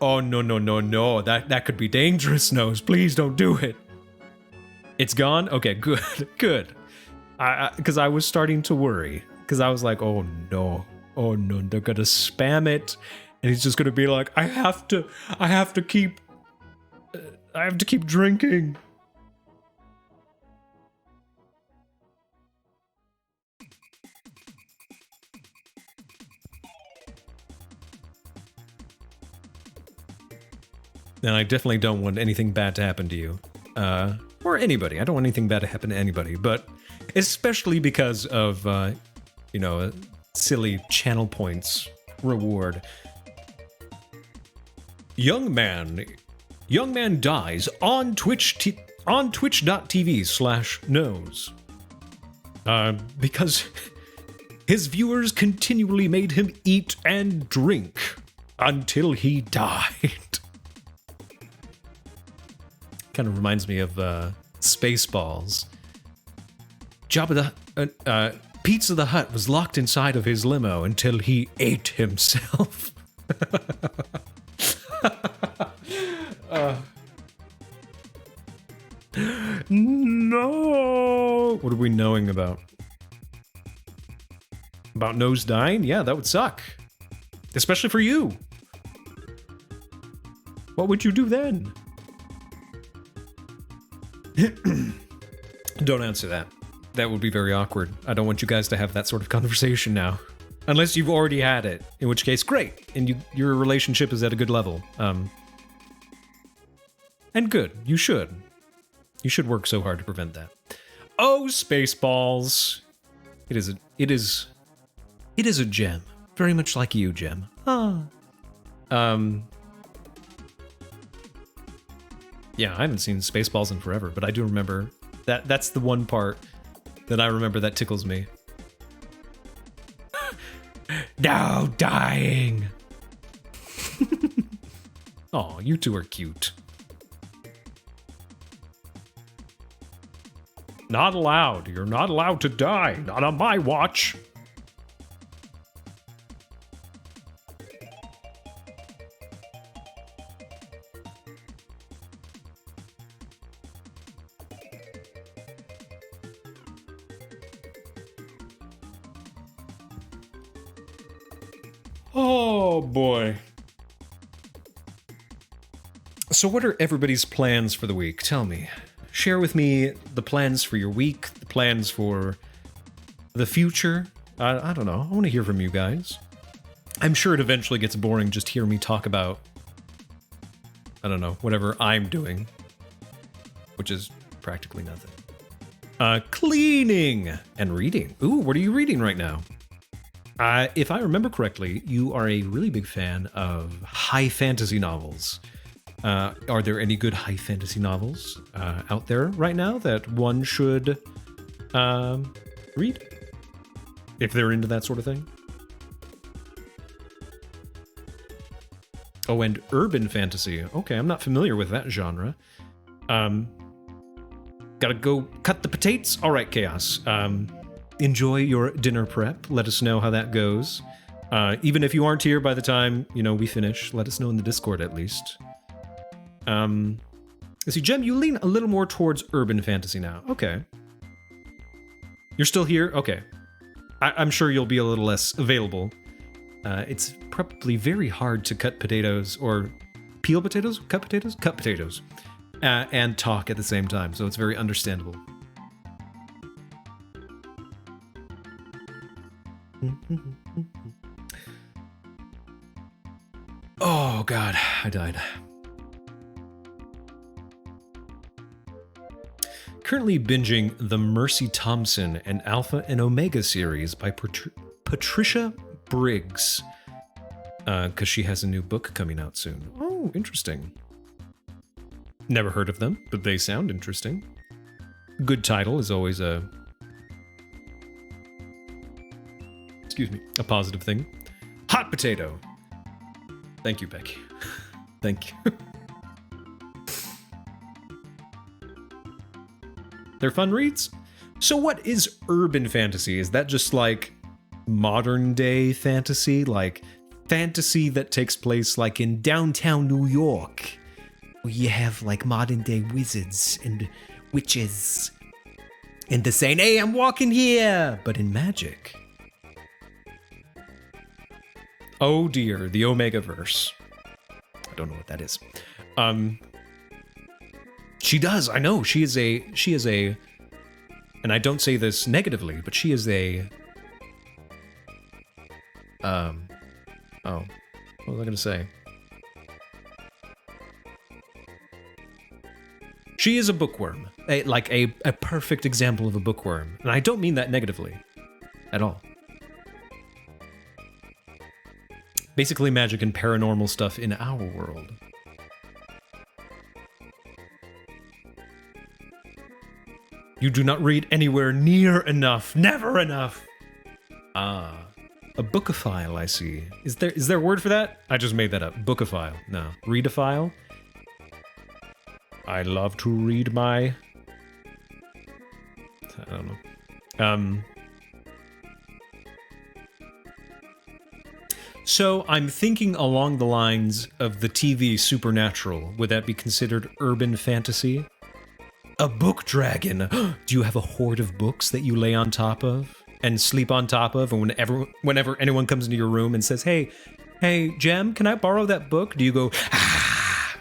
no, that could be dangerous, Nose. Please don't do it. It's gone? Okay, good. Because I was starting to worry. Because I was like, oh no, they're gonna spam it. And he's just gonna be like, I have to keep drinking. And I definitely don't want anything bad to happen to you. Or anybody. I don't want anything bad to happen to anybody. But especially because of, a silly channel points reward. Young man dies on twitch.tv/nose. Because his viewers continually made him eat and drink until he died. Kind of reminds me of Spaceballs. Pizza the Hutt was locked inside of his limo until he ate himself. No! What are we knowing about? About Nose dying? Yeah, that would suck. Especially for you. What would you do then? Don't answer that. That would be very awkward. I don't want you guys to have that sort of conversation now. Unless you've already had it, in which case, great. And your relationship is at a good level. And good. You should. You should work so hard to prevent that. Oh, Spaceballs. It is a gem. Very much like you, Gem. Ah. Yeah, I haven't seen Spaceballs in forever, but I do remember that's the one part that I remember that tickles me. Now dying. Aw, you two are cute. Not allowed. You're not allowed to die. Not on my watch. Oh boy. So what are everybody's plans for the week? Tell me. Share with me the plans for your week, the plans for the future. I don't know. I want to hear from you guys. I'm sure it eventually gets boring just hearing me talk about, I don't know, whatever I'm doing, which is practically nothing. Cleaning and reading. Ooh, what are you reading right now? If I remember correctly, you are a really big fan of high fantasy novels. Are there any good high fantasy novels out there right now that one should read? If they're into that sort of thing? Oh, and urban fantasy. Okay, I'm not familiar with that genre. Gotta go cut the potatoes? All right, Chaos. Enjoy your dinner prep. Let us know how that goes. Even if you aren't here by the time, we finish, let us know in the Discord at least. Let's see, Jem, you lean a little more towards urban fantasy now. Okay. You're still here? Okay. I'm sure you'll be a little less available. It's probably very hard to cut potatoes or peel potatoes, cut potatoes, and talk at the same time. So it's very understandable. Oh God, I died. Currently binging the Mercy Thompson and Alpha and Omega series by Patricia Briggs, because she has a new book coming out soon. Oh, interesting. Never heard of them, but they sound interesting. Good title is always a positive thing. Hot potato. Thank you, Becky. Thank you. They're fun reads. So what is urban fantasy? Is that just like modern day fantasy? Like fantasy that takes place like in downtown New York, where you have like modern day wizards and witches. And they're saying, hey, I'm walking here, but in magic. Oh dear, the Omega-verse. I don't know what that is. She does, I know. She is a, and I don't say this negatively, but she is a, oh, what was I gonna say? She is a bookworm, like a perfect example of a bookworm. And I don't mean that negatively at all. Basically magic and paranormal stuff in our world. You do not read anywhere near enough. Never enough. Ah. A bookophile, I see. Is there a word for that? I just made that up. Bookophile. No. Readophile? I love to read my... I don't know. So I'm thinking along the lines of the TV Supernatural. Would that be considered urban fantasy? A book dragon. Do you have a hoard of books that you lay on top of and sleep on top of? And whenever anyone comes into your room and says, hey, Jem, can I borrow that book? Do you go, ah?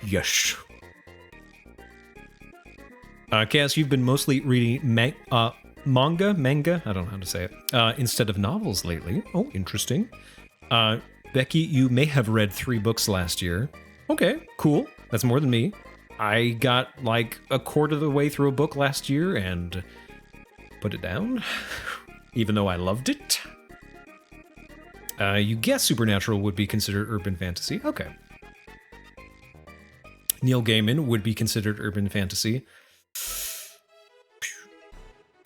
Yes. Cass, you've been mostly reading manga? I don't know how to say it. Instead of novels lately. Oh, interesting. Becky, you may have read 3 books last year. Okay, cool. That's more than me. I got like a quarter of the way through a book last year and put it down, even though I loved it. You guess Supernatural would be considered urban fantasy. Okay. Neil Gaiman would be considered urban fantasy.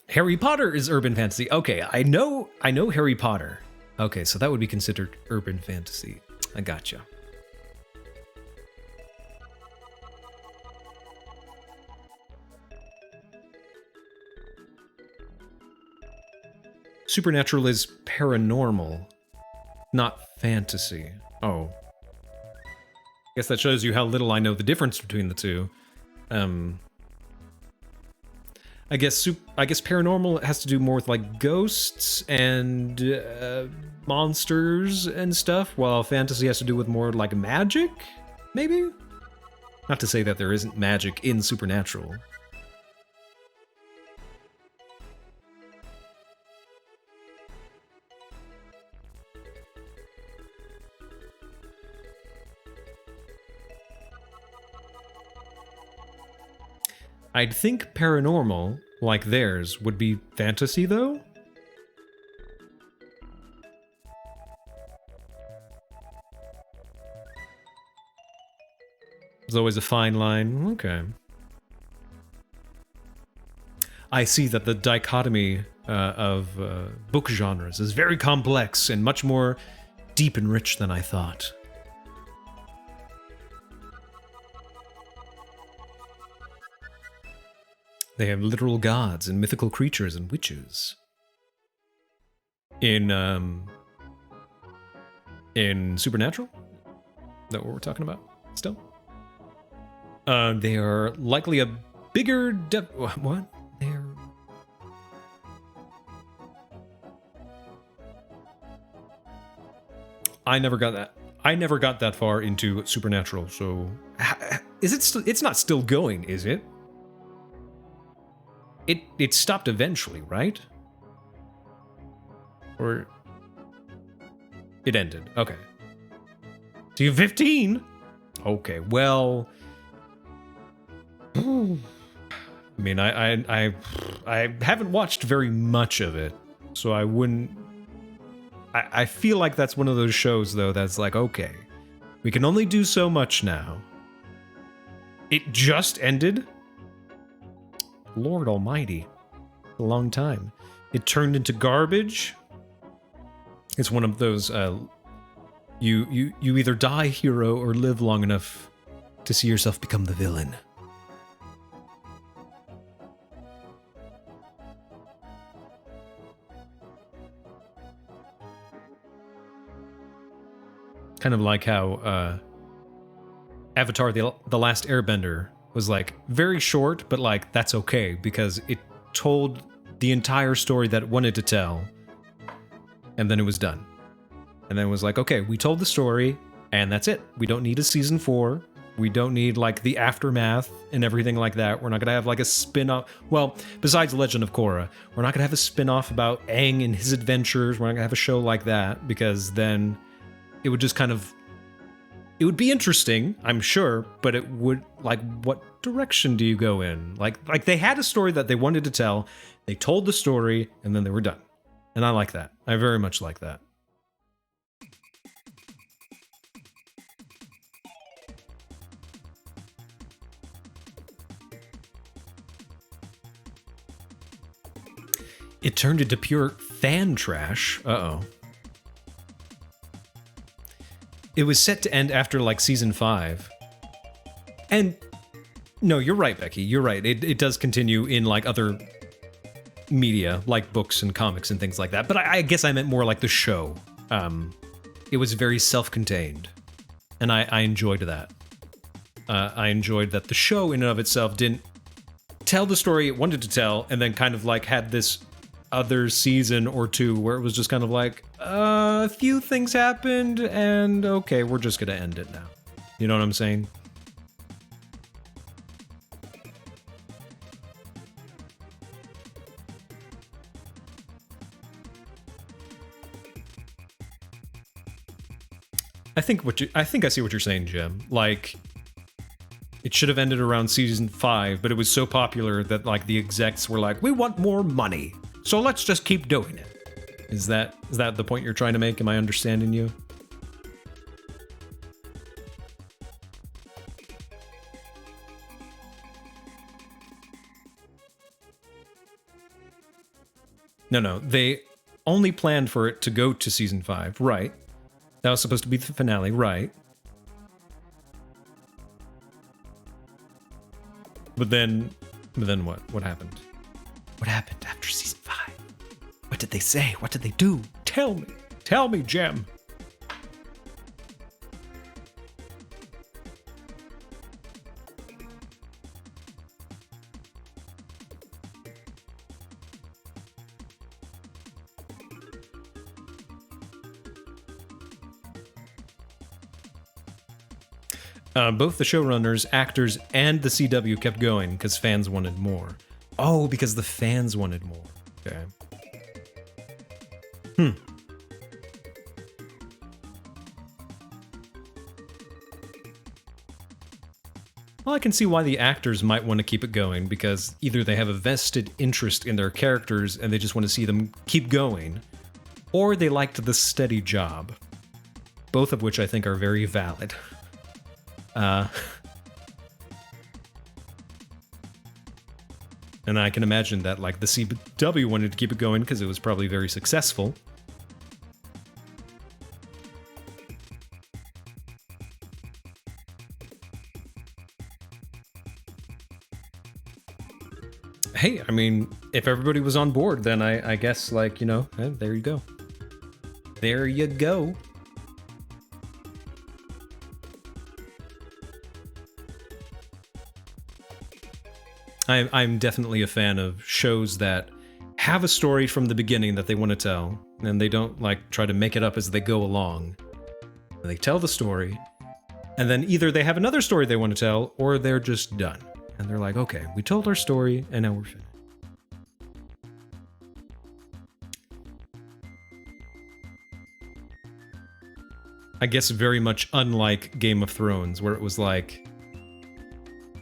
Harry Potter is urban fantasy. Okay, I know Harry Potter. Okay, so that would be considered urban fantasy. I gotcha. Supernatural is paranormal, not fantasy. Oh. Guess that shows you how little I know the difference between the two. I I guess paranormal has to do more with like ghosts and monsters and stuff, while fantasy has to do with more like magic, maybe? Not to say that there isn't magic in Supernatural. I'd think paranormal, like theirs, would be fantasy, though? There's always a fine line. Okay. I see that the dichotomy of book genres is very complex and much more deep and rich than I thought. They have literal gods and mythical creatures and witches. In Supernatural? Is that what we're talking about still? They are likely a bigger what? They're... I never got that. I never got that far into Supernatural, so... Is it it's not still going, is it? It stopped eventually, right? Or... It ended. Okay. So you're 15? Okay, well... I mean, I haven't watched very much of it, so I wouldn't... I feel like that's one of those shows, though, that's like, okay, we can only do so much now. It just ended? Lord almighty. A long time. It turned into garbage. It's one of those, you either die hero or live long enough to see yourself become the villain. Kind of like how Avatar the Last Airbender was like very short, but like that's okay because it told the entire story that it wanted to tell, and then it was done. And then it was like, okay, we told the story, and that's it. We don't need a season 4. We don't need like the aftermath and everything like that. We're not gonna have like a spin-off. Well, besides Legend of Korra, we're not gonna have a spin-off about Aang and his adventures. We're not gonna have a show like that because then it would just kind of... It would be interesting, I'm sure, but it would, like, what direction do you go in? Like they had a story that they wanted to tell, they told the story, and then they were done. And I like that. I very much like that. It turned into pure fan trash. Uh-oh. It was set to end after, like, season 5. And, no, you're right, Becky. You're right. It does continue in, like, other media, like books and comics and things like that. But I guess I meant more like the show. It was very self-contained. And I enjoyed that. I enjoyed that the show in and of itself didn't tell the story it wanted to tell, and then kind of, like, had this other season or two where it was just kind of like, a few things happened, and okay, we're just gonna end it now. You know what I'm saying? I think I see what you're saying, Jim. Like, it should have ended around season 5, but it was so popular that like the execs were like, we want more money, so let's just keep doing it. Is that the point you're trying to make? Am I understanding you? No, they only planned for it to go to season 5, right? That was supposed to be the finale, right? But then what? What happened? What happened after season 5? What did they say? What did they do? Tell me. Tell me, Jem. Both the showrunners, actors, and the CW kept going because fans wanted more. Oh, because the fans wanted more. Okay. Well, I can see why the actors might want to keep it going, because either they have a vested interest in their characters and they just want to see them keep going, or they liked the steady job. Both of which I think are very valid. And I can imagine that, like, the CW wanted to keep it going because it was probably very successful. Hey, I mean, if everybody was on board, then I guess, like, you know, there you go. There you go. I'm definitely a fan of shows that have a story from the beginning that they want to tell, and they don't, like, try to make it up as they go along. They tell the story, and then either they have another story they want to tell, or they're just done. And they're like, okay, we told our story, and now we're finished. I guess very much unlike Game of Thrones, where it was like,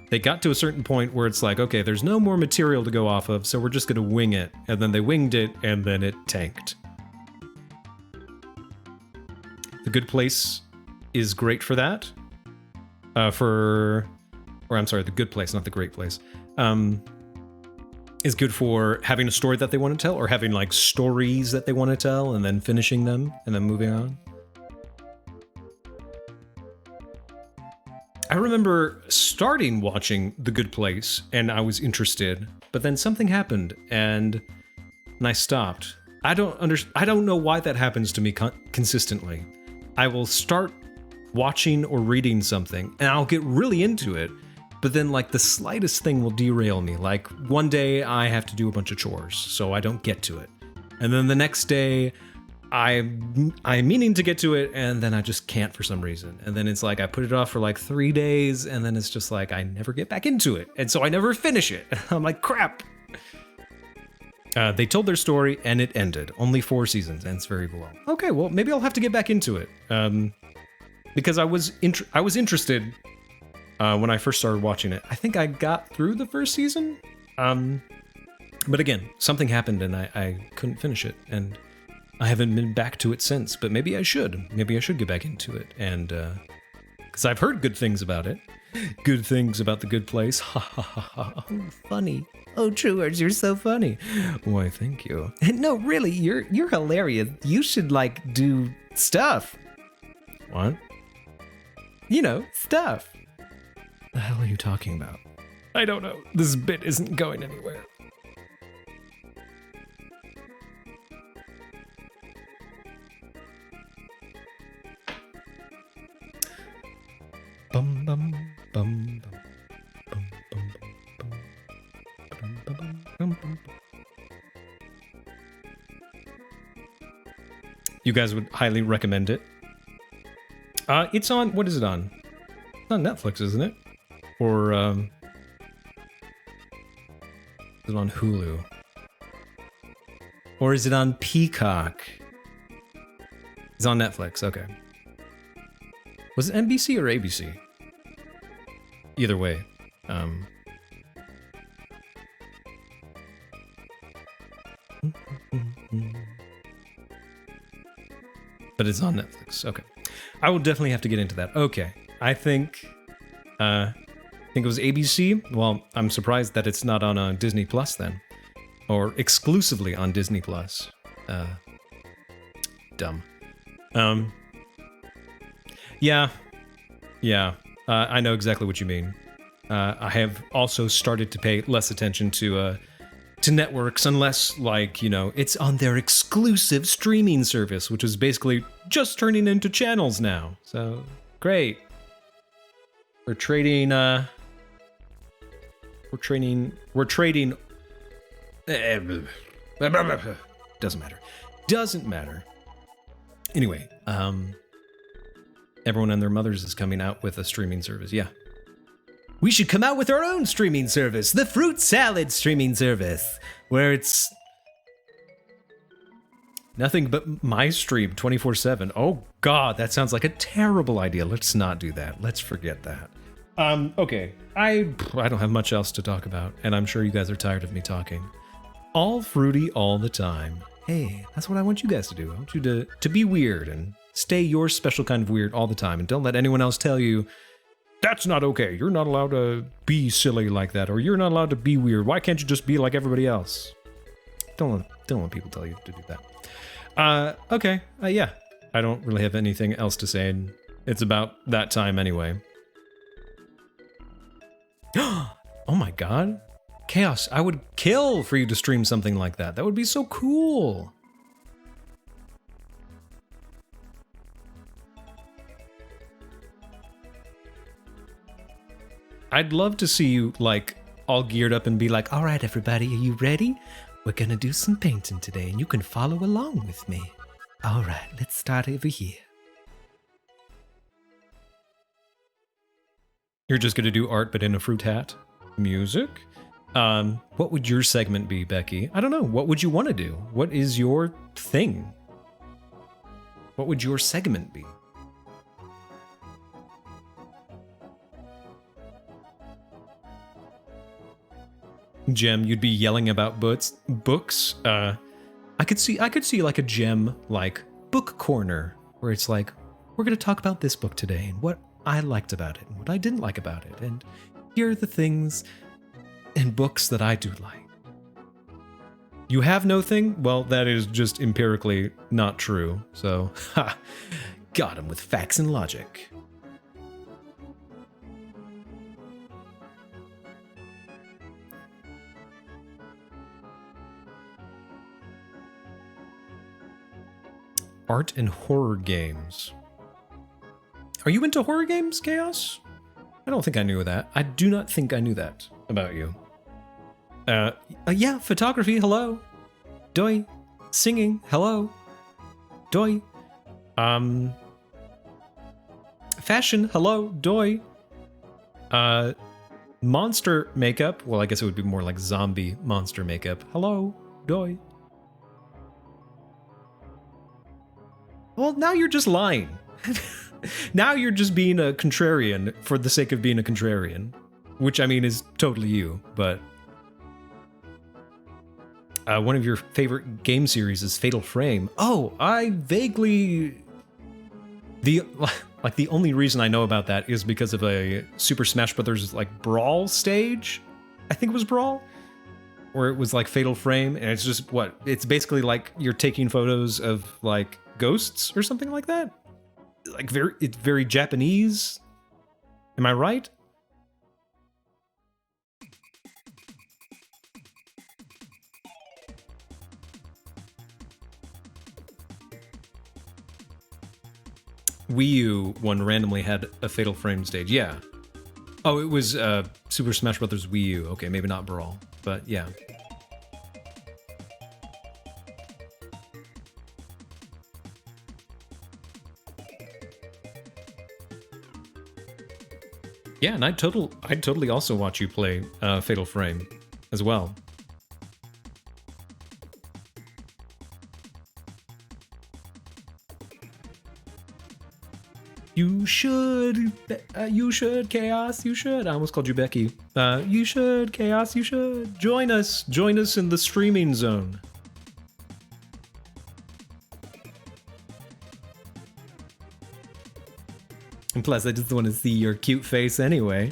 they got to a certain point where it's like, okay, there's no more material to go off of, so we're just gonna wing it. And then they winged it, and then it tanked. The Good Place is great for that. The Good Place, not The Great Place. Is good for having a story that they want to tell, or having, like, stories that they want to tell, and then finishing them, and then moving on. I remember starting watching The Good Place, and I was interested, but then something happened, and I stopped. I don't know why that happens to me consistently. I will start watching or reading something, and I'll get really into it, but then, like, the slightest thing will derail me. Like, one day I have to do a bunch of chores, so I don't get to it. And then the next day, I'm meaning to get to it, and then I just can't for some reason. And then it's like I put it off for like 3 days, and then it's just like I never get back into it. And so I never finish it. I'm like, crap. They told their story, and it ended. Only 4 seasons, ends very below. Okay, well, maybe I'll have to get back into it. Because I was interested when I first started watching it. I think I got through the first season. But again, something happened, and I couldn't finish it. And I haven't been back to it since, but maybe I should. Maybe I should get back into it, and because I've heard good things about it. Good things about The Good Place. Ha ha ha ha. Oh, funny. Oh, Truers, you're so funny. Why, thank you. No, really, you're hilarious. You should, like, do stuff. What? You know, stuff. The hell are you talking about? I don't know. This bit isn't going anywhere. Bum bum bum bum bum bum bum bum bum bum. You guys would highly recommend it. It's on, what is it on? It's on Netflix, isn't it? Or is it on Hulu? Or is it on Peacock? It's on Netflix, okay. Was it NBC or ABC? Either way. But it's on Netflix. Okay. I will definitely have to get into that. Okay. I think it was ABC. Well, I'm surprised that it's not on Disney Plus then. Or exclusively on Disney Plus. Dumb. Yeah. I know exactly what you mean. I have also started to pay less attention to networks unless, like, you know, it's on their exclusive streaming service, which is basically just turning into channels now. So, great. We're trading, Doesn't matter. Anyway, Everyone and their mothers is coming out with a streaming service. Yeah. We should come out with our own streaming service, the Fruit Salad streaming service, where it's nothing but my stream 24/7. Oh God, that sounds like a terrible idea. Let's not do that. Let's forget that. Okay. I don't have much else to talk about, and I'm sure you guys are tired of me talking. All fruity all the time. Hey, that's what I want you guys to do. I want you to be weird and stay your special kind of weird all the time, and don't let anyone else tell you that's not okay. You're not allowed to be silly like that, or you're not allowed to be weird. Why can't you just be like everybody else? Don't let people tell you to do that. Okay. Yeah. I don't really have anything else to say, and it's about that time anyway. Oh my God. Chaos, I would kill for you to stream something like that. That would be so cool. I'd love to see you, like, all geared up and be like, all right, everybody, are you ready? We're gonna do some painting today, and you can follow along with me. All right, let's start over here. You're just gonna do art, but in a fruit hat? Music? What would your segment be, Becky? I don't know. What would you want to do? What is your thing? What would your segment be? Gem, you'd be yelling about books. I could see like a Gem like book corner where it's like, we're gonna talk about this book today and what I liked about it and what I didn't like about it, and here are the things in books that I do like. You have no thing? Well, that is just empirically not true. So, ha, got him with facts and logic. Art and horror games. Are you into horror games, Chaos? I don't think I knew that. I do not think I knew that about you. Yeah, photography, hello. Doi. Singing, hello. Doi. Fashion, hello. Doi. Monster makeup. Well, I guess it would be more like zombie monster makeup. Hello. Doi. Well, now you're just lying. Now you're just being a contrarian for the sake of being a contrarian. Which, I mean, is totally you, but... one of your favorite game series is Fatal Frame. Oh, I vaguely... The only reason I know about that is because of a Super Smash Bros. Like, Brawl stage? I think it was Brawl? Where it was like Fatal Frame, and it's just, what? It's basically like you're taking photos of, like, ghosts or something like that? Like, it's very Japanese? Am I right? Wii U one randomly had a Fatal Frame stage, yeah. Oh, it was Super Smash Bros. Wii U. Okay, maybe not Brawl, but yeah. Yeah, and I'd totally also watch you play Fatal Frame as well. You should, Chaos, you should. I almost called you Becky. You should, Chaos, you should. Join us in the streaming zone. And plus, I just want to see your cute face anyway.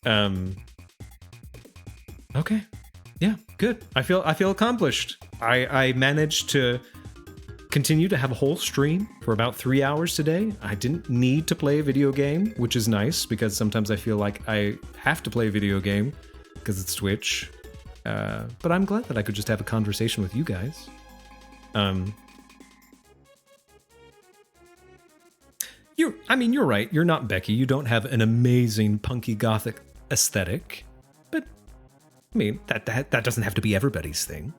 Okay. Yeah, good. I feel accomplished. I managed to continue to have a whole stream for about 3 hours today. I didn't need to play a video game, which is nice because sometimes I feel like I have to play a video game because it's Twitch. But I'm glad that I could just have a conversation with you guys. You're right. You're not Becky. You don't have an amazing punky gothic aesthetic. But I mean, that doesn't have to be everybody's thing.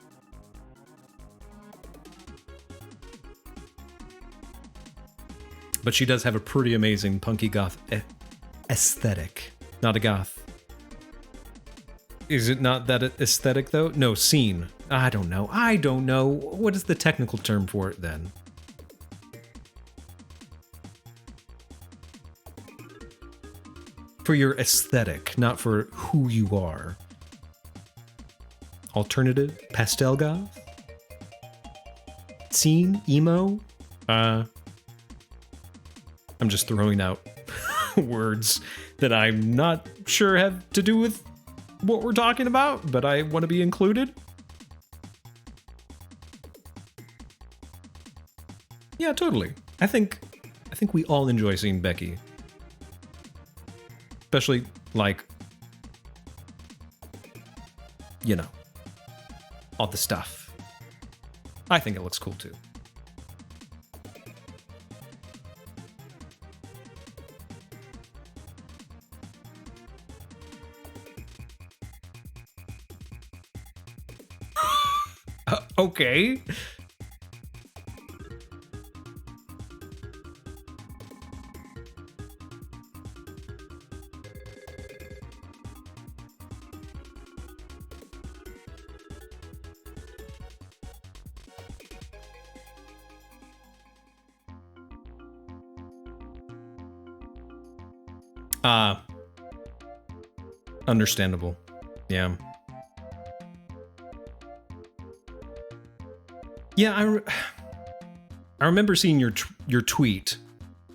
but she does have a pretty amazing punky goth aesthetic. Not a goth. Is it not that aesthetic, though? No, scene. I don't know. What is the technical term for it, then? For your aesthetic, not for who you are. Alternative? Pastel goth? Scene? Emo? I'm just throwing out words that I'm not sure have to do with what we're talking about, but I want to be included. Yeah, totally. I think we all enjoy seeing Becky. Especially, like, you know, all the stuff. I think it looks cool, too. Okay. Understandable. Yeah. Yeah, I remember seeing your tweet,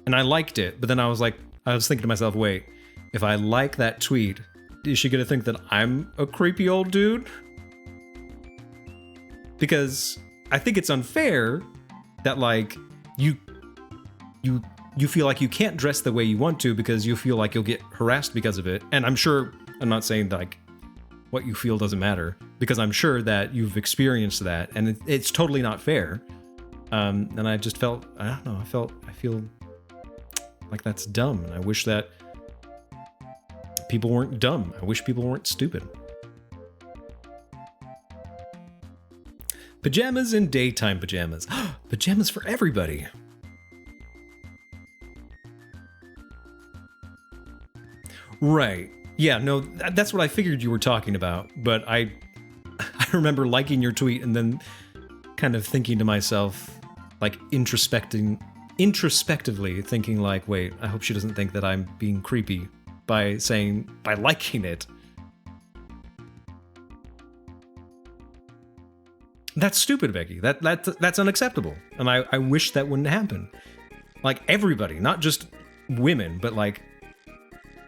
and I liked it, but then I was thinking to myself, wait, if I like that tweet, is she gonna think that I'm a creepy old dude? Because I think it's unfair that, like, you feel like you can't dress the way you want to because you feel like you'll get harassed because of it. And I'm not saying that, like, what you feel doesn't matter, because I'm sure that you've experienced that, and it's totally not fair. And I just felt, I don't know, I feel like that's dumb, and I wish that people weren't dumb. I wish people weren't stupid. Pajamas and daytime pajamas. Pajamas for everybody. Right. Yeah, no, that's what I figured you were talking about, but I remember liking your tweet and then kind of thinking to myself, like, introspectively thinking, like, wait, I hope she doesn't think that I'm being creepy by liking it. That's stupid, Becky. That's unacceptable, and I wish that wouldn't happen. Like, everybody, not just women, but, like,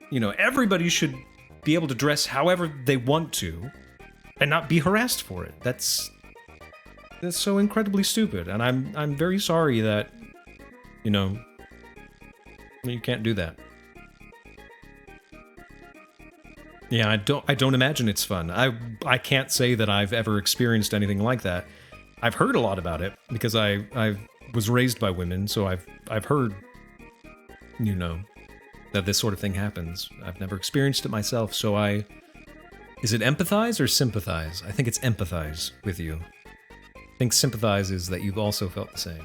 you know, everybody should be able to dress however they want to and not be harassed for it. That's so incredibly stupid, and I'm very sorry that, you know, you can't do that. Yeah, I don't imagine it's fun. I can't say that I've ever experienced anything like that. I've heard a lot about it because I was raised by women, so I've heard, you know, that this sort of thing happens. I've never experienced it myself, so is it empathize or sympathize? I think it's empathize with you. I think sympathize is that you've also felt the same.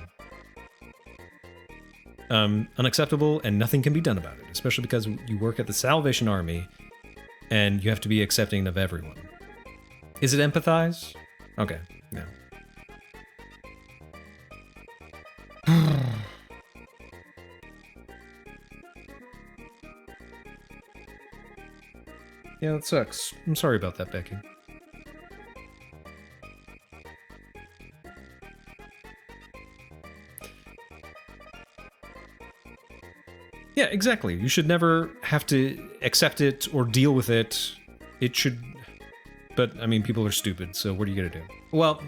Unacceptable, and nothing can be done about it, especially because you work at the Salvation Army and you have to be accepting of everyone. Is it empathize? Okay, yeah. Yeah, that sucks. I'm sorry about that, Becky. Yeah, exactly. You should never have to accept it or deal with it. It should... But, I mean, people are stupid, so what are you gonna do? Well,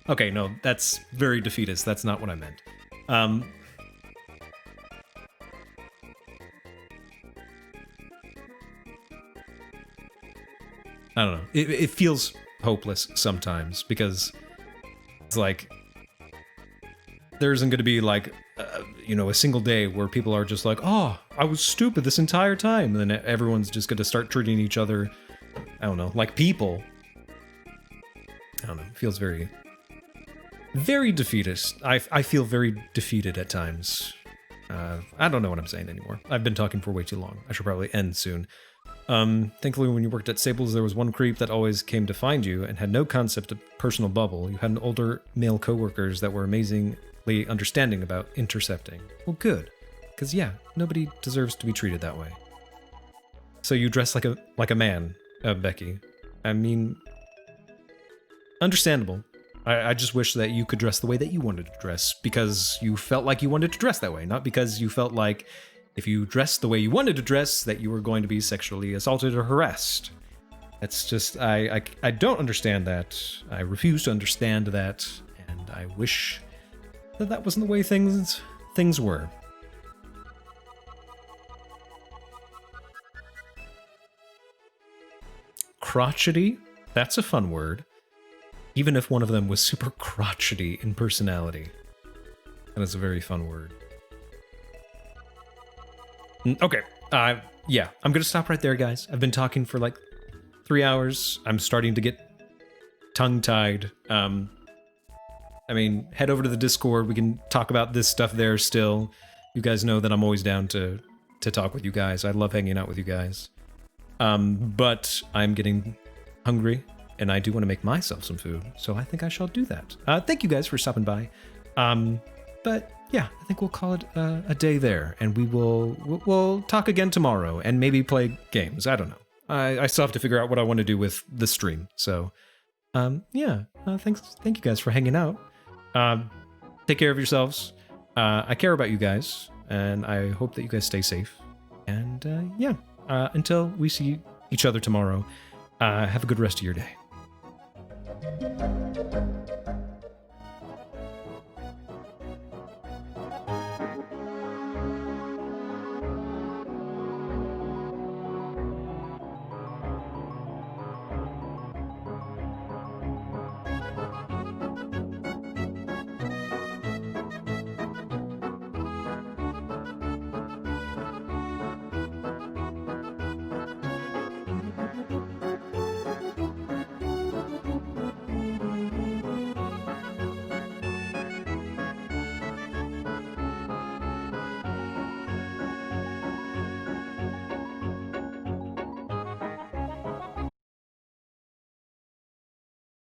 okay, no, that's very defeatist. That's not what I meant. I don't know. It feels hopeless sometimes because it's like there isn't going to be like, you know, a single day where people are just like, oh, I was stupid this entire time. And then everyone's just going to start treating each other, I don't know, like people. I don't know. It feels very, very defeatist. I feel very defeated at times. I don't know what I'm saying anymore. I've been talking for way too long. I should probably end soon. Thankfully, when you worked at Sables, there was one creep that always came to find you and had no concept of personal bubble. You had an older male coworkers that were amazingly understanding about intercepting. Well, good. Because, yeah, nobody deserves to be treated that way. So you dress like a man, Becky. I mean, understandable. I just wish that you could dress the way that you wanted to dress because you felt like you wanted to dress that way, not because you felt like if you dressed the way you wanted to dress that you were going to be sexually assaulted or harassed. That's just, I don't understand that. I refuse to understand that, and I wish that that wasn't the way things were. Crotchety? That's a fun word. Even if one of them was super crotchety in personality. That is a very fun word. Okay, yeah, I'm gonna stop right there, guys. I've been talking for like 3 hours. I'm starting to get tongue-tied. I mean, head over to the Discord. We can talk about this stuff there still. You guys know that I'm always down to talk with you guys. I love hanging out with you guys. But I'm getting hungry. And I do want to make myself some food, so I think I shall do that. Thank you guys for stopping by. But yeah, I think we'll call it a day there, and we'll talk again tomorrow, and maybe play games. I don't know. I still have to figure out what I want to do with the stream. So, yeah. Thank you guys for hanging out. Take care of yourselves. I care about you guys, and I hope that you guys stay safe. And yeah, until we see each other tomorrow, have a good rest of your day.